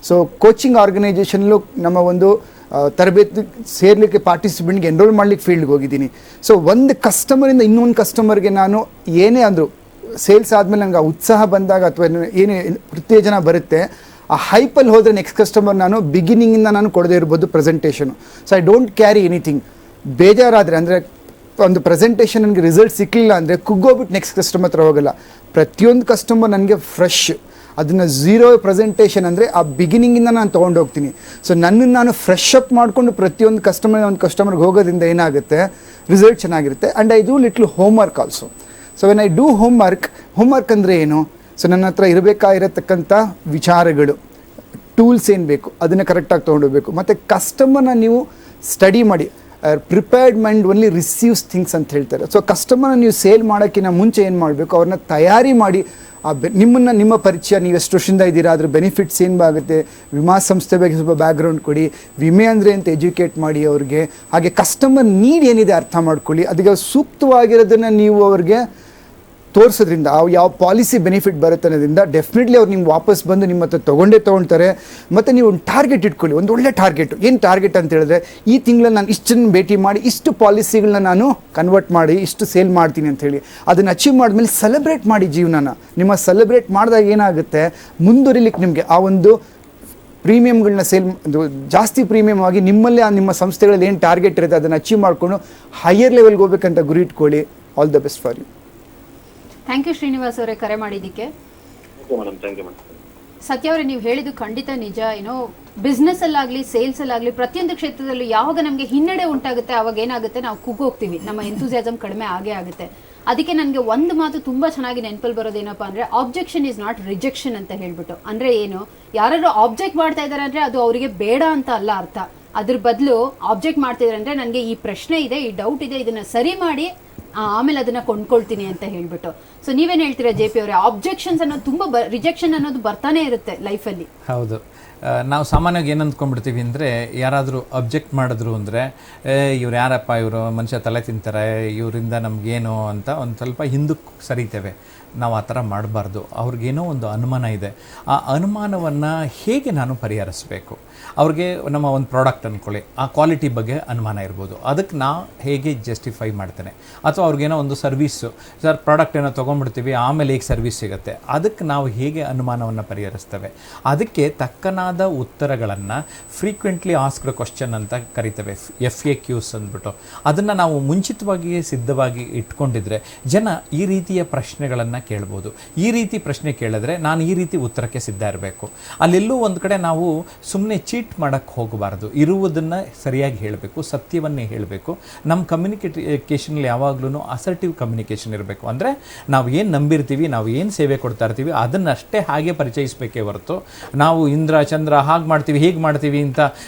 [SPEAKER 2] ಸೊ ಕೋಚಿಂಗ್ ಆರ್ಗನೈಜೇಷನ್ಲು ನಮ್ಮ ಒಂದು ತರಬೇತಿ ಸೇರಲಿಕ್ಕೆ ಪಾರ್ಟಿಸಿಪೆಂಟ್ಗೆ ಎನ್ರೋಲ್ ಮಾಡಲಿಕ್ಕೆ ಫೀಲ್ಡ್ಗೆ ಹೋಗಿದ್ದೀನಿ. ಸೊ ಒಂದು ಕಸ್ಟಮರಿಂದ ಇನ್ನೊಂದು ಕಸ್ಟಮರ್ಗೆ ನಾನು ಏನೇ ಅಂದರು, ಸೇಲ್ಸ್ ಆದಮೇಲೆ ನನಗೆ ಆ ಉತ್ಸಾಹ ಬಂದಾಗ ಅಥವಾ ಏನೇ ಉತ್ತೇಜನ ಬರುತ್ತೆ, ಆ ಹೈಪಲ್ಲಿ ಹೋದರೆ ನೆಕ್ಸ್ಟ್ ಕಸ್ಟಮರ್ ನಾನು ಬಿಗಿನಿಂಗಿಂದ ನಾನು ಕೊಡದೇ ಇರ್ಬೋದು presentation. So I don't carry anything. ಬೇಜಾರಾದರೆ ಅಂದರೆ ಒಂದು ಪ್ರೆಸೆಂಟೇಷನ್ ನನಗೆ ರಿಸಲ್ಟ್ ಸಿಕ್ಕಲಿಲ್ಲ ಅಂದರೆ ಕುಗ್ಗೋಗ್ಬಿಟ್ಟು ನೆಕ್ಸ್ಟ್ ಕಸ್ಟಮರ್ ಹತ್ರ ಹೋಗಲ್ಲ. ಪ್ರತಿಯೊಂದು ಕಸ್ಟಮರ್ ನನಗೆ ಫ್ರೆಶ್. ಅದನ್ನು ಝೀರೋ ಪ್ರೆಸೆಂಟೇಷನ್ ಅಂದರೆ ಆ ಬಿಗಿನಿಂಗಿಂದ ನಾನು ತೊಗೊಂಡೋಗ್ತೀನಿ. ಸೊ ನನ್ನನ್ನು ನಾನು ಫ್ರೆಶ್ ಅಪ್ ಮಾಡಿಕೊಂಡು ಪ್ರತಿಯೊಂದು ಒಂದು ಕಸ್ಟಮರ್ಗೆ ಹೋಗೋದ್ರಿಂದ ಏನಾಗುತ್ತೆ, ರಿಸಲ್ಟ್ ಚೆನ್ನಾಗಿರುತ್ತೆ. And I do little homework also. So when I do homework ಅಂದರೆ ಏನು? ಸೊ ನನ್ನ ಹತ್ರ ಇರಬೇಕಾಗಿರತಕ್ಕಂಥ ವಿಚಾರಗಳು, ಟೂಲ್ಸ್ ಏನು ಬೇಕು ಅದನ್ನು ಕರೆಕ್ಟಾಗಿ ತೊಗೊಂಡೋಗ್ಬೇಕು. ಮತ್ತು ಕಸ್ಟಮರ್ನ ನೀವು ಸ್ಟಡಿ ಮಾಡಿ. Prepared mind only receives things ಅಂತ ಹೇಳ್ತಾರೆ. ಸೊ ಕಸ್ಟಮರ್ನ ನೀವು ಸೇಲ್ ಮಾಡೋಕ್ಕಿಂತ ಮುಂಚೆ ಏನು ಮಾಡಬೇಕು, ಅವ್ರನ್ನ ತಯಾರಿ ಮಾಡಿ. ನಿಮ್ಮ ಪರಿಚಯ, ನೀವು ಎಷ್ಟು ವರ್ಷದಿಂದ ಇದ್ದೀರಾ, ಅದ್ರ ಬೆನಿಫಿಟ್ಸ್ ಏನು ಆಗುತ್ತೆ, ವಿಮಾ ಸಂಸ್ಥೆ ಬಗ್ಗೆ ಸ್ವಲ್ಪ ಬ್ಯಾಕ್ಗ್ರೌಂಡ್ ಕೊಡಿ, ವಿಮೆ ಅಂದರೆ ಅಂತ ಎಜುಕೇಟ್ ಮಾಡಿ ಅವ್ರಿಗೆ. ಹಾಗೆ ಕಸ್ಟಮರ್ ನೀಡ್ ಏನಿದೆ ಅರ್ಥ ಮಾಡ್ಕೊಳ್ಳಿ. ಅದಕ್ಕೆ ಸೂಕ್ತವಾಗಿರೋದನ್ನು ನೀವು ಅವ್ರಿಗೆ ತೋರಿಸೋದ್ರಿಂದ ಯಾವ ಪಾಲಿಸಿ ಬೆನಿಫಿಟ್ ಬರುತ್ತೆ ಅನ್ನೋದ್ರಿಂದ ಡೆಫಿನೆಟ್ಲಿ ಅವ್ರು ನಿಮ್ಗೆ ವಾಪಸ್ ಬಂದು ನಿಮ್ಮ ಹತ್ರ ತೊಗೊಳ್ತಾರೆ. ಮತ್ತು ನೀವು ಒಂದು ಟಾರ್ಗೆಟ್ ಇಟ್ಕೊಳ್ಳಿ, ಒಂದು ಒಳ್ಳೆ ಟಾರ್ಗೆಟು. ಏನು ಟಾರ್ಗೆಟ್ ಅಂತ ಹೇಳಿದ್ರೆ, ಈ ತಿಂಗಳಲ್ಲಿ ನಾನು ಇಷ್ಟನ್ನು ಭೇಟಿ ಮಾಡಿ ಇಷ್ಟು ಪಾಲಿಸಿಗಳನ್ನ ನಾನು ಕನ್ವರ್ಟ್ ಮಾಡಿ ಇಷ್ಟು ಸೇಲ್ ಮಾಡ್ತೀನಿ ಅಂಥೇಳಿ. ಅದನ್ನು ಅಚೀವ್ ಮಾಡಿದ್ಮೇಲೆ ಸೆಲೆಬ್ರೇಟ್ ಮಾಡಿ ಜೀವನನ. ನಿಮ್ಮ ಸೆಲೆಬ್ರೇಟ್ ಮಾಡಿದಾಗ ಏನಾಗುತ್ತೆ, ಮುಂದುವರಿಲಿಕ್ಕೆ ನಿಮಗೆ ಆ ಒಂದು ಪ್ರೀಮಿಯಮ್ಗಳನ್ನ ಜಾಸ್ತಿ ಪ್ರೀಮಿಯಮ್ ಆಗಿ ನಿಮ್ಮಲ್ಲೇ ನಿಮ್ಮ ಸಂಸ್ಥೆಗಳಲ್ಲಿ ಏನು ಟಾರ್ಗೆಟ್ ಇರುತ್ತೆ ಅದನ್ನು ಅಚೀವ್ ಮಾಡಿಕೊಂಡು ಹೈಯರ್ ಲೆವೆಲ್ಗೆ ಹೋಗ್ಬೇಕಂತ ಗುರಿ ಇಟ್ಕೊಳ್ಳಿ. All the best for you.
[SPEAKER 1] Thank you Srinivas ಅವರೇ ಕರೆ ಮಾಡಿದ್ದಕ್ಕೆ. ಸತ್ಯ ಅವರೇ, ನೀವು ಹೇಳಿದ್ದು ಖಂಡಿತ ನಿಜ. ಏನೋ ಬಿಸ್ನೆಸ್ ಅಲ್ಲಾಗ್ಲಿ, ಸೇಲ್ಸ್ ಅಲ್ಲಾಗ್ಲಿ, ಪ್ರತಿಯೊಂದು ಕ್ಷೇತ್ರದಲ್ಲೂ ಯಾವಾಗ ನಮಗೆ ಹಿನ್ನಡೆ ಉಂಟಾಗುತ್ತೆ ಅವಾಗ ಏನಾಗುತ್ತೆ, ನಾವು ಕುಗ್ಗೋಗ್ತೀವಿ, ನಮ್ಮ ಎಂಥೂಸಿಯಾಸಮ್ ಕಡಿಮೆ ಆಗೇ ಆಗುತ್ತೆ. ಅದಕ್ಕೆ ನನಗೆ ಒಂದು ಮಾತು ತುಂಬಾ ಚೆನ್ನಾಗಿ ನೆನಪಲ್ಲಿ ಬರೋದೇನಪ್ಪ ಅಂದ್ರೆ, ಆಬ್ಜೆಕ್ಷನ್ ಇಸ್ ನಾಟ್ ರಿಜೆಕ್ಷನ್ ಅಂತ ಹೇಳ್ಬಿಟ್ಟು. ಅಂದ್ರೆ ಏನು, ಯಾರಾದ್ರೂ ಆಬ್ಜೆಕ್ಟ್ ಮಾಡ್ತಾ ಇದಾರೆ ಅಂದ್ರೆ ಅದು ಅವರಿಗೆ ಬೇಡ ಅಂತ ಅಲ್ಲ ಅರ್ಥ. ಅದ್ರ ಬದಲು ಆಬ್ಜೆಕ್ಟ್ ಮಾಡ್ತಿದ್ದಾರೆ ಅಂದ್ರೆ ನನಗೆ ಈ ಪ್ರಶ್ನೆ ಇದೆ, ಈ ಡೌಟ್ ಇದೆ, ಇದನ್ನ ಸರಿ ಮಾಡಿ ಆಮೇಲೆ ಅದನ್ನ ಕೊಂಡ್ಕೊಳ್ತೀನಿ ಅಂತ ಹೇಳ್ಬಿಟ್ಟು. ಸೊ ನೀವೇನ್ ಹೇಳ್ತೀರಾ JP ಅವರೇ? ಆಬ್ಜೆಕ್ಷನ್ಸ್ ಅನ್ನೋದು ತುಂಬಾ ರಿಜೆಕ್ಷನ್ ಅನ್ನೋದು ಬರ್ತಾನೆ ಇರುತ್ತೆ ಲೈಫಲ್ಲಿ.
[SPEAKER 3] ಹೌದು, ನಾವು ಸಾಮಾನ್ಯವಾಗಿ ಏನು ಅಂದ್ಕೊಂಡ್ಬಿಡ್ತೀವಿ ಅಂದರೆ, ಯಾರಾದರೂ ಅಬ್ಜೆಕ್ಟ್ ಮಾಡಿದ್ರು ಅಂದರೆ ಇವ್ರು ಯಾರಪ್ಪ, ಇವರು ಮನುಷ್ಯ ತಲೆ ತಿಂತಾರೆ, ಇವರಿಂದ ನಮಗೇನು ಅಂತ ಒಂದು ಸ್ವಲ್ಪ ಹಿಂದಕ್ಕೆ ಸರಿತೇವೆ. ನಾವು ಆ ಥರ ಮಾಡಬಾರ್ದು. ಅವ್ರಿಗೇನೋ ಒಂದು ಅನುಮಾನ ಇದೆ, ಆ ಅನುಮಾನವನ್ನು ಹೇಗೆ ನಾನು ಪರಿಹರಿಸಬೇಕು? ಅವ್ರಿಗೆ ನಮ್ಮ ಒಂದು ಪ್ರಾಡಕ್ಟ್ ಅಂದ್ಕೊಳ್ಳಿ, ಆ ಕ್ವಾಲಿಟಿ ಬಗ್ಗೆ ಅನುಮಾನ ಇರ್ಬೋದು, ಅದಕ್ಕೆ ನಾ ಹೇಗೆ ಜಸ್ಟಿಫೈ ಮಾಡ್ತೇನೆ? ಅಥವಾ ಅವ್ರಿಗೇನೋ ಒಂದು ಸರ್ವೀಸು, ಸರ್ ಪ್ರಾಡಕ್ಟ್ ಏನೋ ತೊಗೊಂಡ್ಬಿಡ್ತೀವಿ ಆಮೇಲೆ ಈಗ ಸರ್ವಿಸ್ ಸಿಗುತ್ತೆ, ಅದಕ್ಕೆ ನಾವು ಹೇಗೆ ಅನುಮಾನವನ್ನು ಪರಿಹರಿಸ್ತೇವೆ? ಅದಕ್ಕೆ ತಕ್ಕನಾದ ಉತ್ತರಗಳನ್ನು ಫ್ರೀಕ್ವೆಂಟ್ಲಿ ಆಸ್ಕ್ಡ್ ಕ್ವಶನ್ ಅಂತ ಕರಿತೇವೆ, FAQs ಅಂದ್ಬಿಟ್ಟು. ಅದನ್ನು ನಾವು ಮುಂಚಿತವಾಗಿ ಸಿದ್ಧವಾಗಿ ಇಟ್ಕೊಂಡಿದ್ರೆ ಜನ ಈ ರೀತಿಯ ಪ್ರಶ್ನೆಗಳನ್ನು ಕೇಳ್ಬೋದು. ಈ ರೀತಿ ಪ್ರಶ್ನೆ ಕೇಳಿದ್ರೆ ನಾನು ಈ ರೀತಿ ಉತ್ತರಕ್ಕೆ ಸಿದ್ಧ ಇರಬೇಕು. ಅಲ್ಲೆಲ್ಲೂ ಒಂದು ಕಡೆ ನಾವು ಸುಮ್ಮನೆ ಚೀಟ್ ಮಾಡೋಕ್ಕೆ ಹೋಗಬಾರ್ದು, ಇರುವುದನ್ನು ಸರಿಯಾಗಿ ಹೇಳಬೇಕು, ಸತ್ಯವನ್ನೇ ಹೇಳಬೇಕು. ನಮ್ಮ ಕಮ್ಯುನಿಕೇಷನಲ್ಲಿ ಯಾವಾಗಲೂ ಅಸರ್ಟಿವ್ ಕಮ್ಯುನಿಕೇಷನ್ ಇರಬೇಕು. ಅಂದರೆ ನಾವು ಏನು ನಂಬಿರ್ತೀವಿ, ನಾವು ಏನು ಸೇವೆ ಕೊಡ್ತಾ ಇರ್ತೀವಿ ಅದನ್ನಷ್ಟೇ ಹಾಗೆ ಪರಿಚಯಿಸಬೇಕೇ ಹೊರತು ನಾವು ಇಂದ್ರ ಚಂದ್ರ ಹಾಗೆ ಮಾಡ್ತೀವಿ ಹೀಗೆ ಮಾಡ್ತೀವಿ ಅಂತ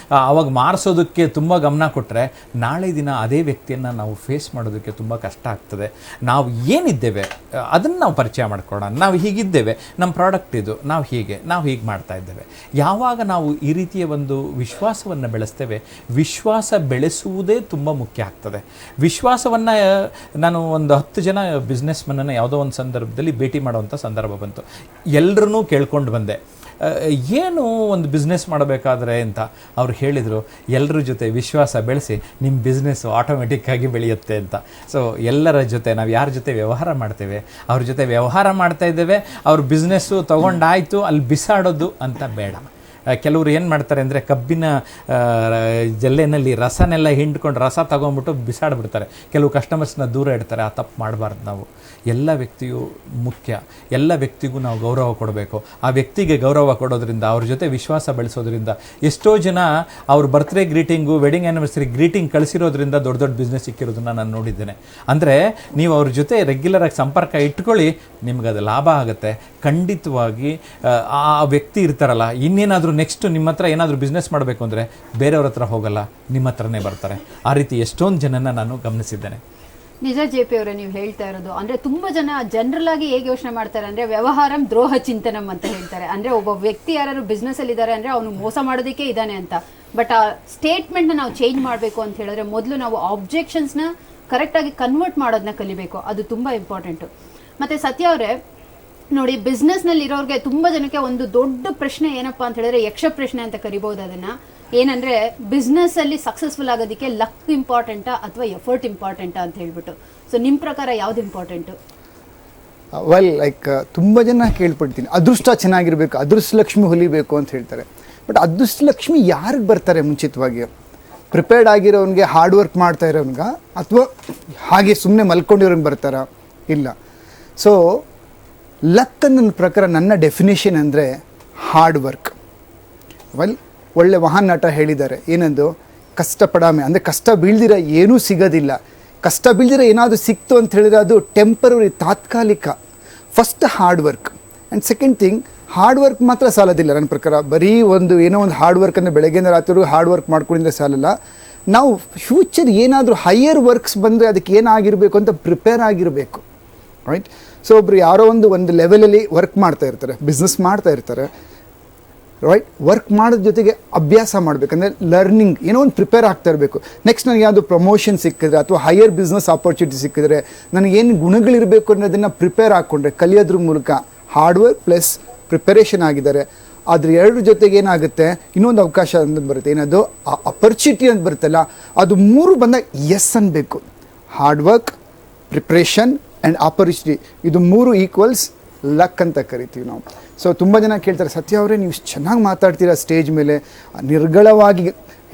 [SPEAKER 3] ಅವಾಗ ಮಾರಿಸೋದಕ್ಕೆ ತುಂಬ ಗಮನ ಕೊಟ್ಟರೆ ನಾಳೆ ದಿನ ಅದೇ ವ್ಯಕ್ತಿಯನ್ನು ನಾವು ಫೇಸ್ ಮಾಡೋದಕ್ಕೆ ತುಂಬ ಕಷ್ಟ ಆಗ್ತದೆ. ನಾವು ಏನಿದ್ದೇವೆ ಅದನ್ನು ನಾವು ಪರಿಚಯ ಮಾಡ್ಕೊಳ್ಳೋಣ. ನಾವು ಹೀಗಿದ್ದೇವೆ, ನಮ್ಮ ಪ್ರಾಡಕ್ಟ್ ಇದು, ನಾವು ಹೀಗೆ ಮಾಡ್ತಾ ಇದ್ದೇವೆ. ಯಾವಾಗ ನಾವು ಈ ರೀತಿಯ ಒಂದು ವಿಶ್ವಾಸವನ್ನು ಬೆಳೆಸ್ತೇವೆ, ವಿಶ್ವಾಸ ಬೆಳೆಸುವುದೇ ತುಂಬ ಮುಖ್ಯ ಆಗ್ತದೆ. ವಿಶ್ವಾಸವನ್ನು ನಾನು ಒಂದು 10 ಜನ ಬಿಸ್ನೆಸ್ ಮನ್ನನ್ನು ಯಾವುದೋ ಒಂದು ಸಂದರ್ಭದಲ್ಲಿ ಭೇಟಿ ಮಾಡುವಂಥ ಸಂದರ್ಭ ಬಂತು. ಎಲ್ಲರನ್ನೂ ಕೇಳ್ಕೊಂಡು ಬಂದೆ, ಏನು ಒಂದು ಬಿಸ್ನೆಸ್ ಮಾಡಬೇಕಾದ್ರೆ ಅಂತ. ಅವ್ರು ಹೇಳಿದರು, ಎಲ್ಲರ ಜೊತೆ ವಿಶ್ವಾಸ ಬೆಳೆಸಿ ನಿಮ್ಮ ಬಿಸ್ನೆಸ್ಸು ಆಟೋಮೆಟಿಕ್ಕಾಗಿ ಬೆಳೆಯುತ್ತೆ ಅಂತ. ಸೊ ಎಲ್ಲರ ಜೊತೆ ನಾವು ಯಾರ ಜೊತೆ ವ್ಯವಹಾರ ಮಾಡ್ತೇವೆ, ಅವ್ರ ಜೊತೆ ವ್ಯವಹಾರ ಮಾಡ್ತಾ ಇದ್ದೇವೆ, ಅವ್ರ ಬಿಸ್ನೆಸ್ಸು ತೊಗೊಂಡಾಯಿತು ಅಲ್ಲಿ ಬಿಸಾಡೋದು ಅಂತ ಬೇಡ. ಕೆಲವರು ಏನು ಮಾಡ್ತಾರೆ ಅಂದರೆ, ಕಬ್ಬಿನ ಜಲ್ಲೆನಲ್ಲಿ ರಸನೆಲ್ಲ ಹಿಂಡ್ಕೊಂಡು ರಸ ತಗೊಂಡ್ಬಿಟ್ಟು ಬಿಸಾಡಿಬಿಡ್ತಾರೆ. ಕೆಲವು ಕಸ್ಟಮರ್ಸ್ನ ದೂರ ಇಡ್ತಾರೆ. ಆ ತಪ್ಪು ಮಾಡಬಾರ್ದು. ನಾವು ಎಲ್ಲ ವ್ಯಕ್ತಿಯು ಮುಖ್ಯ, ಎಲ್ಲ ವ್ಯಕ್ತಿಗೂ ನಾವು ಗೌರವ ಕೊಡಬೇಕು. ಆ ವ್ಯಕ್ತಿಗೆ ಗೌರವ ಕೊಡೋದ್ರಿಂದ, ಅವ್ರ ಜೊತೆ ವಿಶ್ವಾಸ ಬೆಳೆಸೋದ್ರಿಂದ ಎಷ್ಟೋ ಜನ ಅವ್ರ birthday greeting, wedding anniversary greeting ಕಳಿಸಿರೋದ್ರಿಂದ ದೊಡ್ಡ ದೊಡ್ಡ ಬಿಸ್ನೆಸ್ ಸಿಕ್ಕಿರೋದನ್ನು ನಾನು ನೋಡಿದ್ದೇನೆ. ಅಂದರೆ ನೀವು ಅವ್ರ ಜೊತೆ ರೆಗ್ಯುಲರಾಗಿ ಸಂಪರ್ಕ ಇಟ್ಕೊಳ್ಳಿ, ನಿಮ್ಗದು ಲಾಭ ಆಗುತ್ತೆ. ಖಂಡಿತವಾಗಿ ಆ ವ್ಯಕ್ತಿ ಇರ್ತಾರಲ್ಲ, ಇನ್ನೇನಾದರೂ ನೆಕ್ಸ್ಟ್ ನಿಮ್ಮ ಹತ್ರ ಏನಾದರೂ ಬಿಸ್ನೆಸ್ ಮಾಡಬೇಕು ಅಂದರೆ ಬೇರೆಯವ್ರ ಹತ್ರ ಹೋಗಲ್ಲ, ನಿಮ್ಮ ಹತ್ರನೇ ಬರ್ತಾರೆ. ಆ ರೀತಿ ಎಷ್ಟೊಂದು ಜನನ ನಾನು ಗಮನಿಸಿದ್ದೇನೆ.
[SPEAKER 1] ನಿಜ JP ಅವರೇ ನೀವು ಹೇಳ್ತಾ ಇರೋದು. ಅಂದ್ರೆ ತುಂಬಾ ಜನ ಜನರಲ್ ಆಗಿ ಹೇಗೆ ಯೋಚನೆ ಮಾಡ್ತಾರೆ ಅಂದ್ರೆ, ವ್ಯವಹಾರಂ ದ್ರೋಹ ಚಿಂತನಂ ಅಂತ ಹೇಳ್ತಾರೆ. ಅಂದ್ರೆ ಒಬ್ಬ ವ್ಯಕ್ತಿ ಯಾರು ಬಿಸ್ನೆಸ್ ಅಲ್ಲಿ ಇದ್ದಾರೆ ಅಂದ್ರೆ ಅವನು ಮೋಸ ಮಾಡೋದಕ್ಕೆ ಇದ್ದಾನೆ ಅಂತ. ಬಟ್ ಆ ಸ್ಟೇಟ್ಮೆಂಟ್ ನ ನಾವು ಚೇಂಜ್ ಮಾಡಬೇಕು ಅಂತ ಹೇಳಿದ್ರೆ ಮೊದಲು ನಾವು ಆಬ್ಜೆಕ್ಷನ್ಸ್ ನ ಕರೆಕ್ಟ್ ಆಗಿ ಕನ್ವರ್ಟ್ ಮಾಡೋದನ್ನ ಕಲಿಬೇಕು. ಅದು ತುಂಬಾ ಇಂಪಾರ್ಟೆಂಟ್. ಮತ್ತೆ ಸತ್ಯ ಅವರೇ ನೋಡಿ, ಬಿಸ್ನೆಸ್ ನಲ್ಲಿ ಇರೋರಿಗೆ ತುಂಬಾ ಜನಕ್ಕೆ ಒಂದು ದೊಡ್ಡ ಪ್ರಶ್ನೆ ಏನಪ್ಪಾ ಅಂತ ಹೇಳಿದ್ರೆ, ಯಕ್ಷ ಪ್ರಶ್ನೆ ಅಂತ ಕರಿಬಹುದು ಅದನ್ನ. ಏನಂದ್ರೆ, ಬಿಸ್ನೆಸ್ ಅಲ್ಲಿ ಸಕ್ಸಸ್ಫುಲ್ ಆಗೋದಕ್ಕೆ ಲಕ್ ಇಂಪಾರ್ಟೆಂಟಾ ಅಥವಾ ಎಫರ್ಟ್ ಇಂಪಾರ್ಟೆಂಟಾ ಅಂತ ಹೇಳ್ಬಿಟ್ಟು. ಸೊ ನಿಮ್ಮ ಪ್ರಕಾರ ಯಾವ್ದು ಇಂಪಾರ್ಟೆಂಟು?
[SPEAKER 2] ಲೈಕ್ ತುಂಬ ಜನ ಕೇಳ್ಪಡ್ತೀನಿ, ಅದೃಷ್ಟ ಚೆನ್ನಾಗಿರ್ಬೇಕು, ಅದೃಷ್ಟ ಲಕ್ಷ್ಮಿ ಹೊಲಿಬೇಕು ಅಂತ ಹೇಳ್ತಾರೆ. ಬಟ್ ಅದೃಷ್ಟ ಲಕ್ಷ್ಮಿ ಯಾರಿಗೆ ಬರ್ತಾರೆ ಮುಂಚಿತವಾಗಿ? ಪ್ರಿಪೇರ್ಡ್ ಆಗಿರೋನ್ಗೆ, ಹಾರ್ಡ್ ವರ್ಕ್ ಮಾಡ್ತಾ ಇರೋನ್ಗ, ಅಥವಾ ಹಾಗೆ ಸುಮ್ಮನೆ ಮಲ್ಕೊಂಡಿರೋನ್ಗೆ ಬರ್ತಾರಾ? ಇಲ್ಲ. ಸೊ ಲಕ್ ನನ್ನ ಪ್ರಕಾರ, ನನ್ನ ಡೆಫಿನೇಷನ್ ಅಂದರೆ ಹಾರ್ಡ್ ವರ್ಕ್. ಒಳ್ಳೆ ಮಹಾನ್ ನಟ ಹೇಳಿದ್ದಾರೆ, ಏನಂದು, ಕಷ್ಟಪಡಾಮೆ ಅಂದರೆ ಕಷ್ಟ ಬೀಳ್ದಿರ ಏನೂ ಸಿಗೋದಿಲ್ಲ. ಕಷ್ಟ ಬೀಳ್ದಿರ ಏನಾದರೂ ಸಿಕ್ತು ಅಂತ ಹೇಳಿದ್ರೆ ಅದು ಟೆಂಪರರಿ, ತಾತ್ಕಾಲಿಕ. First hard work. And second thing, hard work ಮಾತ್ರ ಸಾಲೋದಿಲ್ಲ ನನ್ನ ಪ್ರಕಾರ. ಬರೀ ಏನೋ ಒಂದು ಹಾರ್ಡ್ ವರ್ಕ್ ಅಂದರೆ ಬೆಳಗ್ಗೆಯಿಂದ ರಾತ್ರಿ ಹಾರ್ಡ್ ವರ್ಕ್ ಮಾಡ್ಕೊಂಡಿದ್ರೆ ಸಾಲಲ್ಲ. ನಾವು ಫ್ಯೂಚರ್ ಏನಾದರೂ ಹೈಯರ್ ವರ್ಕ್ಸ್ ಬಂದರೆ ಅದಕ್ಕೆ ಏನಾಗಿರಬೇಕು ಅಂತ ಪ್ರಿಪೇರ್ ಆಗಿರಬೇಕು. ರೈಟ್. ಸೊ ಒಬ್ರು ಯಾರೋ ಒಂದು ಲೆವೆಲಲ್ಲಿ ವರ್ಕ್ ಮಾಡ್ತಾ ಇರ್ತಾರೆ, ಬಿಸ್ನೆಸ್ ಮಾಡ್ತಾ ಇರ್ತಾರೆ. ರೈಟ್. ವರ್ಕ್ ಮಾಡೋದ್ರ ಜೊತೆಗೆ ಅಭ್ಯಾಸ ಮಾಡಬೇಕಂದ್ರೆ ಲರ್ನಿಂಗ್, ಏನೋ ಒಂದು ಪ್ರಿಪೇರ್ ಆಗ್ತಾ ಇರಬೇಕು. ನೆಕ್ಸ್ಟ್ ನನಗೆ ಯಾವುದು ಪ್ರಮೋಷನ್ ಸಿಕ್ಕಿದ್ರೆ ಅಥವಾ ಹೈಯರ್ ಬಿಸ್ನೆಸ್ ಆಪರ್ಚುನಿಟಿ ಸಿಕ್ಕಿದ್ರೆ ನನಗೇನು ಗುಣಗಳಿರಬೇಕು ಅನ್ನೋದನ್ನು ಪ್ರಿಪೇರ್ ಹಾಕ್ಕೊಂಡ್ರೆ, ಕಲಿಯೋದ್ರ ಮೂಲಕ ಹಾರ್ಡ್ ವರ್ಕ್ ಪ್ಲಸ್ ಪ್ರಿಪರೇಷನ್ ಆಗಿದ್ದಾರೆ. ಅದ್ರ ಎರಡರ ಜೊತೆಗೆ ಏನಾಗುತ್ತೆ, ಇನ್ನೊಂದು ಅವಕಾಶ ಅಂತ ಬರುತ್ತೆ, ಏನದು ಅಪರ್ಚುನಿಟಿ ಅಂತ ಬರುತ್ತಲ್ಲ, ಅದು ಮೂರು ಬಂದಾಗ ಎಸ್ ಅನ್ಬೇಕು. Hard work, preparation and opportunity, ಇದು ಮೂರು ಈಕ್ವಲ್ಸ್ ಲಕ್ ಅಂತ ಕರಿತೀವಿ ನಾವು. ಸೊ ತುಂಬ ಜನ ಕೇಳ್ತಾರೆ, ಸತ್ಯ ಅವರೇ ನೀವು ಚೆನ್ನಾಗಿ ಮಾತಾಡ್ತೀರಾ ಸ್ಟೇಜ್ ಮೇಲೆ, ನಿರ್ಗಳವಾಗಿ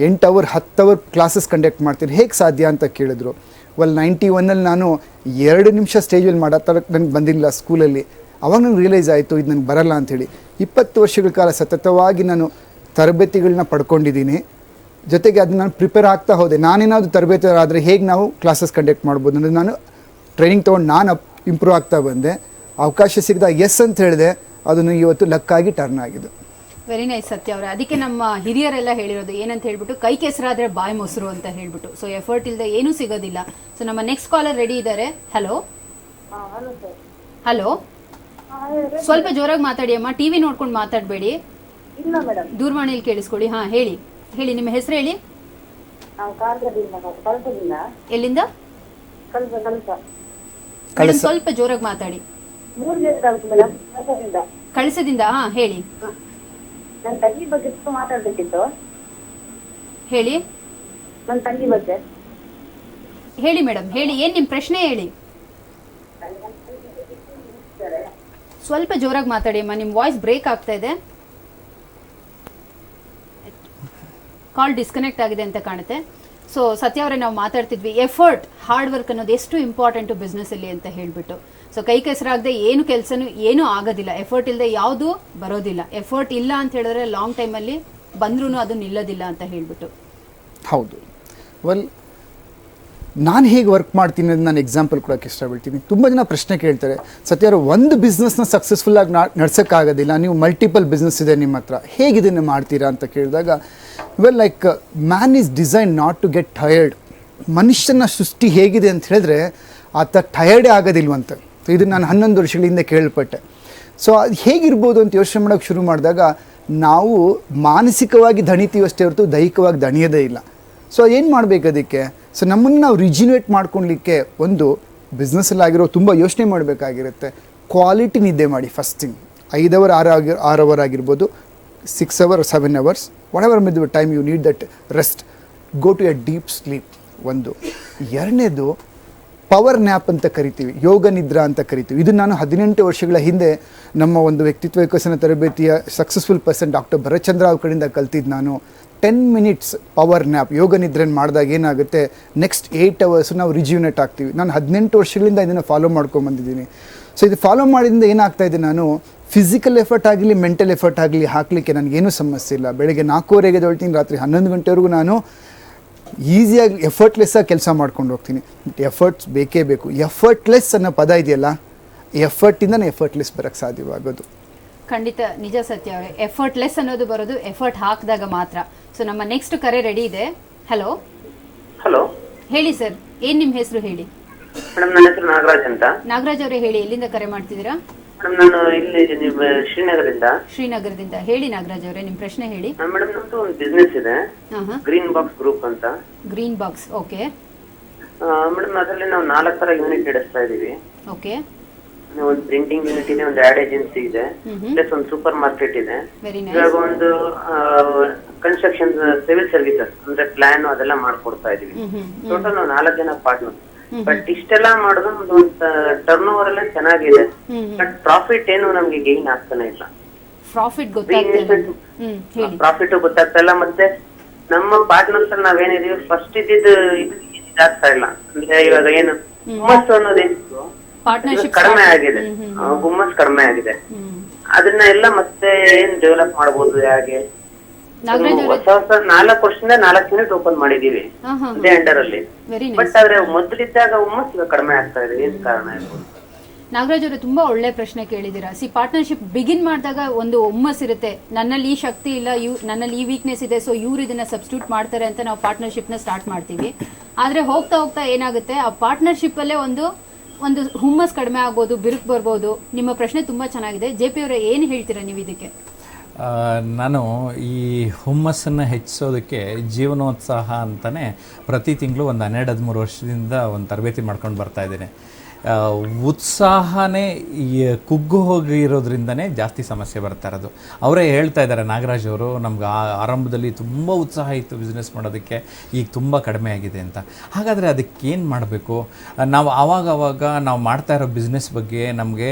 [SPEAKER 2] 8 ಅವರ್ 10 ಅವರ್ ಕ್ಲಾಸಸ್ ಕಂಡಕ್ಟ್ ಮಾಡ್ತೀರಿ, ಹೇಗೆ ಸಾಧ್ಯ ಅಂತ ಕೇಳಿದ್ರು. 91 ನಾನು 2 ನಿಮಿಷ ಸ್ಟೇಜಲ್ಲಿ ಮಾತಾಡೋಕ್ಕೆ ನನಗೆ ಬಂದಿಲ್ಲ ಸ್ಕೂಲಲ್ಲಿ. ಅವಾಗ ನನಗೆ ರಿಯಲೈಸ್ ಆಯಿತು ಇದು ನನಗೆ ಬರಲ್ಲ ಅಂಥೇಳಿ. 20 ವರ್ಷಗಳ ಕಾಲ ಸತತವಾಗಿ ನಾನು ತರಬೇತಿಗಳನ್ನ ಪಡ್ಕೊಂಡಿದ್ದೀನಿ. ಜೊತೆಗೆ ಅದನ್ನ ನಾನು ಪ್ರಿಪೇರ್ ಆಗ್ತಾ ಹೋದೆ. ನಾನೇನಾದರೂ ತರಬೇತಿ ಆದರೆ ಹೇಗೆ ನಾವು ಕ್ಲಾಸಸ್ ಕಂಡಕ್ಟ್ ಮಾಡ್ಬೋದು ಅನ್ನೋದು ನಾನು ಟ್ರೈನಿಂಗ್ ತೊಗೊಂಡು ನಾನು ಇಂಪ್ರೂವ್ ಆಗ್ತಾ ಬಂದೆ. ಅವಕಾಶ ಸಿಗದಾಗ ಎಸ್ ಅಂತ ಹೇಳಿದೆ, ಅದನ್ನು ಇವತ್ತು ಲಕ್ಕಾಗಿ ಟರ್ನ್ ಆಗಿದೆ.
[SPEAKER 1] ವೆರಿ ನೈಸ್ ಸತ್ಯ ಅವರೇ. ಅದಕ್ಕೆ ನಮ್ಮ ಹಿರಿಯರೆಲ್ಲ ಹೇಳಿರೋದು ಏನಂತ ಹೇಳ್ಬಿಟ್ಟು, ಕೈ ಕೆಸರಾದ್ರೆ ಬಾಯಿ ಮೊಸರು ಅಂತ ಹೇಳ್ಬಿಟ್ಟು. ಸೊ ಎಫರ್ಟ್ ಇಲ್ಲದೆ ಏನೂ ಸಿಗೋದಿಲ್ಲ. ಸೊ ನಮ್ಮ ನೆಕ್ಸ್ಟ್ ಕಾಲರ್ ರೆಡಿ ಇದ್ದಾರೆ. ಹಲೋ ಹಲೋ, ಸ್ವಲ್ಪ ಜೋರಾಗಿ ಮಾತಾಡಿ ಅಮ್ಮ, ಟಿವಿ ನೋಡ್ಕೊಂಡು ಮಾತಾಡಬೇಡಿ, ದೂರವಾಣಿಯಲ್ಲಿ ಕೇಳಿಸ್ಕೊಳ್ಳಿ. ಹಾಂ ಹೇಳಿ ಹೇಳಿ, ನಿಮ್ಮ ಹೆಸರು ಹೇಳಿ. ಎಲ್ಲಿಂದ? ಸ್ವಲ್ಪ ಜೋರಾಗಿ ಮಾತಾಡಿ. ಕಳಸದಿಂದ. ಹಾಂ ಹೇಳಿ
[SPEAKER 5] ನನ್ನ ತಂಗಿ ಬಗ್ಗೆ ಮಾತಾಡ್ಬೇಕಿತ್ತು.
[SPEAKER 1] ಹೇಳಿ.
[SPEAKER 5] ನನ್ನ ತಂಗಿ ಬಗ್ಗೆ
[SPEAKER 1] ಹೇಳಿ ಮೇಡಮ್, ಹೇಳಿ, ಏನ್ ನಿಮ್ ಪ್ರಶ್ನೆ ಹೇಳಿ. ಸ್ವಲ್ಪ ಜೋರಾಗಿ ಮಾತಾಡಿ ಅಮ್ಮ, ನಿಮ್ ವಾಯ್ಸ್ ಬ್ರೇಕ್ ಆಗ್ತಾ ಇದೆ. ಕಾಲ್ ಡಿಸ್ಕನೆಕ್ಟ್ ಆಗಿದೆ ಅಂತ ಕಾಣುತ್ತೆ. ಸೊ ಸತ್ಯ ಅವರೇ, ನಾವು ಮಾತಾಡ್ತಿದ್ವಿ ಎಫರ್ಟ್, ಹಾರ್ಡ್ ವರ್ಕ್ ಅನ್ನೋದು ಎಷ್ಟು ಇಂಪಾರ್ಟೆಂಟು ಬಿಸ್ನೆಸ್ಸಲ್ಲಿ ಅಂತ ಹೇಳ್ಬಿಟ್ಟು. ಸೊ ಕೈ ಕೆಸರಾಗದೆ ಏನು ಕೆಲಸನೂ ಏನೂ ಆಗೋದಿಲ್ಲ. ಎಫರ್ಟ್ ಇಲ್ಲದೆ ಯಾವುದೂ ಬರೋದಿಲ್ಲ. ಎಫರ್ಟ್ ಇಲ್ಲ ಅಂತ ಹೇಳಿದ್ರೆ ಲಾಂಗ್ ಟೈಮಲ್ಲಿ ಬಂದ್ರೂ ಅದು ನಿಲ್ಲೋದಿಲ್ಲ ಅಂತ ಹೇಳ್ಬಿಟ್ಟು.
[SPEAKER 2] ಹೌದು. ನಾನು ಹೇಗೆ ವರ್ಕ್ ಮಾಡ್ತೀನಿ ಅಂತ ನಾನು ಎಕ್ಸಾಂಪಲ್ ಕೊಡೋಕ್ಕೆ ಇಷ್ಟಪಡ್ತೀನಿ. ತುಂಬ ಜನ ಪ್ರಶ್ನೆ ಕೇಳ್ತಾರೆ, ಸತ್ಯಾರು ಒಂದು ಬಿಸ್ನೆಸ್ನ ಸಕ್ಸಸ್ಫುಲ್ಲಾಗಿ ನಡ್ಸೋಕ್ಕಾಗೋದಿಲ್ಲ, ನೀವು ಮಲ್ಟಿಪಲ್ ಬಿಸ್ನೆಸ್ ಇದೆ ನಿಮ್ಮ ಹತ್ರ, ಹೇಗಿದನ್ನು ಮಾಡ್ತೀರಾ ಅಂತ ಕೇಳಿದಾಗ, like man is design not to get tired. ಮನುಷ್ಯನ ಸೃಷ್ಟಿ ಹೇಗಿದೆ ಅಂತ ಹೇಳಿದ್ರೆ ಆತ ಟಯರ್ಡೇ ಆಗೋದಿಲ್ವಂತ. ಇದು ನಾನು 11 ವರ್ಷಗಳ ಹಿಂದೆ ಕೇಳ್ಪಟ್ಟೆ. ಸೊ ಅದು ಹೇಗಿರ್ಬೋದು ಅಂತ ಯೋಚನೆ ಮಾಡೋಕ್ಕೆ ಶುರು ಮಾಡಿದಾಗ, ನಾವು ಮಾನಸಿಕವಾಗಿ ದಣಿತೀವಿ ಅಷ್ಟೇ ಹೊರತು ದೈಹಿಕವಾಗಿ ದಣಿಯೋದೇ ಇಲ್ಲ. ಸೊ ಏನು ಮಾಡಬೇಕು ಅದಕ್ಕೆ? ಸೊ ನಮ್ಮನ್ನು ನಾವು ರಿಜಿನೇಟ್ ಮಾಡ್ಕೊಳ್ಲಿಕ್ಕೆ ಒಂದು ಬಿಸ್ನೆಸ್ಸಲ್ಲಾಗಿರೋ ತುಂಬ ಯೋಚನೆ ಮಾಡಬೇಕಾಗಿರುತ್ತೆ. ಕ್ವಾಲಿಟಿ ನಿದ್ದೆ ಮಾಡಿ. ಫಸ್ಟ್ ಥಿಂಗ್ 5 ಅವರ್ 6 ಅವರ್ ಆಗಿರ್ಬೋದು, 6 hour 7 hours, whatever mid time you need that rest. Go to a deep sleep ಒಂದು. ಎರಡನೇದು ಪವರ್ ನ್ಯಾಪ್ ಅಂತ ಕರಿತೀವಿ, ಯೋಗ ನಿದ್ರಾ ಅಂತ ಕರಿತೀವಿ. ಇದು ನಾನು 18 ವರ್ಷಗಳ ಹಿಂದೆ ನಮ್ಮ ಒಂದು ವ್ಯಕ್ತಿತ್ವ ವಿಕಸನ ತರಬೇತಿಯ ಸಕ್ಸಸ್ಫುಲ್ ಪರ್ಸನ್ ಡಾಕ್ಟರ್ ಭರತ್ಚಂದ್ರ ಅವ್ರ ಕಡೆಯಿಂದ ಕಲ್ತಿದ್ದು ನಾನು. 10 ಮಿನಿಟ್ಸ್ ಪವರ್ ನ್ಯಾಪ್, ಯೋಗ ನಿದ್ರೆಯನ್ನು ಮಾಡಿದಾಗ ಏನಾಗುತ್ತೆ, ನೆಕ್ಸ್ಟ್ 8 ಅವರ್ಸ್ ನಾವು ರಿಜ್ಯೂನೇಟ್ ಆಗ್ತೀವಿ. ನಾನು 18 ವರ್ಷಗಳಿಂದ ಇದನ್ನು ಫಾಲೋ ಮಾಡ್ಕೊಂಬಂದಿದ್ದೀನಿ. ಸೊ ಇದು ಫಾಲೋ ಮಾಡಿದಿಂದ ಏನಾಗ್ತಾ ಇದೆ, ನಾನು ಫಿಸಿಕಲ್ ಎಫರ್ಟ್ ಆಗಲಿ ಮೆಂಟಲ್ ಎಫರ್ಟ್ ಆಗಲಿ ಹಾಕಲಿಕ್ಕೆ ನನಗೇನೂ ಸಮಸ್ಯೆ ಇಲ್ಲ. ಬೆಳಗ್ಗೆ 4:30ಗೆ ಎದ್ದೇಳ್ತೀನಿ, ರಾತ್ರಿ 11 ಗಂಟೆವರೆಗೂ ನಾನು ಈಸಿಯಾಗಿ ಎಫರ್ಟ್ಲೆಸ್ಸಾಗಿ ಕೆಲಸ ಮಾಡ್ಕೊಂಡು ಹೋಗ್ತೀನಿ. ಎಫರ್ಟ್ಸ್ ಬೇಕೇ ಬೇಕು. ಎಫರ್ಟ್ಲೆಸ್ ಅನ್ನೋ ಪದ ಇದೆಯಲ್ಲ, ಎಫರ್ಟಿಂದನೇ ಎಫರ್ಟ್ಲೆಸ್ ಬರೋಕ್ಕೆ ಸಾಧ್ಯವಾಗೋದು.
[SPEAKER 1] ಖಂಡಿತ ನಿಜ ಸತ್ಯ ಅವರೇ. ಎಫರ್ಟ್ಲೆಸ್ ಅನ್ನೋದು ಬರೋದು ಎಫರ್ಟ್ ಹಾಕಿದಾಗ ಮಾತ್ರ. ಸೊ ನಮ್ಮ ನೆಕ್ಸ್ಟ್ ಕರೆ ರೆಡಿ ಇದೆ. ಹಲೋ
[SPEAKER 6] ಹಲೋ,
[SPEAKER 1] ಹೇಳಿ ಸರ್, ಏನ್ ನಿಮ್ಮ ಹೆಸರು ಹೇಳಿ.
[SPEAKER 6] ಮೇಡಮ್ ನನ್ನ ಹೆಸರು ನಾಗರಾಜ್ ಅಂತ.
[SPEAKER 1] ನಾಗರಾಜ್ ಅವರೇ ಹೇಳಿ, ಎಲ್ಲಿಂದ ಕರೆ ಮಾಡ್ತಿದ್ದೀರಾ?
[SPEAKER 6] ಮೇಡಮ್ ನಾನು ಇಲ್ಲಿ ಶ್ರೀನಗರದಿಂದ.
[SPEAKER 1] ಶ್ರೀನಗರದಿಂದ. ಹೇಳಿ ನಾಗರಾಜ್ ಅವರೇ, ನಿಮ್ಮ ಪ್ರಶ್ನೆ ಹೇಳಿ.
[SPEAKER 6] ಮೇಡಮ್ ನಮ್ದು ಒಂದು ಬಿಸ್ನೆಸ್ ಇದೆ, ಗ್ರೀನ್ ಬಾಕ್ಸ್ ಗ್ರೂಪ್ ಅಂತ.
[SPEAKER 1] Green box, okay.
[SPEAKER 6] ಮೇಡಮ್ ಅದರಲ್ಲಿ ನಾವು 4 ತರ ಯೂನಿಟ್ ನಡೆಸ್ತಾ ಇದೀವಿ.
[SPEAKER 1] ಓಕೆ.
[SPEAKER 6] ಒಂದು ಪ್ರಿಂಟಿಂಗ್ ಯೂನಿಟ್ ಇದೆ, ಒಂದು ಆಡ್ ಏಜೆನ್ಸಿ ಇದೆ, ಪ್ಲಸ್ ಒಂದು ಸೂಪರ್ ಮಾರ್ಕೆಟ್ ಇದೆ. ಇವಾಗ ಒಂದು ಕನ್ಸ್ಟ್ರಕ್ಷನ್ ಸಿವಿಲ್ ಸರ್ವಿಸಸ್ ಅಂದ್ರೆ ಪ್ಲಾನ್ ಅದೆಲ್ಲ ಮಾಡ್ಕೊಡ್ತಾ ಇದೀವಿ. ಟೋಟಲ್ ನಾವು 4 ಜನ ಪಾರ್ಟ್ನರ್. ಬಟ್ ಇಷ್ಟೆಲ್ಲ ಮಾಡೋದು ಒಂದು ಟರ್ನ್ ಓವರ್ ಎಲ್ಲ ಚೆನ್ನಾಗಿದೆ, ಬಟ್ ಪ್ರಾಫಿಟ್ ಏನು ನಮ್ಗೆ ಗೈನ್ ಆಗ್ತಾನೆ ಇಲ್ಲ.
[SPEAKER 1] ಪ್ರಾಫಿಟ್
[SPEAKER 6] ಗೊತ್ತಾಗ್ತಾ ಇಲ್ಲ. ಮತ್ತೆ ನಮ್ಮ ಪಾರ್ಟ್ನರ್ಸ್ ನಾವೇನಿದೀವಿ ಫಸ್ಟ್ ಇದ್ದಿದ್ದು ಆಗ್ತಾ ಇಲ್ಲ. ಅಂದ್ರೆ ಇವಾಗ ಏನು ಹುಮ್ಮಸ್ಸು ಅನ್ನೋದೇನಿತ್ತು ಕಡಿಮೆ ಆಗಿದೆ, ಹುಮ್ಮಸ್ ಕಡಿಮೆ ಆಗಿದೆ. ಅದನ್ನ ಎಲ್ಲ ಮತ್ತೆ ಏನ್ ಡೆವಲಪ್ ಮಾಡಬಹುದು, ಹೇಗೆ ಹೊಸ 4 ವರ್ಷದಿಂದ 4 ಯೂನಿಟ್ ಓಪನ್ ಮಾಡಿದೀವಿ ಅದೇ ಅಂಡರ್ ಅಲ್ಲಿ. ಬಟ್ ಆದ್ರೆ ಮೊದಲಿದ್ದಾಗ ಹುಮ್ಮಸ್ ಈಗ ಕಡಿಮೆ ಆಗ್ತಾ ಇದೆ, ಏನ್ ಕಾರಣ ಇರ್ಬೋದು?
[SPEAKER 1] ನಾಗರಾಜ್ ಅವರು ತುಂಬಾ ಒಳ್ಳೆ ಪ್ರಶ್ನೆ ಕೇಳಿದ್ದೀರಾ. ಪಾರ್ಟ್ನರ್ಶಿಪ್ ಬಿಗಿನ್ ಮಾಡಿದಾಗ ಒಂದು ಹುಮ್ಮಸ್ ಇರುತ್ತೆ, ನನ್ನಲ್ಲಿ ಈ ಶಕ್ತಿ ಇಲ್ಲ, ನನ್ನಲ್ಲಿ ಈ ವೀಕ್ನೆಸ್ ಇದೆ, ಸೊ ಇವ್ರು ಇದನ್ನ ಸಬ್ಸ್ಟಿಟ್ಯೂಟ್ ಮಾಡ್ತಾರೆ ಅಂತ ನಾವು ಪಾರ್ಟ್ನರ್ಶಿಪ್ ನ ಸ್ಟಾರ್ಟ್ ಮಾಡ್ತೀವಿ. ಆದ್ರೆ ಹೋಗ್ತಾ ಹೋಗ್ತಾ ಏನಾಗುತ್ತೆ, ಆ ಪಾರ್ಟ್ನರ್ಶಿಪ್ ಅಲ್ಲೇ ಒಂದು ಹುಮ್ಮಸ್ ಕಡಿಮೆ ಆಗೋದು, ಬಿರುಕು ಬರ್ಬೋದು. ನಿಮ್ಮ ಪ್ರಶ್ನೆ ತುಂಬಾ ಚೆನ್ನಾಗಿದೆ. JP ಅವರೇ, ಏನು ಹೇಳ್ತೀರಾ ನೀವು ಇದಕ್ಕೆ?
[SPEAKER 3] ನಾನು ಈ ಹುಮ್ಮಸ್ಸನ್ನು ಹೆಚ್ಚಿಸೋದಕ್ಕೆ ಜೀವನೋತ್ಸಾಹ ಅಂತಲೇ ಪ್ರತಿ ತಿಂಗಳು ಒಂದು 12-13 ವರ್ಷದಿಂದ ಒಂದು ತರಬೇತಿ ಮಾಡ್ಕೊಂಡು ಬರ್ತಾ ಇದ್ದೀನಿ. ಉತ್ಸಾಹನೇ ಕುಗ್ಗು ಹೋಗಿರೋದ್ರಿಂದನೇ ಜಾಸ್ತಿ ಸಮಸ್ಯೆ ಬರ್ತಾ ಇರೋದು. ಅವರೇ ಹೇಳ್ತಾ ಇದ್ದಾರೆ, ನಾಗರಾಜ್ ಅವರು, ನಮ್ಗೆ ಆರಂಭದಲ್ಲಿ ತುಂಬ ಉತ್ಸಾಹ ಇತ್ತು ಬಿಸ್ನೆಸ್ ಮಾಡೋದಕ್ಕೆ, ಈಗ ತುಂಬ ಕಡಿಮೆ ಆಗಿದೆ ಅಂತ. ಹಾಗಾದರೆ ಅದಕ್ಕೇನು ಮಾಡಬೇಕು? ನಾವು ಆವಾಗ ನಾವು ಮಾಡ್ತಾ ಇರೋ ಬಿಸ್ನೆಸ್ ಬಗ್ಗೆ ನಮಗೆ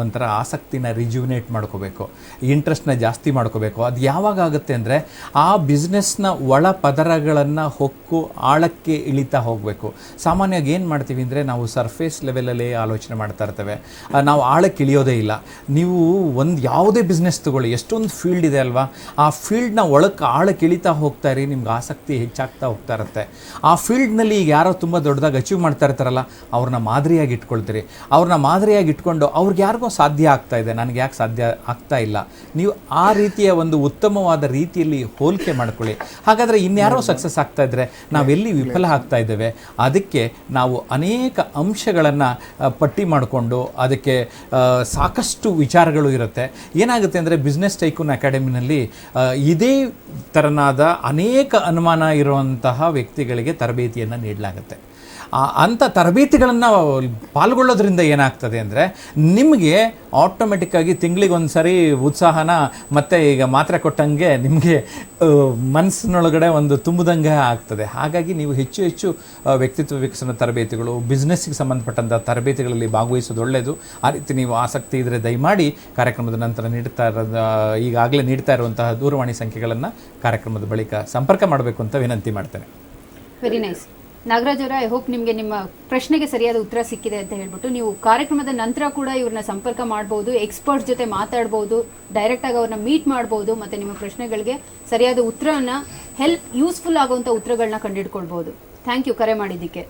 [SPEAKER 3] ಒಂಥರ ಆಸಕ್ತಿನ ರಿಜ್ಯುನೇಟ್ ಮಾಡ್ಕೋಬೇಕು, ಇಂಟ್ರೆಸ್ಟ್ನ ಜಾಸ್ತಿ ಮಾಡ್ಕೋಬೇಕು. ಅದು ಯಾವಾಗ ಆಗುತ್ತೆ ಅಂದರೆ ಆ ಬಿಸ್ನೆಸ್ನ ಒಳ ಪದರಗಳನ್ನು ಹೊಕ್ಕು ಆಳಕ್ಕೆ ಇಳಿತಾ ಹೋಗಬೇಕು. ಸಾಮಾನ್ಯವಾಗಿ ಏನು ಮಾಡ್ತೀವಿ ಅಂದರೆ ನಾವು ಸರ್ಫೇಸ್ ಲೆವೆಲಲ್ಲಿ ಆಲೋಚನೆ ಮಾಡ್ತಾ ಇರ್ತೇವೆ, ನಾವು ಆಳಕ್ಕೆ ಇಳಿಯೋದೇ ಇಲ್ಲ. ನೀವು ಒಂದು ಯಾವುದೇ ಬಿಸ್ನೆಸ್ ತಗೊಳ್ಳಿ, ಎಷ್ಟೊಂದು ಫೀಲ್ಡ್ ಇದೆ ಅಲ್ವಾ, ಆ ಫೀಲ್ಡ್ನ ಆಳಕ್ಕೆ ಇಳಿತಾ ಹೋಗ್ತಾ ಇರಿ, ನಿಮ್ಗೆ ಆಸಕ್ತಿ ಹೆಚ್ಚಾಗ್ತಾ ಹೋಗ್ತಾ ಇರುತ್ತೆ. ಆ ಫೀಲ್ಡ್ನಲ್ಲಿ ಈಗ ಯಾರೋ ತುಂಬ ದೊಡ್ಡದಾಗಿ ಅಚೀವ್ ಮಾಡ್ತಾ ಇರ್ತಾರಲ್ಲ, ಅವ್ರನ್ನ ಮಾದರಿಯಾಗಿ ಇಟ್ಕೊಳ್ತೀರಿ. ಅವ್ರನ್ನ ಮಾದರಿಯಾಗಿ ಇಟ್ಕೊಂಡು ಅವ್ರಿಗೆ ಯಾರಿಗೋ ಸಾಧ್ಯ ಆಗ್ತಾ ಇದೆ, ನನಗೆ ಯಾಕೆ ಸಾಧ್ಯ ಆಗ್ತಾ ಇಲ್ಲ, ನೀವು ಆ ರೀತಿಯ ಒಂದು ಉತ್ತಮವಾದ ರೀತಿಯಲ್ಲಿ ಹೋಲಿಕೆ ಮಾಡ್ಕೊಳ್ಳಿ. ಹಾಗಾದರೆ ಇನ್ಯಾರೋ ಸಕ್ಸಸ್ ಆಗ್ತಾ ಇದ್ದರೆ ನಾವೆಲ್ಲಿ ವಿಫಲ ಆಗ್ತಾ ಇದ್ದೇವೆ? ಅದಕ್ಕೆ ನಾವು ಅನೇಕ ಅಂಶಗಳನ್ನು ಪಟ್ಟಿ ಮಾಡಿಕೊಂಡು ಅದಕ್ಕೆ ಸಾಕಷ್ಟು ವಿಚಾರಗಳು ಇರುತ್ತೆ. ಏನಾಗುತ್ತೆ ಅಂದರೆ ಬಿಸ್ನೆಸ್ ಟೈಕೂನ್ ಅಕಾಡೆಮಿನಲ್ಲಿ ಇದೇ ಥರನಾದ ಅನೇಕ ಅನುಮಾನ ಇರುವಂತಹ ವ್ಯಕ್ತಿಗಳಿಗೆ ತರಬೇತಿಯನ್ನು ನೀಡಲಾಗುತ್ತೆ. ಅಂಥ ತರಬೇತಿಗಳನ್ನು ಪಾಲ್ಗೊಳ್ಳೋದ್ರಿಂದ ಏನಾಗ್ತದೆ ಅಂದರೆ ನಿಮಗೆ ಆಟೋಮೆಟಿಕ್ಕಾಗಿ ತಿಂಗಳಿಗೊಂದು ಸರಿ ಉತ್ಸಾಹನ ಮತ್ತು ಈಗ ಮಾತ್ರೆ ಕೊಟ್ಟಂಗೆ ನಿಮಗೆ ಮನಸ್ಸಿನೊಳಗಡೆ ಒಂದು ತುಂಬುದಂಗೆ ಆಗ್ತದೆ. ಹಾಗಾಗಿ ನೀವು ಹೆಚ್ಚು ಹೆಚ್ಚು ವ್ಯಕ್ತಿತ್ವ ವಿಕಸನ ತರಬೇತಿಗಳು, ಬಿಸ್ನೆಸ್ಸಿಗೆ ಸಂಬಂಧಪಟ್ಟಂಥ ತರಬೇತಿಗಳಲ್ಲಿ ಭಾಗವಹಿಸೋದು ಒಳ್ಳೆಯದು. ಆ ರೀತಿ ನೀವು ಆಸಕ್ತಿ ಇದ್ದರೆ ದಯಮಾಡಿ ಕಾರ್ಯಕ್ರಮದ ನಂತರ ಈಗಾಗಲೇ ನೀಡ್ತಾ ಇರುವಂತಹ ದೂರವಾಣಿ ಸಂಖ್ಯೆಗಳನ್ನು ಕಾರ್ಯಕ್ರಮದ ಬಳಿಕ ಸಂಪರ್ಕ ಮಾಡಬೇಕು ಅಂತ ವಿನಂತಿ ಮಾಡ್ತೇನೆ.
[SPEAKER 1] Very nice. ನಾಗರಾಜ್ ಅವರ, ಐ ಹೋಪ್ ನಿಮಗೆ ನಿಮ್ಮ ಪ್ರಶ್ನೆಗೆ ಸರಿಯಾದ ಉತ್ತರ ಸಿಕ್ಕಿದೆ ಅಂತ ಹೇಳ್ಬಿಟ್ಟು ನೀವು ಕಾರ್ಯಕ್ರಮದ ನಂತರ ಕೂಡ ಇವ್ರನ್ನ ಸಂಪರ್ಕ ಮಾಡ್ಬೋದು, ಎಕ್ಸ್ಪರ್ಟ್ಸ್ ಜೊತೆ ಮಾತಾಡ್ಬೋದು, ಡೈರೆಕ್ಟಾಗಿ ಅವ್ರನ್ನ ಮೀಟ್ ಮಾಡ್ಬೋದು, ಮತ್ತು ನಿಮ್ಮ ಪ್ರಶ್ನೆಗಳಿಗೆ ಸರಿಯಾದ ಉತ್ತರನ ಯೂಸ್ಫುಲ್ ಆಗುವಂಥ ಉತ್ತರಗಳನ್ನ ಕಂಡುಹಿಡ್ಕೊಳ್ಬೋದು. ಥ್ಯಾಂಕ್ ಯು ಕರೆ ಮಾಡಿದ್ದಕ್ಕೆ.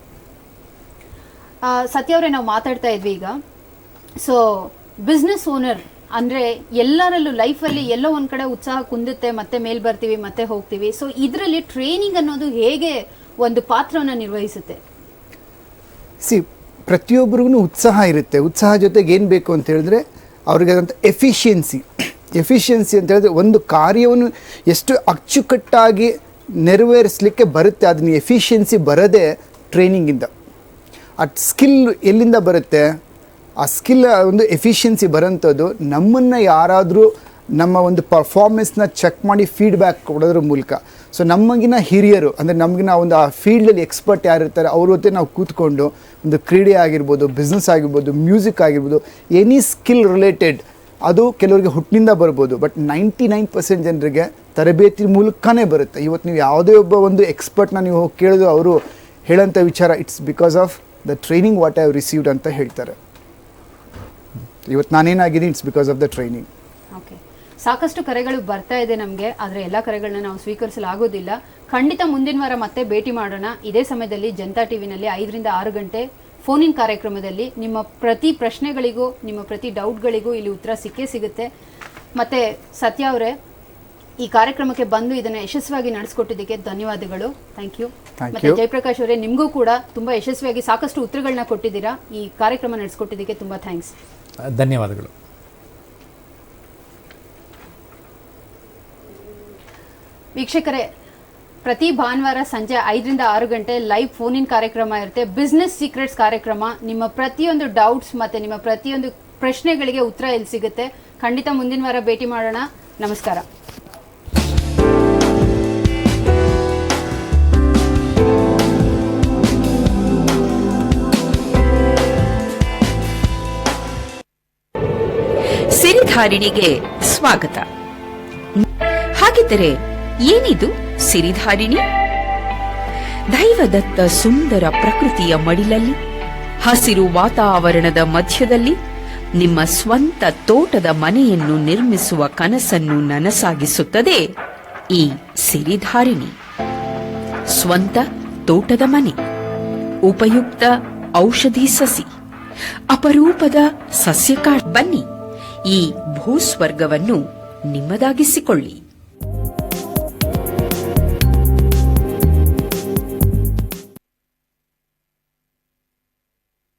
[SPEAKER 1] ಸತ್ಯ ಅವರೇ, ನಾವು ಮಾತಾಡ್ತಾ ಇದ್ವಿ ಈಗ. ಸೊ ಬಿಸ್ನೆಸ್ ಓನರ್ ಅಂದರೆ ಎಲ್ಲರಲ್ಲೂ ಲೈಫಲ್ಲಿ ಎಲ್ಲೋ ಒಂದು ಕಡೆ ಉತ್ಸಾಹ ಕುಂದುತ್ತೆ, ಮತ್ತೆ ಮೇಲ್ ಬರ್ತೀವಿ, ಮತ್ತೆ ಹೋಗ್ತೀವಿ. ಸೊ ಇದರಲ್ಲಿ ಟ್ರೈನಿಂಗ್ ಅನ್ನೋದು ಹೇಗೆ ಒಂದು ಪಾತ್ರವನ್ನು ನಿರ್ವಹಿಸುತ್ತೆ?
[SPEAKER 2] ಪ್ರತಿಯೊಬ್ಬರಿಗೂ ಉತ್ಸಾಹ ಇರುತ್ತೆ. ಉತ್ಸಾಹ ಜೊತೆಗೆ ಏನು ಬೇಕು ಅಂತ ಹೇಳಿದ್ರೆ ಅವ್ರಿಗೆ ಅದಂಥ ಎಫಿಷಿಯನ್ಸಿ ಅಂತ ಹೇಳಿದ್ರೆ ಒಂದು ಕಾರ್ಯವನ್ನು ಎಷ್ಟು ಅಚ್ಚುಕಟ್ಟಾಗಿ ನೆರವೇರಿಸಲಿಕ್ಕೆ ಬರುತ್ತೆ, ಅದನ್ನ ಎಫಿಷಿಯನ್ಸಿ ಬರೋದೇ ಟ್ರೈನಿಂಗಿಂದ. ಆ ಸ್ಕಿಲ್ ಎಲ್ಲಿಂದ ಬರುತ್ತೆ? ಆ ಸ್ಕಿಲ್ ಒಂದು ಎಫಿಷಿಯನ್ಸಿ ಬರೋಂಥದ್ದು ನಮ್ಮನ್ನು ಯಾರಾದರೂ ನಮ್ಮ ಒಂದು ಪರ್ಫಾರ್ಮೆನ್ಸ್ನ ಚೆಕ್ ಮಾಡಿ ಫೀಡ್ಬ್ಯಾಕ್ ಕೊಡೋದ್ರ ಮೂಲಕ. ಸೊ ನಮಗಿನ ಹಿರಿಯರು ಅಂದರೆ ನಮಗಿನ ಒಂದು ಆ ಫೀಲ್ಡಲ್ಲಿ ಎಕ್ಸ್ಪರ್ಟ್ ಯಾರಿರ್ತಾರೆ ಅವ್ರ ಜೊತೆ ನಾವು ಕೂತ್ಕೊಂಡು ಒಂದು ಕ್ರೀಡೆ ಆಗಿರ್ಬೋದು, ಬಿಸ್ನೆಸ್ ಆಗಿರ್ಬೋದು, ಮ್ಯೂಸಿಕ್ ಆಗಿರ್ಬೋದು, ಎನಿ ಸ್ಕಿಲ್ ರಿಲೇಟೆಡ್ ಅದು ಕೆಲವರಿಗೆ ಹುಟ್ಟಿನಿಂದ ಬರ್ಬೋದು. ಬಟ್ 99% ಜನರಿಗೆ ತರಬೇತಿ ಮೂಲಕನೇ ಬರುತ್ತೆ. ಇವತ್ತು ನೀವು ಯಾವುದೇ ಒಬ್ಬ ಒಂದು ಎಕ್ಸ್ಪರ್ಟ್ನ ನೀವು ಹೋಗಿ ಕೇಳಿದ್ರು ಅವರು ಹೇಳೋಂಥ ವಿಚಾರ it's because of the training what I have received ಅಂತ ಹೇಳ್ತಾರೆ. ಇವತ್ತು ನಾನೇನಾಗಿದ್ದೀನಿ it's because of the training.
[SPEAKER 1] Okay, ಸಾಕಷ್ಟು ಕರೆಗಳು ಬರ್ತಾ ಇದೆ ನಮಗೆ, ಆದರೆ ಎಲ್ಲ ಕರೆಗಳನ್ನ ನಾವು ಸ್ವೀಕರಿಸಲಾಗೋದಿಲ್ಲ. ಖಂಡಿತ ಮುಂದಿನ ವಾರ ಮತ್ತೆ ಭೇಟಿ ಮಾಡೋಣ. ಇದೇ ಸಮಯದಲ್ಲಿ ಜನತಾ ಟಿವಿನಲ್ಲಿ 5 ರಿಂದ 6 ಗಂಟೆ ಫೋನ್ ಇನ್ ಕಾರ್ಯಕ್ರಮದಲ್ಲಿ ನಿಮ್ಮ ಪ್ರತಿ ಪ್ರಶ್ನೆಗಳಿಗೂ, ನಿಮ್ಮ ಪ್ರತಿ ಡೌಟ್ಗಳಿಗೂ ಇಲ್ಲಿ ಉತ್ತರ ಸಿಕ್ಕೇ ಸಿಗುತ್ತೆ. ಮತ್ತೆ ಸತ್ಯ ಅವರೇ, ಈ ಕಾರ್ಯಕ್ರಮಕ್ಕೆ ಬಂದು ಇದನ್ನು ಯಶಸ್ವಿಯಾಗಿ ನಡೆಸ್ಕೊಟ್ಟಿದ್ದಕ್ಕೆ ಧನ್ಯವಾದಗಳು. Thank you. ಮತ್ತೆ ಜಯಪ್ರಕಾಶ್ ಅವರೇ, ನಿಮಗೂ ಕೂಡ ತುಂಬಾ ಯಶಸ್ವಿಯಾಗಿ ಸಾಕಷ್ಟು ಉತ್ತರಗಳನ್ನ ಕೊಟ್ಟಿದ್ದೀರಾ. ಈ ಕಾರ್ಯಕ್ರಮ ನಡೆಸ್ಕೊಟ್ಟಿದ್ದಕ್ಕೆ ತುಂಬಾ ಥ್ಯಾಂಕ್ಸ್.
[SPEAKER 3] ಧನ್ಯವಾದಗಳು.
[SPEAKER 1] ವೀಕ್ಷಕರೇ, ಪ್ರತಿ ಭಾನುವಾರ ಸಂಜೆ 5 ರಿಂದ 6 ಗಂಟೆ ಲೈವ್ ಫೋನ್ ಇನ್ ಕಾರ್ಯಕ್ರಮ ಇರುತ್ತೆ. ಬಿಸ್ನೆಸ್ ಸೀಕ್ರೆಟ್ಸ್ ಕಾರ್ಯಕ್ರಮ. ನಿಮ್ಮ ಪ್ರತಿಯೊಂದು ಡೌಟ್ಸ್ ಮತ್ತೆ ನಿಮ್ಮ ಪ್ರತಿಯೊಂದು ಪ್ರಶ್ನೆಗಳಿಗೆ ಉತ್ತರ ಎಲ್ಲಿ ಸಿಗುತ್ತೆ. ಖಂಡಿತ ಮುಂದಿನ ವಾರ ಭೇಟಿ ಮಾಡೋಣ. ನಮಸ್ಕಾರ.
[SPEAKER 16] ಸಿರಿಧಾರಿಣಿಗೆ ಸ್ವಾಗತ. ಹಾಗಿದ್ದರೆ ಏನಿದು ಸಿರಿಧಾರಿಣಿ? ದೈವದತ್ತ ಸುಂದರ ಪ್ರಕೃತಿಯ ಮಡಿಲಲ್ಲಿ, ಹಸಿರು ವಾತಾವರಣದ ಮಧ್ಯದಲ್ಲಿ ನಿಮ್ಮ ಸ್ವಂತ ತೋಟದ ಮನೆಯನ್ನು ನಿರ್ಮಿಸುವ ಕನಸನ್ನು ನನಸಾಗಿಸುತ್ತದೆ ಈ ಸಿರಿಧಾರಿಣಿ. ಸ್ವಂತ ತೋಟದ ಮನೆ, ಉಪಯುಕ್ತ ಔಷಧಿ ಸಸಿ, ಅಪರೂಪದ ಸಸ್ಯಕಾರ್ಡ್. ಬನ್ನಿ, ಈ ಭೂಸ್ವರ್ಗವನ್ನು ನಿಮ್ಮದಾಗಿಸಿಕೊಳ್ಳಿ.